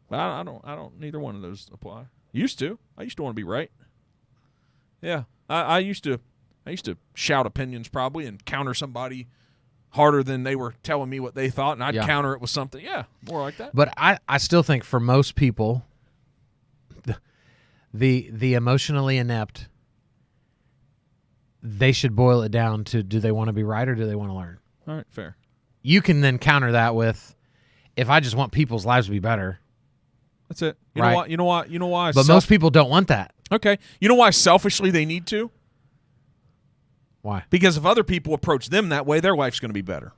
But I don't neither one of those apply. Used to. I used to want to be right. Yeah. I used to shout opinions probably and counter somebody harder than they were telling me what they thought, and I'd counter it with something. Yeah, more like that. But I still think for most people, the emotionally inept, they should boil it down to, do they want to be right or do they want to learn? All right, fair. You can then counter that with, if I just want people's lives to be better. That's it. You right. know why? But most people don't want that. Okay. You know why selfishly they need to? Why? Because if other people approach them that way, their life's going to be better.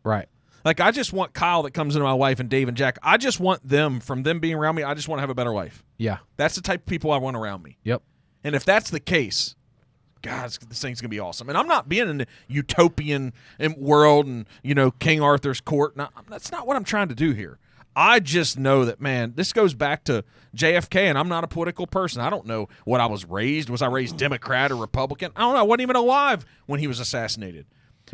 Right. Like, I just want Kyle that comes into my life and Dave and Jack. I just want them, from them being around me, I just want to have a better life. Yeah. That's the type of people I want around me. Yep. And if that's the case, God, this thing's going to be awesome. And I'm not being in the utopian world and, King Arthur's court. No, that's not what I'm trying to do here. I just know that, man, this goes back to JFK, and I'm not a political person. I don't know what I was raised. Was I raised Democrat or Republican? I don't know. I wasn't even alive when he was assassinated.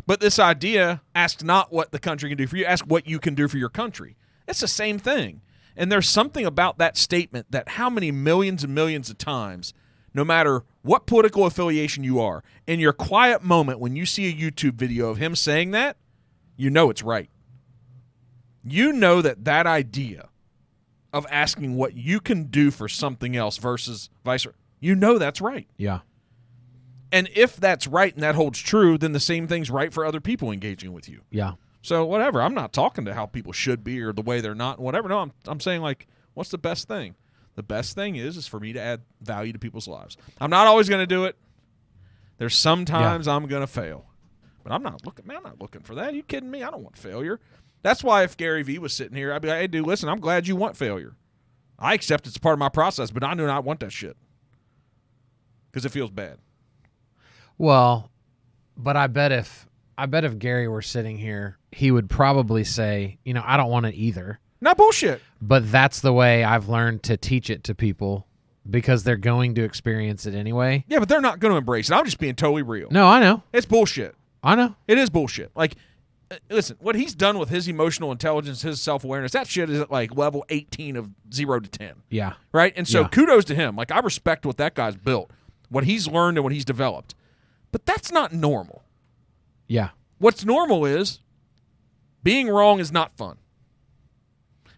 But this idea, ask not what the country can do for you, ask what you can do for your country. It's the same thing. And there's something about that statement that how many millions and millions of times, no matter what political affiliation you are, in your quiet moment when you see a YouTube video of him saying that, you know it's right. You know that idea of asking what you can do for something else versus vice versa, you know that's right. Yeah. And if that's right and that holds true, then the same thing's right for other people engaging with you. Yeah. So whatever. I'm not talking to how people should be or the way they're not and whatever. No, I'm saying, like, what's the best thing? The best thing is for me to add value to people's lives. I'm not always going to do it. There's sometimes I'm going to fail. But I'm not looking for that. Are you kidding me? I don't want failure. That's why if Gary Vee was sitting here, I'd be like, hey, dude, listen, I'm glad you want failure. I accept it's part of my process, but I do not want that shit because it feels bad. Well, but I bet if Gary were sitting here, he would probably say, I don't want it either. Not bullshit. But that's the way I've learned to teach it to people because they're going to experience it anyway. Yeah, but they're not going to embrace it. I'm just being totally real. No, I know. It's bullshit. I know. It is bullshit. Like, listen, what he's done with his emotional intelligence, his self-awareness, that shit is at like level 18 of 0 to 10. Yeah. Right? And so kudos to him. Like, I respect what that guy's built, what he's learned and what he's developed. But that's not normal. Yeah. What's normal is being wrong is not fun.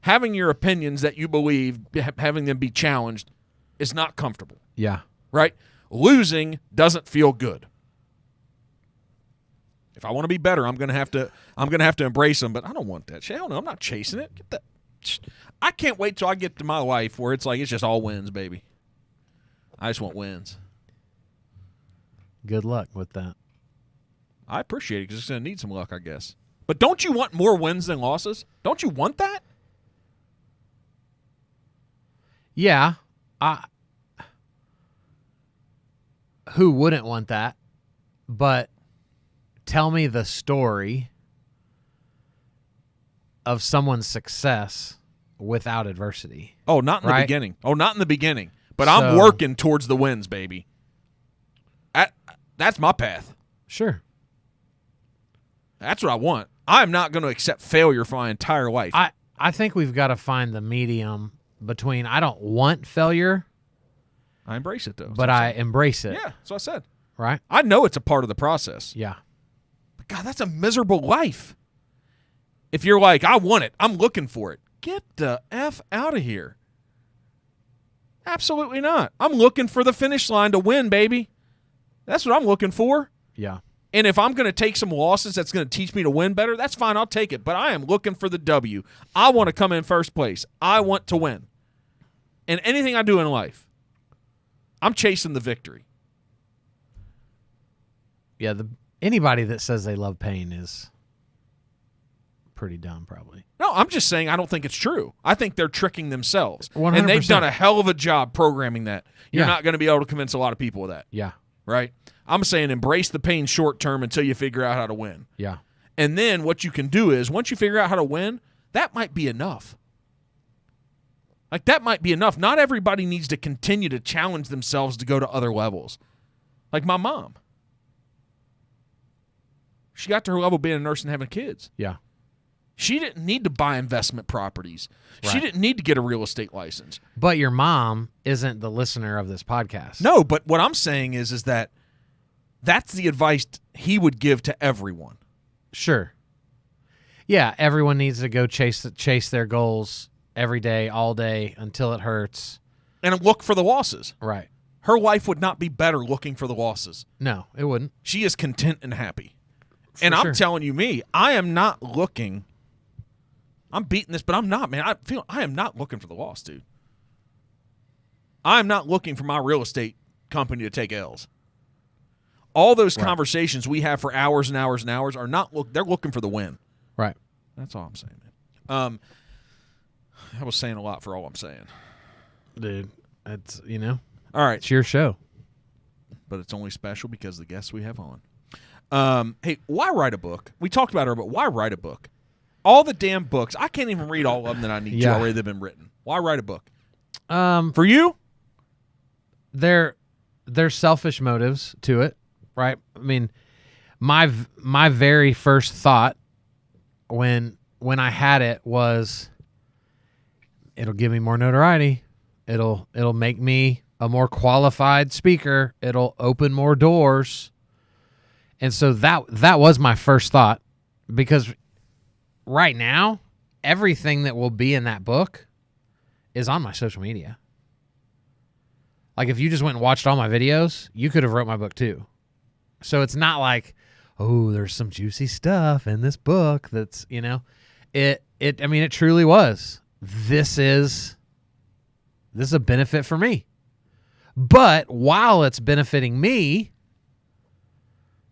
Having your opinions that you believe, having them be challenged is not comfortable. Yeah. Right? Losing doesn't feel good. If I want to be better, I'm gonna have to embrace them. But I don't want that shit. Hell no, I'm not chasing it. Get that. I can't wait till I get to my life where it's like it's just all wins, baby. I just want wins. Good luck with that. I appreciate it because it's going to need some luck, I guess. But don't you want more wins than losses? Don't you want that? Yeah. Who wouldn't want that? But tell me the story of someone's success without adversity. Oh, not in the right? beginning. Oh, not in the beginning. But I'm working towards the wins, baby. That's my path. Sure. That's what I want. I'm not going to accept failure for my entire life. I think we've got to find the medium between I don't want failure. I embrace it, though. But I embrace it. Yeah, that's what I said. Right? I know it's a part of the process. Yeah. But, God, that's a miserable life. If you're like, I want it, I'm looking for it, get the F out of here. Absolutely not. I'm looking for the finish line to win, baby. That's what I'm looking for. Yeah. And if I'm going to take some losses that's going to teach me to win better, that's fine. I'll take it. But I am looking for the W. I want to come in first place. I want to win. And anything I do in life, I'm chasing the victory. Yeah, anybody that says they love pain is pretty dumb, probably. No, I'm just saying I don't think it's true. I think they're tricking themselves. 100%. And they've done a hell of a job programming that. You're Yeah. not going to be able to convince a lot of people of that. Yeah. Right? I'm saying embrace the pain short term until you figure out how to win. Yeah. And then what you can do is once you figure out how to win, that might be enough. Like that might be enough. Not everybody needs to continue to challenge themselves to go to other levels. Like my mom. She got to her level being a nurse and having kids. Yeah. She didn't need to buy investment properties. She Right. didn't need to get a real estate license. But your mom isn't the listener of this podcast. No, but what I'm saying is that that's the advice he would give to everyone. Sure. Yeah, everyone needs to go chase their goals every day, all day, until it hurts. And look for the losses. Right. Her life would not be better looking for the losses. No, it wouldn't. She is content and happy. And I'm sure. telling you, I am not looking. I'm beating this, but I'm not, man. I am not looking for the loss, dude. I'm not looking for my real estate company to take L's. All those conversations we have for hours and hours and hours are not they're looking for the win. Right. That's all I'm saying, man. I was saying a lot for all I'm saying. Dude, it's, All right. it's your show. But it's only special because the guests we have on. Hey, why write a book? We talked about it, but why write a book? All the damn books. I can't even read all of them that I need to already. They've been written. Why write a book? For you? There's selfish motives to it, right? I mean, my very first thought when I had it was, it'll give me more notoriety. It'll make me a more qualified speaker. It'll open more doors. And so that was my first thought, because right now, everything that will be in that book is on my social media. Like if you just went and watched all my videos, you could have wrote my book too. So it's not like, oh, there's some juicy stuff in this book that's, it truly was. This is a benefit for me. But while it's benefiting me,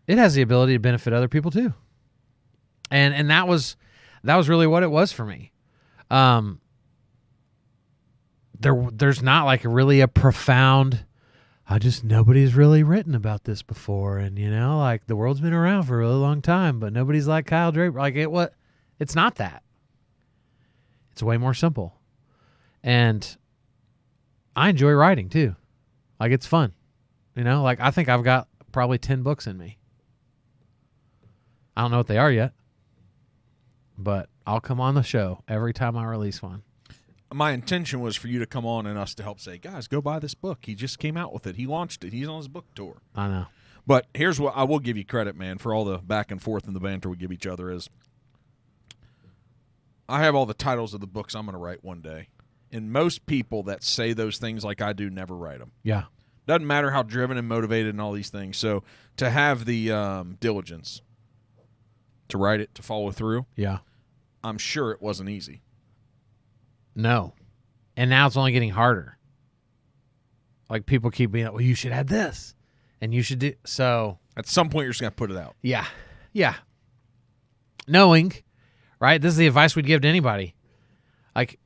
it has the ability to benefit other people too. And that was really what it was for me. There's not like really a profound, nobody's really written about this before. And, like the world's been around for a really long time, but nobody's like Kyle Draper. Like it's not that. It's way more simple. And I enjoy writing too. Like it's fun. Like I think I've got probably 10 books in me. I don't know what they are yet, but I'll come on the show every time I release one. My intention was for you to come on and us to help say, guys, go buy this book. He just came out with it. He launched it. He's on his book tour. I know. But here's what I will give you credit, man, for all the back and forth and the banter we give each other is I have all the titles of the books I'm going to write one day. And most people that say those things like I do never write them. Yeah. Doesn't matter how driven and motivated and all these things. So to have the diligence to write it, to follow through, Yeah. I'm sure it wasn't easy. No. And now it's only getting harder. Like, people keep being like, well, you should add this. And you should do. So. At some point, you're just going to put it out. Yeah. Yeah. Knowing, right? This is the advice we'd give to anybody. Like,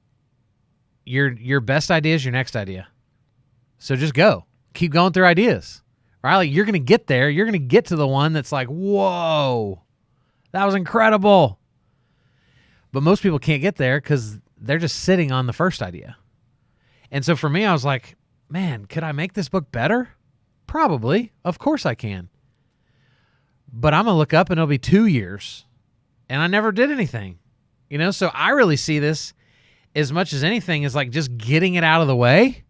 your best idea is your next idea. So just go. Keep going through ideas. Right? Like, you're going to get there. You're going to get to the one that's like, whoa, that was incredible. But most people can't get there because they're just sitting on the first idea. And so for me, I was like, man, could I make this book better? Probably. Of course I can. But I'm going to look up and it'll be 2 years. And I never did anything. You know, so I really see this as much as anything as like just getting it out of the way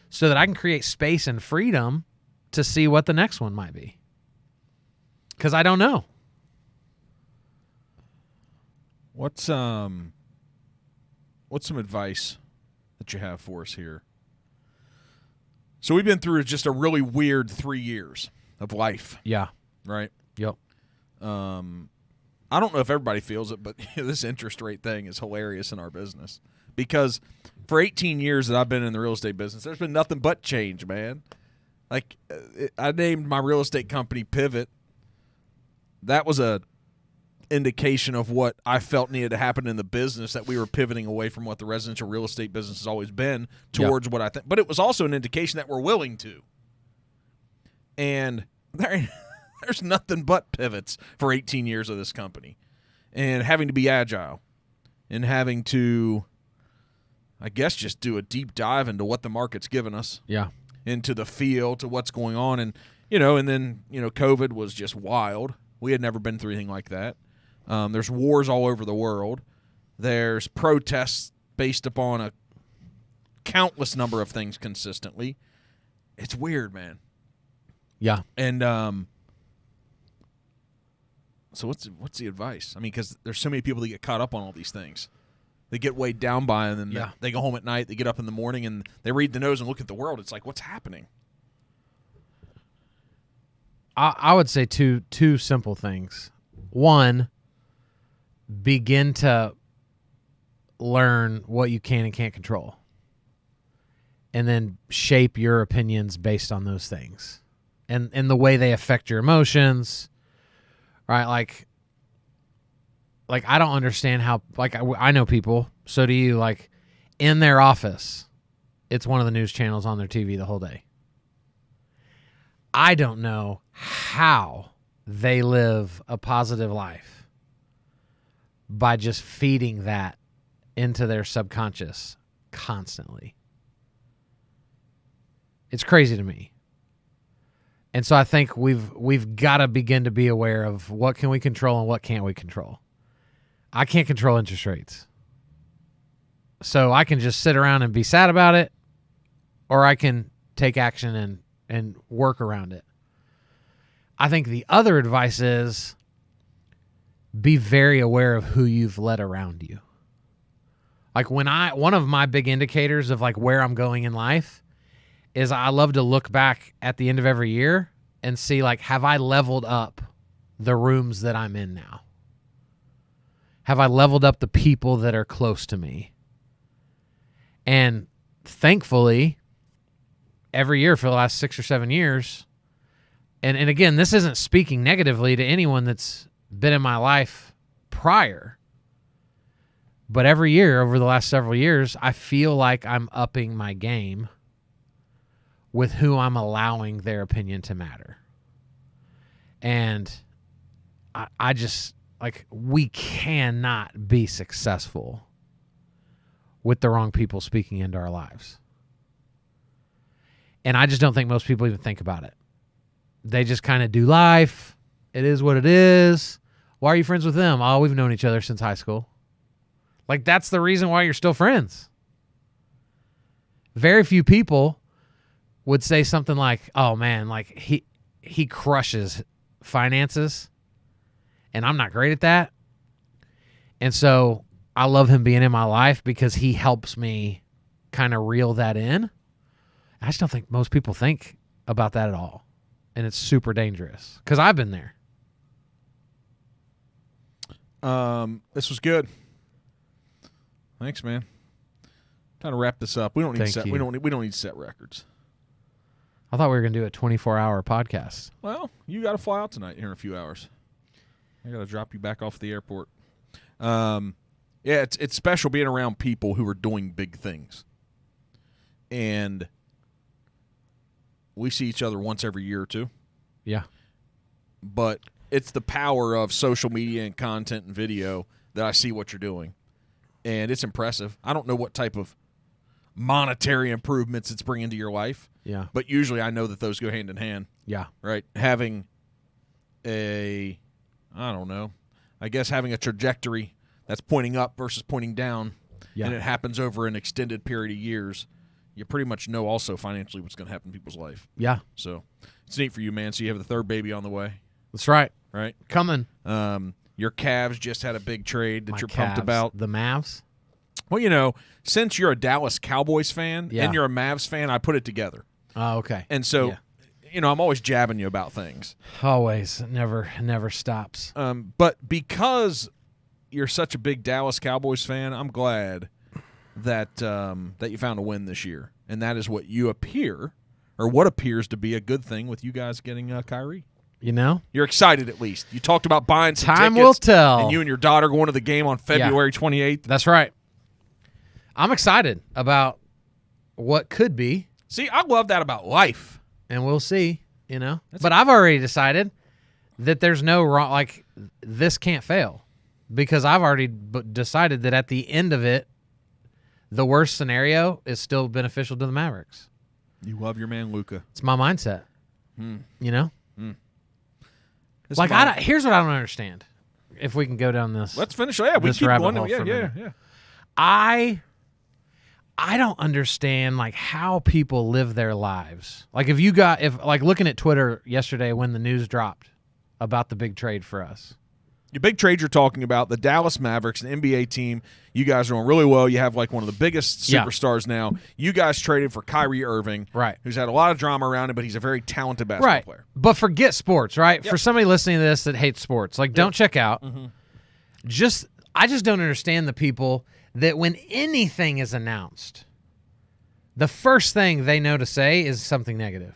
so that I can create space and freedom to see what the next one might be. Because I don't know. What's some advice that you have for us here? So we've been through just a really weird 3 years of life. Yeah. Right? Yep. I don't know if everybody feels it, but this interest rate thing is hilarious in our business. Because for 18 years that I've been in the real estate business, there's been nothing but change, man. Like, I named my real estate company Pivot. That was a indication of what I felt needed to happen in the business, that we were pivoting away from what the residential real estate business has always been towards what I think. But it was also an indication that we're willing to. And there's nothing but pivots for 18 years of this company. And having to be agile and having to, I guess, just do a deep dive into what the market's given us. Yeah. Into the feel, to what's going on. And, and then, COVID was just wild. We had never been through anything like that. There's wars all over the world. There's protests based upon a countless number of things consistently. It's weird, man. Yeah. And so what's the advice? I mean, because there's so many people that get caught up on all these things. They get weighed down by it, and then they go home at night, they get up in the morning, and they read the news and look at the world. It's like, what's happening? I would say two simple things. One, begin to learn what you can and can't control. And then shape your opinions based on those things. And the way they affect your emotions, right? Like I don't understand how, like, I know people, so do you, like, in their office, it's one of the news channels on their TV the whole day. I don't know how they live a positive life by just feeding that into their subconscious constantly. It's crazy to me. And so I think we've got to begin to be aware of what can we control and what can't we control. I can't control interest rates. So I can just sit around and be sad about it, or I can take action and work around it. I think the other advice is be very aware of who you've let around you. Like, one of my big indicators of like where I'm going in life is I love to look back at the end of every year and see, like, have I leveled up the rooms that I'm in now? Have I leveled up the people that are close to me? And thankfully, every year for the last 6 or 7 years, and again, this isn't speaking negatively to anyone that's been in my life prior, but every year over the last several years, I feel like I'm upping my game with who I'm allowing their opinion to matter. And I just, like, we cannot be successful with the wrong people speaking into our lives. And I just don't think most people even think about it. They just kind of do life. It is what it is. Why are you friends with them? Oh, we've known each other since high school. Like, that's the reason why you're still friends. Very few people would say something like, oh man, like he crushes finances and I'm not great at that. And so I love him being in my life because he helps me kind of reel that in. I just don't think most people think about that at all. And it's super dangerous because I've been there. This was good. Thanks, man. Time to wrap this up. We don't need we don't need to set records. I thought we were going to do a 24-hour podcast. Well, you got to fly out tonight here in a few hours. I got to drop you back off the airport. Yeah, it's special being around people who are doing big things. And we see each other once every year or two. Yeah. But it's the power of social media and content and video that I see what you're doing. And it's impressive. I don't know what type of monetary improvements it's bringing to your life. Yeah. But usually I know that those go hand in hand. Yeah. Right? Having having a trajectory that's pointing up versus pointing down, and it happens over an extended period of years, you pretty much know also financially what's going to happen in people's life. Yeah. So it's neat for you, man. So you have the third baby on the way. That's right. Right? Coming. Your Cavs just had a big trade that you're pumped Cavs. about. The Mavs? Well, since you're a Dallas Cowboys fan and you're a Mavs fan, I put it together. Oh, okay. And so, I'm always jabbing you about things. Always. Never stops. But because you're such a big Dallas Cowboys fan, I'm glad that you found a win this year. And that is what appears to be a good thing with you guys getting Kyrie. You're excited at least. You talked about buying some Time tickets. will tell. And you and your daughter going to the game on February 28th. That's right. I'm excited about what could be. See, I love that about life. And we'll see, But I've already decided that there's no wrong, like, this can't fail. Because I've already decided that at the end of it, the worst scenario is still beneficial to the Mavericks. You love your man, Luka. It's my mindset. Here's what I don't understand. If we can go down this, let's finish. Yeah, we keep going. Yeah. I don't understand how people live their lives. Like looking at Twitter yesterday when the news dropped about the big trade for us. Your big trade you're talking about, the Dallas Mavericks, an NBA team. You guys are doing really well. You have one of the biggest superstars now. You guys traded for Kyrie Irving, right? Who's had a lot of drama around him, but he's a very talented basketball player. But forget sports, right? Yep. For somebody listening to this that hates sports, don't check out. Mm-hmm. I just don't understand the people that when anything is announced, the first thing they know to say is something negative.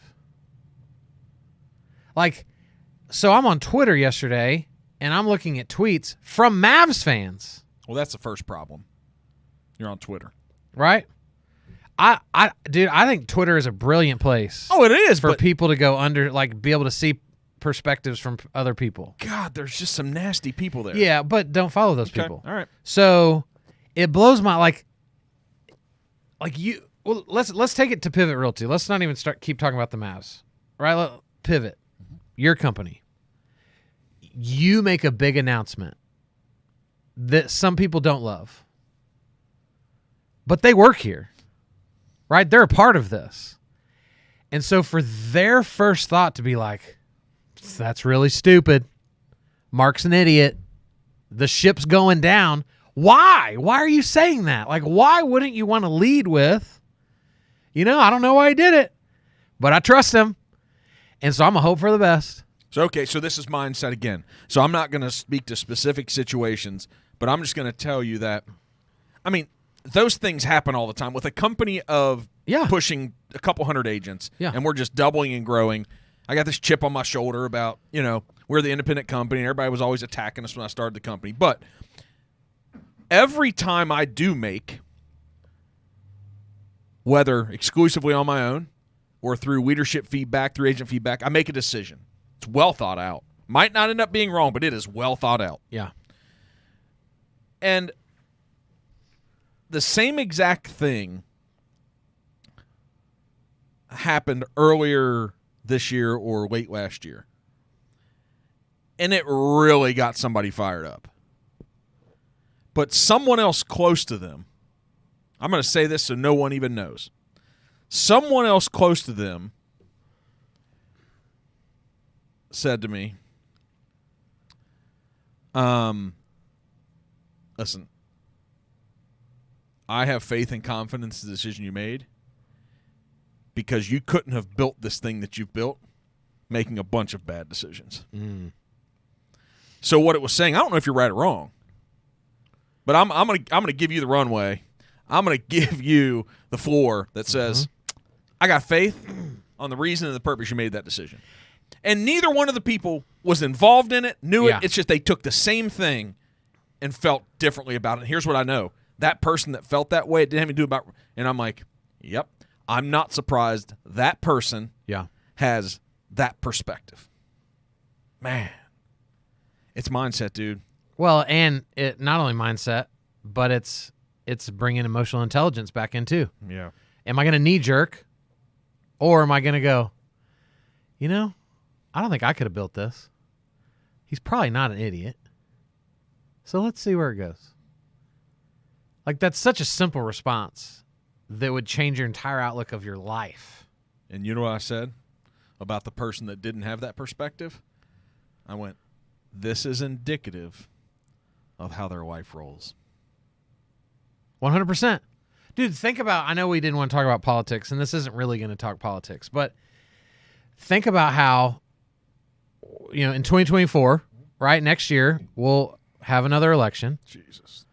So I'm on Twitter yesterday, and I'm looking at tweets from Mavs fans. Well, that's the first problem. You're on Twitter. Right? Dude, I think Twitter is a brilliant place. Oh, it is. For people to go be able to see perspectives from other people. God, there's just some nasty people there. Yeah, but don't follow those people. All right. So it blows my let's take it to Pivot Realty. Let's not even keep talking about the Mavs. Right? Pivot. Your company. You make a big announcement that some people don't love. But they work here. Right? They're a part of this. And so for their first thought to be like, that's really stupid. Mark's an idiot. The ship's going down. Why? Why are you saying that? Why wouldn't you want to lead with, I don't know why he did it, but I trust him. And so I'm going to hope for the best. So this is mindset again. So I'm not going to speak to specific situations, but I'm just going to tell you that, those things happen all the time. With a company of pushing a couple hundred agents, and we're just doubling and growing, I got this chip on my shoulder about, we're the independent company, and everybody was always attacking us when I started the company. But every time I do make, whether exclusively on my own or through leadership feedback, through agent feedback, I make a decision. It's well thought out. Might not end up being wrong, but it is well thought out. Yeah. And the same exact thing happened earlier this year or late last year. And it really got somebody fired up. But someone else close to them, I'm going to say this so no one even knows. Someone else close to them said to me, listen, I have faith and confidence in the decision you made, because you couldn't have built this thing that you've built making a bunch of bad decisions. So what it was saying, I don't know if you're right or wrong, but I'm gonna give you the runway. I'm gonna give you the floor that says, I got faith on the reason and the purpose you made that decision. And neither one of the people was involved in it, knew it. It's just they took the same thing and felt differently about it. And here's what I know. That person that felt that way, it didn't have anything to do about, and I'm like, yep, I'm not surprised that person has that perspective. Man, it's mindset, dude. Well, and it not only mindset, but it's bringing emotional intelligence back in too. Yeah. Am I going to knee jerk, or am I going to go, I don't think I could have built this. He's probably not an idiot. So let's see where it goes. Like, that's such a simple response that would change your entire outlook of your life. And you know what I said about the person that didn't have that perspective? I went, this is indicative of how their life rolls. 100%. Dude, think about, I know we didn't want to talk about politics, and this isn't really going to talk politics, but think about how, in 2024, right, next year, we'll have another election. Jesus.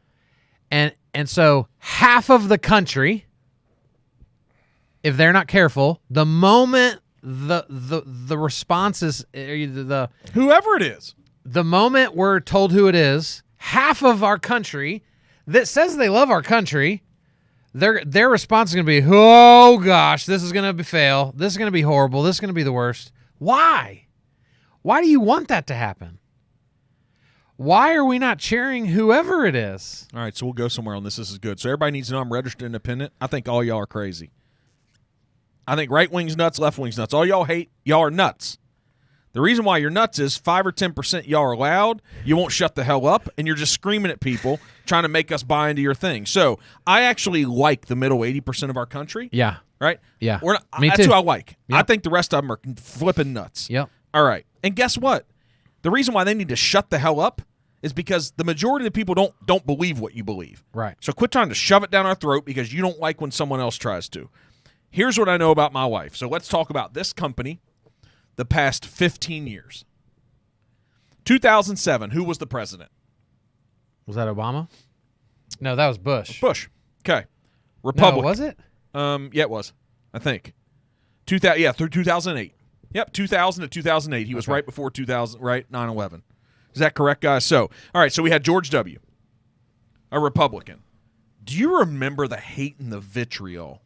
And so half of the country, if they're not careful, the moment the response is whoever it is, the moment we're told who it is, half of our country that says they love our country, their response is going to be, oh gosh, this is going to fail. This is going to be horrible. This is going to be the worst. Why? Why do you want that to happen? Why are we not cheering whoever it is? All right, so we'll go somewhere on this. This is good. So everybody needs to know I'm registered independent. I think all y'all are crazy. I think right wing's nuts, left wing's nuts. All y'all hate, y'all are nuts. The reason why you're nuts is 5 or 10% y'all are loud, you won't shut the hell up, and you're just screaming at people trying to make us buy into your thing. So I actually like the middle 80% of our country. Yeah. Right? Yeah. Me that's too. Who I like. Yep. I think the rest of them are flipping nuts. Yep. All right. And guess what? The reason why they need to shut the hell up is because the majority of the people don't believe what you believe. Right. So quit trying to shove it down our throat because you don't like when someone else tries to. Here's what I know about my wife. So let's talk about this company the past 15 years. 2007, who was the president? Was that Obama? No, that was Bush. Bush. Okay. Republican. No, was it? Yeah, it was. I think. Through 2008. Yep, 2000 to 2008. He was right before 2000, right? 9/11. Is that correct, guys? So, all right, so we had George W., a Republican. Do you remember the hate and the vitriol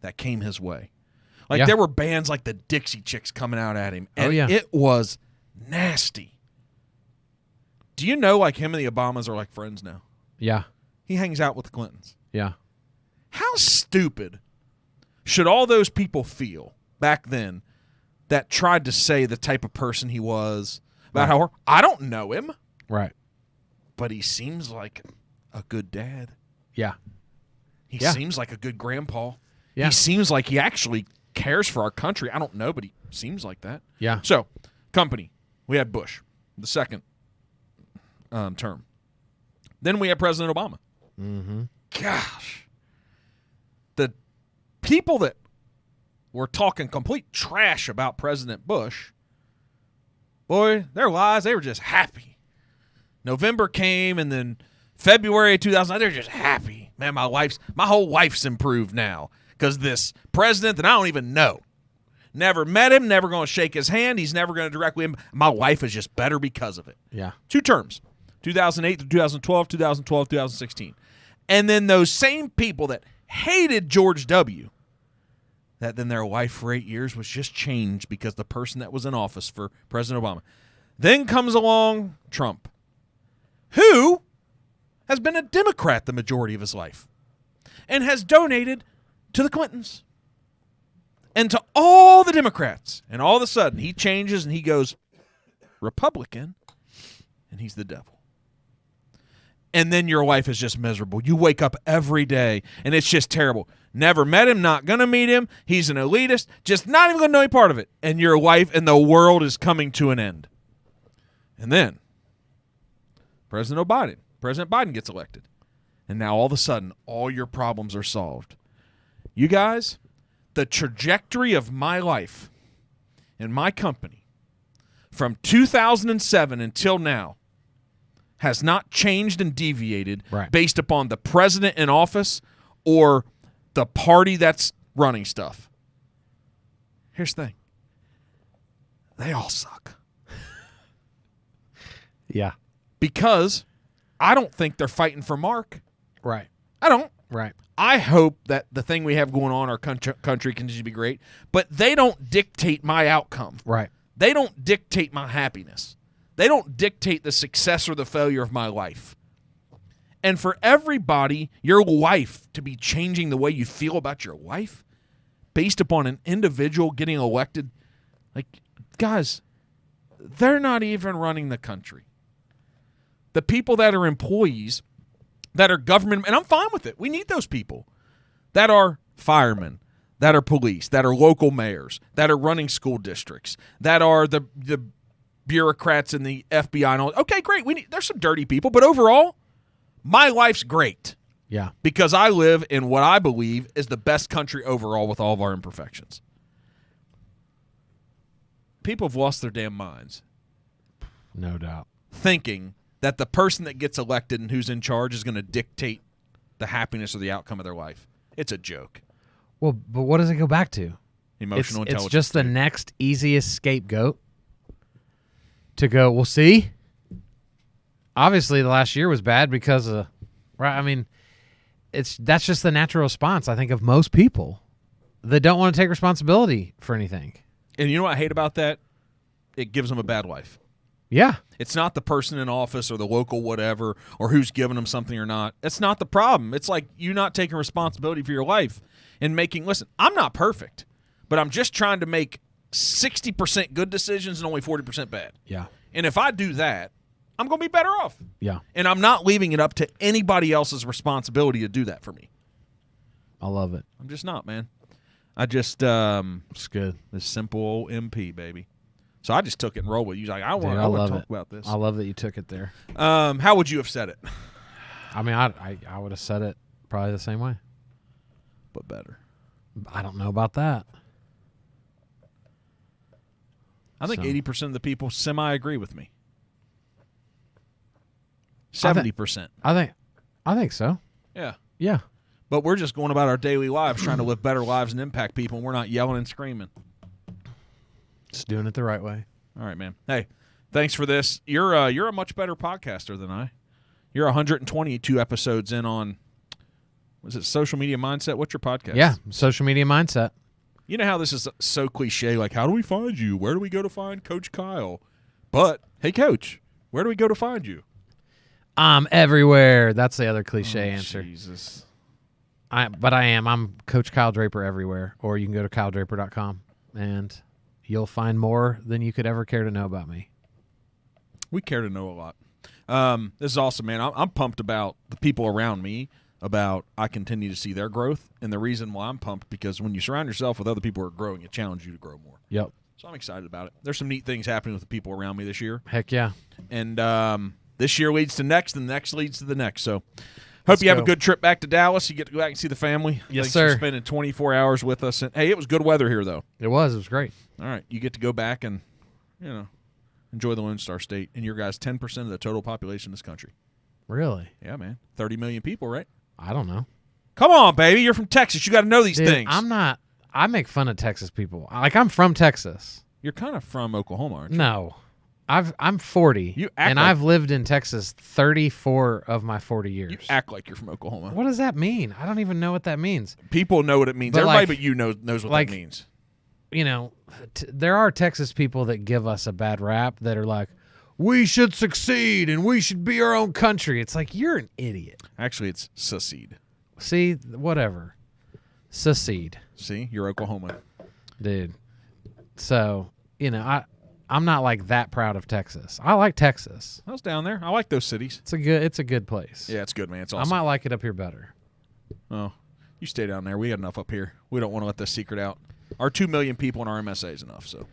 that came his way? Like, there were bands like the Dixie Chicks coming out at him, and it was nasty. Do you know, like, him and the Obamas are like friends now? Yeah. He hangs out with the Clintons. Yeah. How stupid should all those people feel back then that tried to say the type of person he was, about how I don't know him. Right. But he seems like a good dad. Yeah. He seems like a good grandpa. Yeah. He seems like he actually cares for our country. I don't know, but he seems like that. Yeah. So, company. We had Bush, the second term. Then we had President Obama. Mm-hmm. Gosh. The people that were talking complete trash about President Bush, boy, their lives, they were just happy. November came, and then February of 2000, they're just happy. Man, my whole life's improved now because this president that I don't even know, never met him, never going to shake his hand, he's never going to directly, my life is just better because of it. Yeah. 2 terms, 2008 to 2012, 2012, 2016. And then those same people that hated George W., that then their life for 8 years was just changed because the person that was in office for President Obama. Then comes along Trump, who has been a Democrat the majority of his life and has donated to the Clintons and to all the Democrats. And all of a sudden, he changes and he goes Republican, and he's the devil. And then your life is just miserable. You wake up every day, and it's just terrible. Never met him, not going to meet him. He's an elitist, just not even going to know any part of it. And your life and the world is coming to an end. And then President Biden gets elected. And now all of a sudden, all your problems are solved. You guys, the trajectory of my life and my company from 2007 until now has not changed and deviated based upon the president in office or the party that's running stuff. Here's the thing. They all suck. Yeah. Because I don't think they're fighting for Mark. Right. I don't. Right. I hope that the thing we have going on in our country continues to be great, but they don't dictate my outcome. Right. They don't dictate my happiness. They don't dictate the success or the failure of my life. And for everybody, your life to be changing the way you feel about your life based upon an individual getting elected, like, guys, they're not even running the country. The people that are employees, that are government, and I'm fine with it. We need those people that are firemen, that are police, that are local mayors, that are running school districts, that are the bureaucrats in the FBI and all. Okay, great. There's some dirty people, but overall, my life's great. Yeah. Because I live in what I believe is the best country overall with all of our imperfections. People have lost their damn minds. No doubt. Thinking that the person that gets elected and who's in charge is going to dictate the happiness or the outcome of their life. It's a joke. Well, but what does it go back to? Emotional intelligence. It's just the next easiest scapegoat to go, well, see, obviously the last year was bad because of, right? I mean, that's just the natural response, I think, of most people that don't want to take responsibility for anything. And you know what I hate about that? It gives them a bad life. Yeah. It's not the person in office or the local whatever or who's giving them something or not. That's not the problem. It's like you not taking responsibility for your life and making – listen, I'm not perfect, but I'm just trying to make 60% good decisions and only 40% bad. Yeah. And if I do that, I'm going to be better off. Yeah. And I'm not leaving it up to anybody else's responsibility to do that for me. I love it. I'm just not, man. I just it's good. This simple old MP, baby. So I just took it and rolled with it. You was like, I want to talk about this. I love that you took it there. How would you have said it? I mean, I would have said it probably the same way. But better. I don't know about that. I think 80% of the people semi-agree with me. 70%. I think so. Yeah. Yeah. But we're just going about our daily lives, trying to live better lives and impact people, and we're not yelling and screaming. Just doing it the right way. All right, man. Hey, thanks for this. You're a much better podcaster than I. You're 122 episodes in on, was it Social Media Mindset? What's your podcast? Yeah, Social Media Mindset. You know how this is so cliche, like, how do we find you? Where do we go to find Coach Kyle? But, hey, Coach, where do we go to find you? I'm everywhere. That's the other cliche answer. Jesus. But I am. I'm Coach Kyle Draper everywhere. Or you can go to kyledraper.com, and you'll find more than you could ever care to know about me. We care to know a lot. This is awesome, man. I'm pumped about the people around me, about I continue to see their growth. And the reason why I'm pumped, because when you surround yourself with other people who are growing, it challenges you to grow more. Yep. So I'm excited about it. There's some neat things happening with the people around me this year. Heck yeah. And this year leads to next, and the next leads to the next. So hope you have a good trip back to Dallas. You get to go back and see the family. Yes, Thanks sir. for spending 24 hours with us. And, hey, it was good weather here, though. It was great. All right. You get to go back and, enjoy the Lone Star State. And your guys, 10% of the total population in this country. Really? Yeah, man. 30 million people, right? I don't know. Come on, baby. You're from Texas. You got to know these things. I'm not. I make fun of Texas people. Like, I'm from Texas. You're kind of from Oklahoma, aren't you? No. I'm 40, You act and like- I've lived in Texas 34 of my 40 years. You act like you're from Oklahoma. What does that mean? I don't even know what that means. People know what it means. But Everybody like- but you knows what like- that means. You know, there are Texas people that give us a bad rap that are like, we should succeed and we should be our own country. It's like, you're an idiot. Actually, it's secede. See, whatever. Secede. See? You're Oklahoma. Dude. So, I'm not like that proud of Texas. I like Texas. I was down there. I like those cities. It's a good place. Yeah, it's good, man. It's I awesome. might like it up here better. Oh, you stay down there. We got enough up here. We don't want to let this secret out. Our 2 million people in our MSA is enough. So,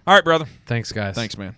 all right, brother. Thanks, guys. Thanks, man.